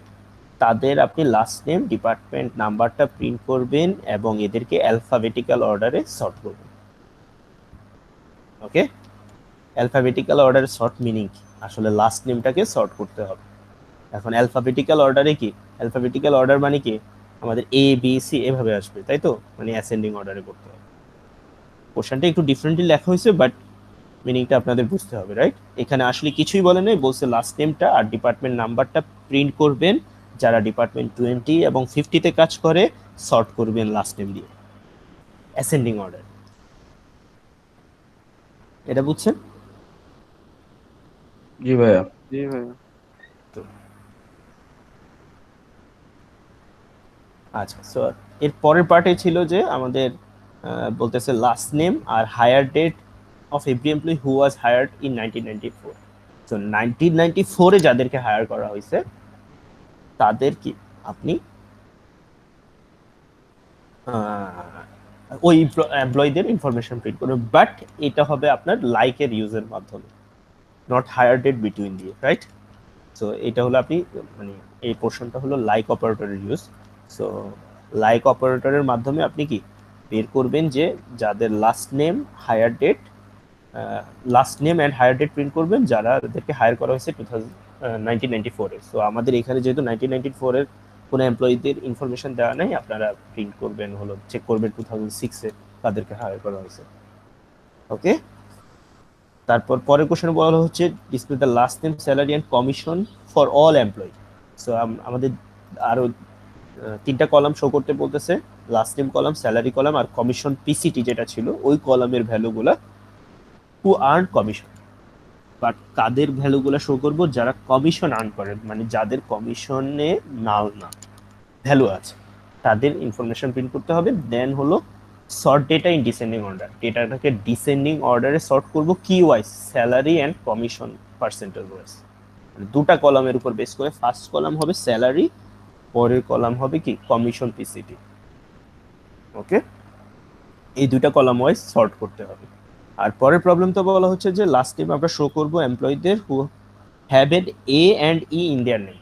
তাদের আপনি লাস্ট নেম ডিপার্টমেন্ট নাম্বারটা প্রিন্ট করবেন এবং এদেরকে অ্যালফাবেটিক্যাল অর্ডারে সর্ট করবেন। ওকে, অ্যালফাবেটিক্যাল অর্ডারে সর্ট মিনিং কি? আসলে লাস্ট নেমটাকে সর্ট করতে হবে। এখন অ্যালফাবেটিক্যাল অর্ডারে কি, অ্যালফাবেটিক্যাল অর্ডার মানে কি আমাদের এ বি সি এভাবে আসবে, তাই তো? মানে অ্যাসেন্ডিং অর্ডারে করতে হবে। কোশ্চেনটা একটু ডিফারেন্টলি লেখা হয়েছে, বাট মিনিংটা আপনাদের বুঝতে হবে, রাইট? এখানে আসলে কিছুই বলে নাই, বলছে লাস্ট নেমটা আর ডিপার্টমেন্ট নাম্বারটা প্রিন্ট করবেন যারা ডিপার্টমেন্ট 20 এবং 50 তে কাজ করে, সর্ট করবেন লাস্ট নেম দিয়ে অ্যাসেন্ডিং অর্ডার। এটা বুঝছেন? জি ভাইয়া। আচ্ছা, সো এর পরের পার্টে ছিল যে আমাদের বলতেছে লাস্ট নেম আর hire date of every employee who was hired in 1994। So 1994 এ যাদেরকে হায়ার করা হয়েছে তাদের কি আপনি ওই এমপ্লয়ীদের ইনফরমেশন প্রিন্ট করবেন, বাট এটা হবে আপনার লাইকের ইউজের মাধ্যমে, নট হায়ার ডেট বিটুইন দিয়ে, রাইট? সো এটা হলো আপনি মানে এই পোর্শনটা হলো লাইক অপারেটরের ইউজ। সো লাইক অপারেটরের মাধ্যমে আপনি কি বের করবেন যে যাদের last name hire date, last name and hire date print করবেন যাদেরকে হায়ার করা হয়েছে 1994 এ। সো আমাদের এখানে যেহেতু 1994 এর কোনো এমপ্লয়ীদের ইনফরমেশন দেওয়া নাই, আপনারা প্রিন্ট করবেন হলো চেক করবেন 2006 এ তাদেরকে হায়ার করা হয়েছে। ওকে, তারপর পরের কোশ্চেনে বলা হচ্ছে display the last name salary and commission for all employee. So আমাদের আরো 3টা কলাম শো করতে বলতেছে, last name column, salary column আর কমিশন পিসিটি যেটা ছিল ওই কলামের ভ্যালুগুলা হু আর্ন কমিশন। বাট কাদের ভ্যালুগুলা শো করব? যারা কমিশন আর্ন করে, মানে যাদের কমিশনে নাল না ভ্যালু আছে তাদের ইনফরমেশন প্রিন্ট করতে হবে। দেন হলো sort data in descending order, ডেটাটাকে ডিসেন্ডিং অর্ডারে সর্ট করব কি wise, salary and commission percentage wise, মানে দুটা কলামের উপর বেস করে। ফার্স্ট কলাম হবে স্যালারি, পরের কলাম হবে কি কমিশন পিসিটি। ওকে, এই দুটা কলাম ওয়াইজ সর্ট করতে হবে। আর পরের প্রবলেম তো বলা হচ্ছে যে লাস্ট নেম আমরা শো করব এমপ্লয়ীদের who have an A and E in their name.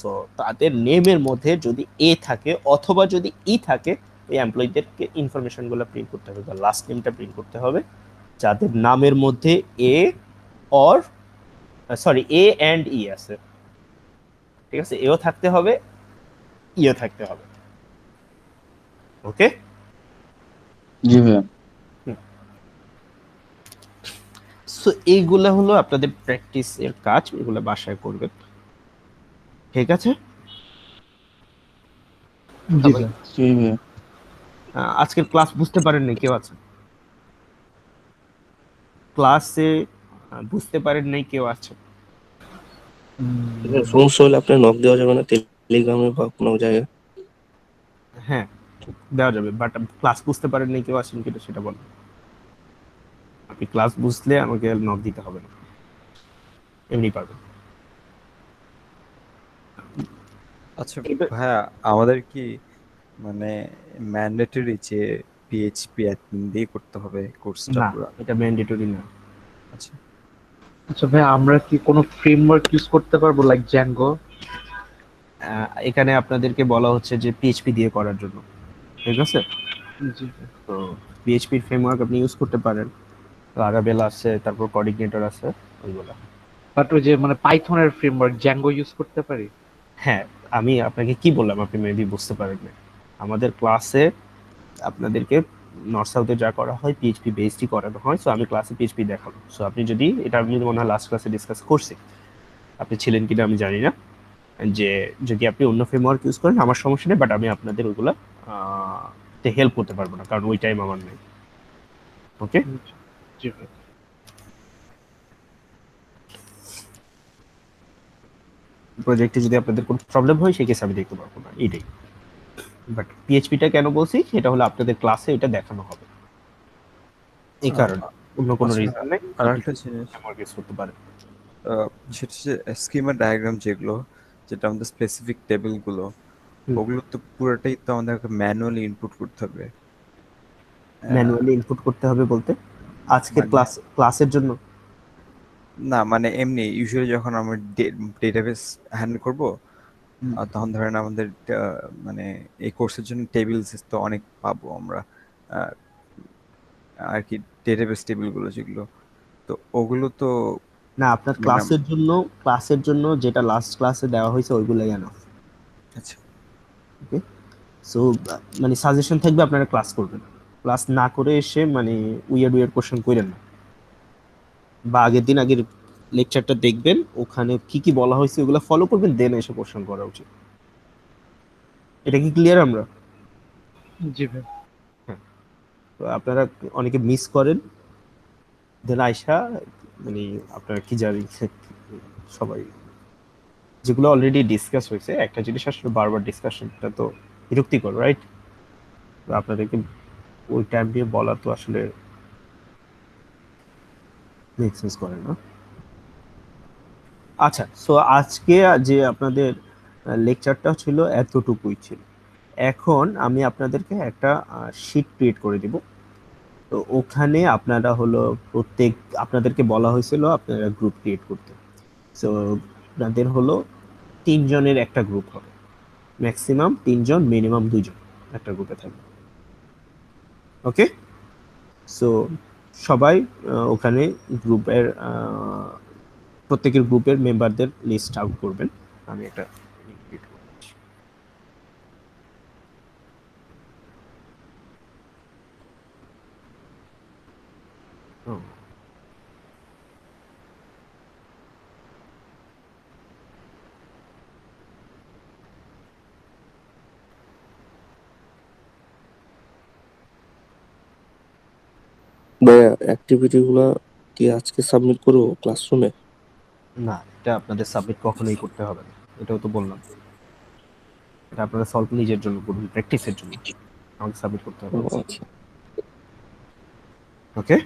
So তাদের নেমের মধ্যে যদি এ থাকে অথবা যদি ই থাকে, এই এমপ্লয়ীদেরকে ইনফরমেশনগুলো প্রিন্ট করতে হবে, বা লাস্ট নেমটা প্রিন্ট করতে হবে যাদের নামের মধ্যে এ অর এ অ্যান্ড ই আছে, ঠিক আছে? এও থাকতে হবে, ইও থাকতে হবে। ওকে, জি ভাইয়া। সো এইগুলা হলো আপনাদের প্র্যাকটিসের কাজ, এগুলো বাসায় করবেন, ঠিক আছে? জি ভাইয়া। আজকের ক্লাস বুঝতে পারেননি কেউ আছে? ক্লাসে বুঝতে পারেন নাই কেউ আছে? সমস্যা হলে আপনার নক দেওয়া যাবে না টেলিগ্রামে বা কোনো জায়গায়? হ্যাঁ দেওয়া যাবে, বাট ক্লাস বুঝতে পারেন নাই কেউ আছেন কিনা সেটা বলেন। আপনি ক্লাস বুঝলে আমাকে নক দিতে হবে না, এমনি পারবেন। আচ্ছা ভাইয়া, আমাদের কি মানে ম্যান্ডেটরি যে পিএইচপি অ্যাডমিন দিয়ে করতে হবে কোর্সটা না, পুরো? এটা ম্যান্ডেটরি না। আচ্ছা আচ্ছা ভাই, আমরা কি কোনো ফ্রেমওয়ার্ক ইউজ করতে পারবো লাইক জ্যাঙ্গো? এখানে আপনাদেরকে বলা হচ্ছে যে পিএইচপি দিয়ে করার জন্য, ঠিক আছে? জি। তো পিএইচপির ফ্রেমওয়ার্ক আপনি ইউজ করতে পারেন, লারাভেল আছে, তারপর কোঅর্ডিনেটর আছে, ওইগুলা। বাট ওই যে মানে পাইথনের ফ্রেমওয়ার্ক জ্যাঙ্গো ইউজ করতে পারি? হ্যাঁ, আমি আপনাকে কি বললাম আপনি মেবি বুঝতে পারেন না। আমাদের ক্লাসে আপনাদেরকে নর্থ সাউথে যা করা হয় পিএইচপি বেসডই করানো হয়। সো আমি ক্লাসে পিএইচপি দেখাবো। সো আপনি যদি এটা আমি মনে হয় লাস্ট ক্লাসে ডিসকাস করছি, আপনি ছিলেন কিনা আমি জানি না। যে যদি আপনি অন্য ফ্রেমওয়ার্ক ইউজ করেন আমার সমস্যা নেই, বাট আমি আপনাদের ওইগুলা তে হেল্প করতে পারবো না, কারণ ওই টাইম আমার নেই। ওকে, জি ভাই। প্রজেক্টে যদি আপনাদের কোনো প্রবলেম হয় সেই কেসে আমি দেখতে পারবো না, এইটাই। বাট পিএইচপিটা কেন বলছি সেটা হলো আপনাদের ক্লাসে এটা দেখানো হবে, এই কারণে, অন্য কোনো আচ্ছা, রিজন নেই। আর একটা জিনিস ফ্রেমওয়ার্ক ইউজ করতে পারেন। সেটা হচ্ছে স্কিমা ডায়াগ্রাম, যেগুলো যেটা আমাদের স্পেসিফিক টেবিলগুলো, ওগুলো তো পুরোটাই তো আমাদেরকে ম্যানুয়ালি ইনপুট করতে হবে। ম্যানুয়ালি ইনপুট করতে হবে বলতে আজকের মানে ক্লাসের জন্য না, মানে এমনি ইউজুয়ালি যখন আমরা ডেটাবেস হ্যান্ডেল করব, তখন ধরেন আমাদের মানে এই কোর্সের জন্য টেবিলস তো অনেক পাবো আমরা, আহ, আর কি ডেটাবেস টেবিলগুলো যেগুলো, তো ওগুলো তো না, আপনার মানে ক্লাসের জন্য যেটা লাস্ট ক্লাসে দেওয়া হয়েছে ওইগুলাই এনাফ। আচ্ছা, ওকে, সো মানে সাজেশন থাকবে আপনারা ক্লাস করবেন, ক্লাস না করে এসে মানে উইয়ার্ড কোশ্চেন করেন না, বা আগের লেকচারটা দেখবেন, ওখানে কি কি বলা হয়েছে ওগুলো ফলো করবেন, দেন এসে কোশ্চেন করা উচিত। এটা কি ক্লিয়ার আমরা? জি ভাই। হ্যাঁ, তো আপনারা অনেকে মিস করেন, দেন আয়সা মানে আপনারা কি জানি সবাই যেগুলো অলরেডি ডিসকাস হয়েছে, একটা জিনিস আসলে বারবার ডিসকাশনটা তো বিরক্তিকর, রাইট? আপনাদেরকে ওই টাইম দিয়ে বলা তো আসলে মেক সেন্স করে না। আচ্ছা, সো আজকে যে আপনাদের লেকচারটা ছিল এতটুকুই ছিল। এখন আমি আপনাদেরকে একটা শিট ক্রিয়েট করে দিব, তো ওখানে আপনারা হলো আপনাদেরকে বলা হয়েছিল আপনারা গ্রুপ ক্রিয়েট করতে। সো আপনাদের হলো 3 জনের একটা গ্রুপ হবে, ম্যাক্সিমাম 3 জন, মিনিমাম 2 জন একটা গ্রুপে থাকবে। ওকে, সো সবাই ওখানে গ্রুপের প্রত্যেকের গ্রুপের মেম্বারদের লিস্ট আউট করবেন। আমি একটা ভাইয়া অ্যাক্টিভিটি গুলা কি আজকে সাবমিট করবো ক্লাসরুমে? না, এটা আপনাদের সাবমিট কখনোই করতে হবে না, এটাও তো বললাম। এটা আপনারা সলভ নিজের জন্য করবেন, প্র্যাকটিসের জন্য, আমাকে সাবমিট করতে হবে। আচ্ছা, ওকে,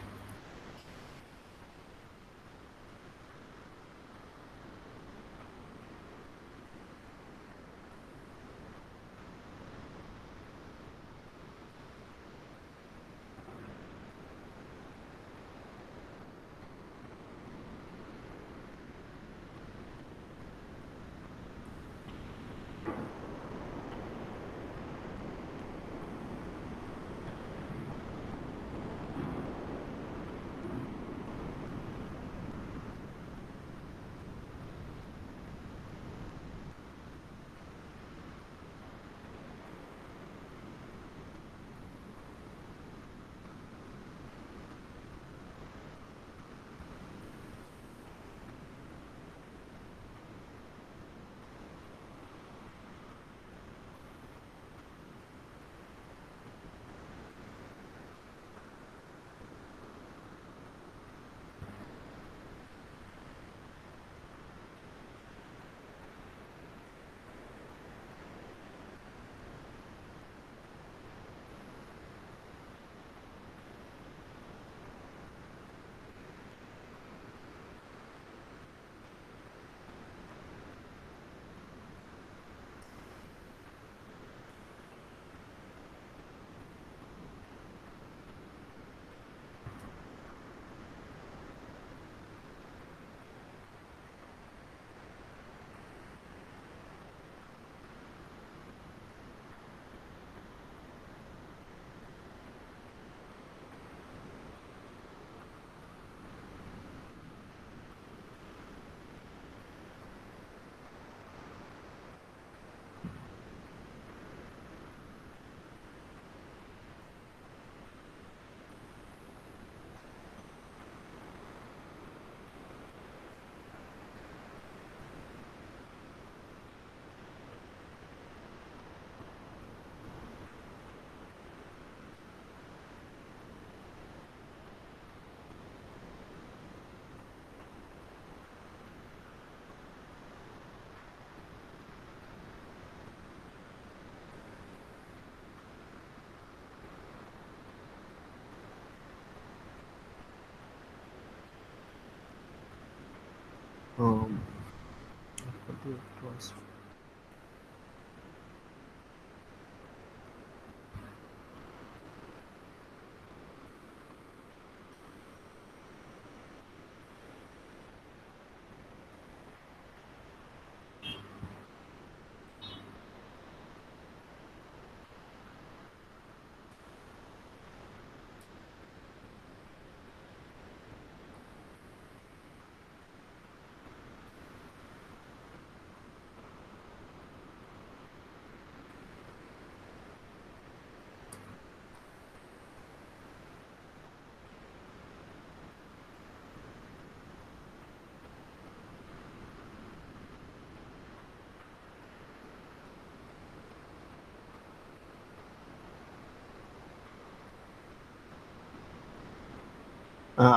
Um,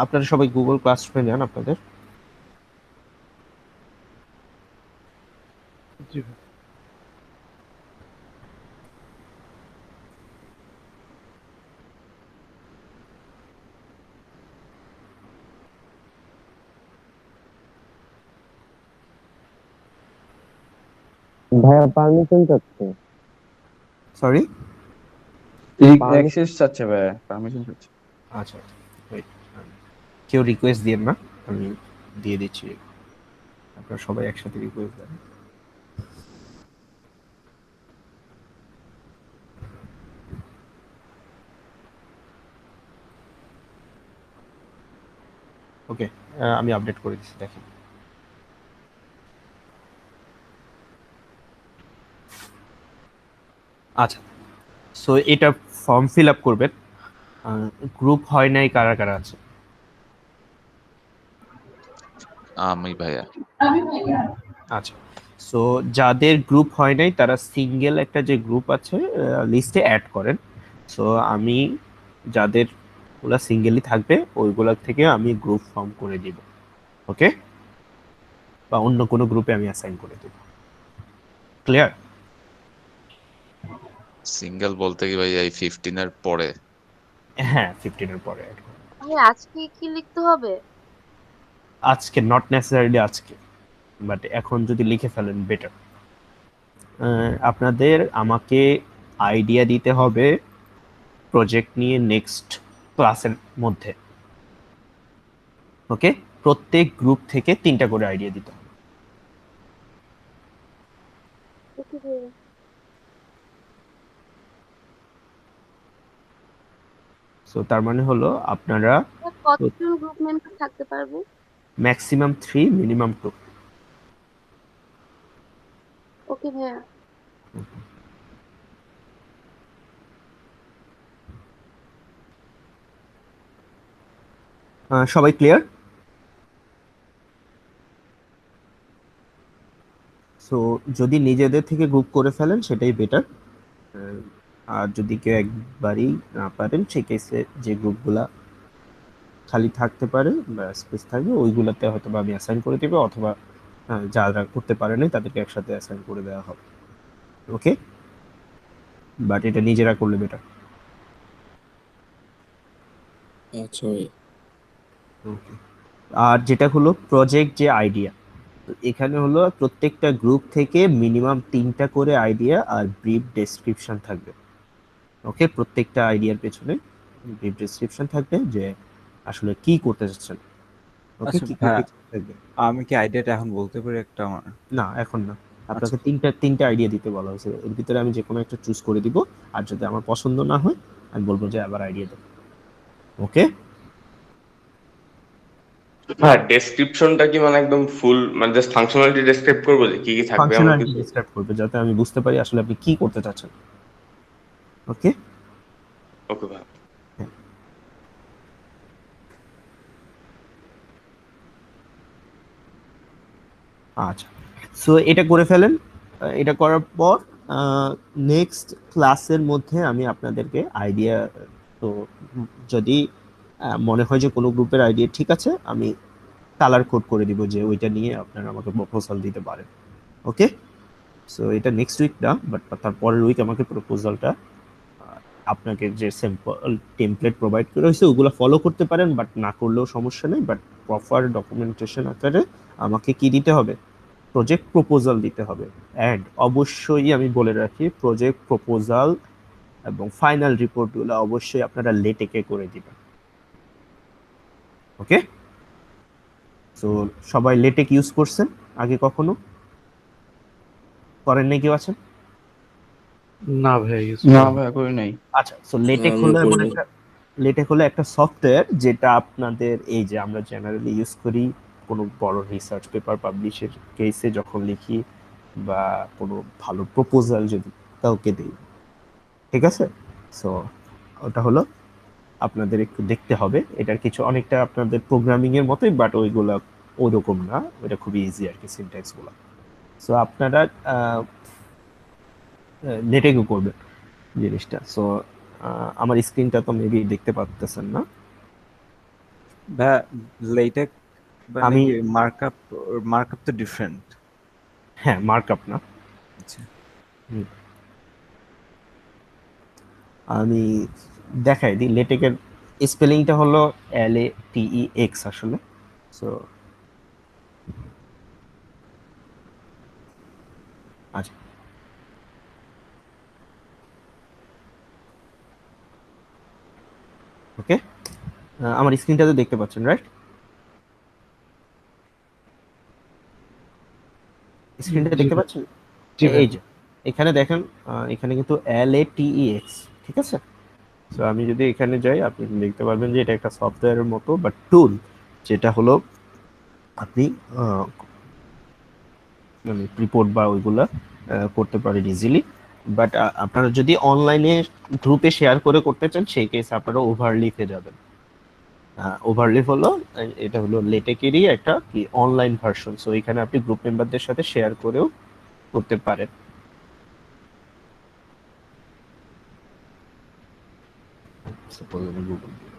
আপনারা সবাই গুগল ক্লাসরুমে যান আপনাদের। জি ভাই। ভাইয়া পারমিশন চাচ্ছে। সরি, অ্যাক্সেস চাচ্ছে ভাই, পারমিশন চাচ্ছে। আচ্ছা wait, কেউ রিকোয়েস্ট দিয়েন না, আমি দিয়ে দিচ্ছি। আপনারা সবাই একসাথে রিকোয়েস্ট দেন। ওকে, আমি আপডেট করে দিচ্ছি, দেখেন। আচ্ছা, সো এটা ফর্ম ফিল আপ করবেন। গ্রুপ হয় নাই কারা কারা আছে? আমি ভাইয়া। আচ্ছা, সো যাদের গ্রুপ হয় নাই তারা সিঙ্গেল একটা যে গ্রুপ আছে লিস্টে অ্যাড করেন। সো আমি যাদের ওগুলা সিঙ্গেলই থাকবে ওইগুলা থেকে আমি গ্রুপ ফর্ম করে দিব, ওকে? বা অন্য কোনো গ্রুপে আমি অ্যাসাইন করে দেব। ক্লিয়ার? সিঙ্গেল বলতে কি ভাইয়া এই 15 এর পরে? হ্যাঁ, 15 এর পরে অ্যাড করব। ভাই আজকে কি লিখতে হবে? আজকে নট নেসেসারিলি আজকে, বাট এখন যদি লিখে ফেলেন বেটার। আপনাদের আমাকে আইডিয়া দিতে হবে প্রজেক্ট নিয়ে নেক্সট ক্লাসের মধ্যে, ওকে? প্রত্যেক গ্রুপ থেকে 3টা করে আইডিয়া দিতে হবে। ওকে ভাইয়া। সো তার মানে হলো আপনারা কতজন গ্রুপ মেম্বার থাকতে পারবে? Maximum 3, minimum 2। ওকে ভাইয়া। সবাই ক্লিয়ার? সো যদি নিজেদের থেকে গ্রুপ করে ফেলেন সেটাই বেটার। আর যদি কেউ একবারই না পারেন সেই কেসে যে গ্রুপগুলা খালি থাকতে পারে বা স্পেস থাকবে ওইগুলোতে হয়তো বা আমি অ্যাসাইন করে দেবো, অথবা যারা করতে পারে নাই তাদেরকে একসাথে অ্যাসাইন করে দেওয়া হবে, ওকে? বাট এটা নিজেরা করলে বেটার। আচ্ছা ভাই। ওকে, আর যেটা হলো প্রজেক্ট যে আইডিয়া, এখানে হলো প্রত্যেকটা গ্রুপ থেকে মিনিমাম 3টা করে আইডিয়া আর ব্রিফ ডেসক্রিপশন থাকবে, ওকে? প্রত্যেকটা আইডিয়ার পেছনে ব্রিফ ডেসক্রিপশন থাকবে যে আসলে কি করতে চাচ্ছেন, ওকে? আচ্ছা কি ভাইয়া, করতে থাকবে। আমি কি আইডিয়াটা এখন বলতে পারি একটা আমার? না, এখন না, আপনাকে তিনটা আইডিয়া দিতে বলা হয়েছে। এর ভিতরে আমি যে কোনো একটা চুজ করে দিব, আর যদি আমার পছন্দ না হয় আমি বলবো যে আবার আইডিয়া দেব, ওকে? হ্যাঁ, ডেসক্রিপশনটা কি মানে একদম ফুল, মানে জাস্ট ফাংশনালিটি ডেসক্রাইব করবো যে কি কি থাকবে এমন ফাংশনালিটি কিছু? ডেসক্রাইব করবে যাতে আমি বুঝতে পারি আসলে আপনি কি করতে চাচ্ছেন, ওকে? ওকে ভাই। আচ্ছা, সো এটা করে ফেলেন। এটা করার পর নেক্সট ক্লাসের মধ্যে আমি আপনাদেরকে আইডিয়া, তো যদি মনে হয় যে কোনো গ্রুপের আইডিয়া ঠিক আছে আমি কালার কোড করে দিব যে ওইটা নিয়ে আপনারা আমাকে প্রপোজাল দিতে পারেন, ওকে? সো এটা নেক্সট উইক না, বাট তার পরের উইক আমাকে প্রপোজালটা আপনাকে যে স্যাম্পল টেমপ্লেট প্রোভাইড করা হয়েছে ওগুলো ফলো করতে পারেন, বাট না করলেও সমস্যা নেই, বাট প্রপার ডকুমেন্টেশন আকারে আমাকে কি দিতে হবে, প্রজেক্ট প্রপোজাল দিতে হবে। অ্যান্ড অবশ্যই আমি বলে রাখি, প্রজেক্ট প্রপোজাল এবং ফাইনাল রিপোর্টগুলো অবশ্যই আপনারা লেটেকে করে দিবেন। ওকে, সো সবাই লেটেক ইউজ করছেন আগে কখনো? করেন নাই কেউ আছেন? না ভাই, না ভাই করি নাই। আচ্ছা, সো লেটেক হলো এমন একটা সফটওয়্যার যেটা আপনাদের এই যে আমরা জেনারেলি ইউজ করি কোনো বড় রিসার্চ পেপার পাবলিশের কেসে যখন লিখি বা কোনো ভালো প্রপোজাল যদি কাউকে দিই, ঠিক আছে? সো ওটা হলো আপনাদের একটু দেখতে হবে, এটার কিছু অনেকটা আপনাদের প্রোগ্রামিং এর মতোই, বাট ওইগুলো ওইরকম না, ওইটা খুবই ইজি আর কি সিনট্যাক্স গুলো। সো আপনারা লেটেকও করবেন জিনিসটা। সো আমার স্ক্রিনটা তো মেবি দেখতে পাচ্ছেন না। লেটেক আমি মার্কআপ তো ডিফারেন্ট। হ্যাঁ, মার্কআপ না। আচ্ছা, আমি দেখাই দিই। লেটেকের স্পেলিংটা হলো LATEX আসলে। সো আচ্ছা, ওকে, আমার স্ক্রিনটা তো দেখতে পাচ্ছেন, রাইট? স্ক্রিনটা দেখতে পাচ্ছেন? এই যে এখানে দেখেন, এখানে কিন্তু LATEX, ঠিক আছে? সো আমি যদি এখানে যাই, আপনি দেখতে পারবেন যে এটা একটা সফটওয়্যারের মতো বা টুল, যেটা হলো আপনি মানে রিপোর্ট বা ওইগুলা করতে পারেন ইজিলি। বাট আপনারা যদি অনলাইনে গ্রুপে শেয়ার করে করতে চান, সেই কেসে আপনারা ওভারলিফে যাবেন। ওভারলিফ হলো এটা হলো লেটেকেরই একটা কি অনলাইন ভার্সন। সো এখানে আপনি গ্রুপ মেম্বারদের সাথে শেয়ার করেও করতে পারেন। Suppose আমি Google দিই।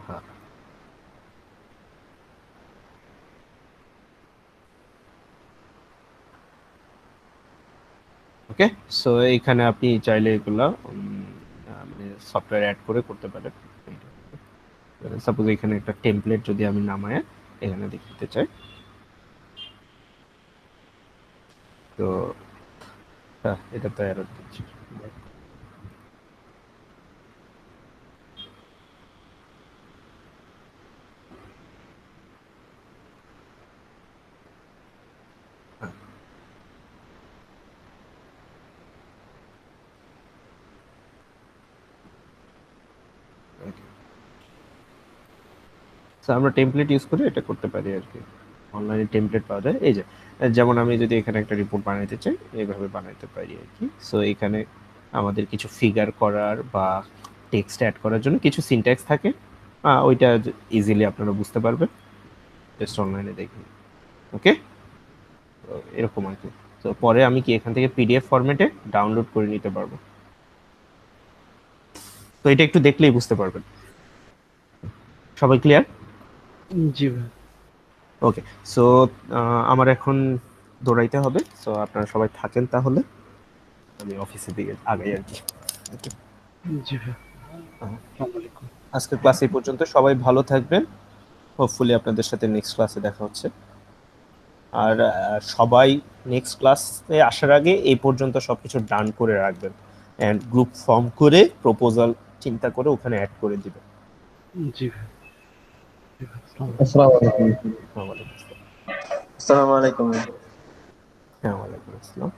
হ্যাঁ, ওকে, সো এইখানে আপনি চাইলে এগুলা মানে সফটওয়্যার অ্যাড করে করতে পারেন। সাপোজ এখানে একটা টেমপ্লেট যদি আমি নামায় এখানে দেখাতে চাই, তো হ্যাঁ, এটা তো এরর দিচ্ছে। আমরা টেমপ্লেট ইউজ করে এটা করতে পারি আর কি। অনলাইনে টেমপ্লেট পাওয়া যায়। এই যে যেমন আমি যদি এখানে একটা রিপোর্ট বানাইতে চাই, এইভাবে বানাইতে পারি আর কি। সো এখানে আমাদের কিছু ফিগার করার বা টেক্সট অ্যাড করার জন্য কিছু সিনট্যাক্স থাকে, ওইটা ইজিলি আপনারা বুঝতে পারবেন জাস্ট অনলাইনে দেখে। ওকে, তো এরকম আর কি। তো পরে আমি কি এখান থেকে PDF ফরম্যাটে ডাউনলোড করে নিতে পারবো। তো এটা একটু দেখলেই বুঝতে পারবেন। সবাই ক্লিয়ার? জি ভাই। ওকে, সো আমার এখন দৌড়াইতে হবে। সো আপনারা সবাই থাকেন তাহলে, আমি অফিসের দিকে আগাই আর কি। জি ভাই। আজকের ক্লাস এই পর্যন্ত। সবাই ভালো থাকবেন। হোপফুলি আপনাদের সাথে নেক্সট ক্লাসে দেখা হচ্ছে। আর সবাই নেক্সট ক্লাসে আসার আগে এই পর্যন্ত সবকিছু ডান করে রাখবেন, অ্যান্ড গ্রুপ ফর্ম করে প্রপোজাল চিন্তা করে ওখানে অ্যাড করে দিবেন। জি ভাই। আসসালামু আলাইকুম। আসসালামু আলাইকুম। আসসালামু আলাইকুম। হ্যাঁ, ওয়ালাইকুম আসসালাম।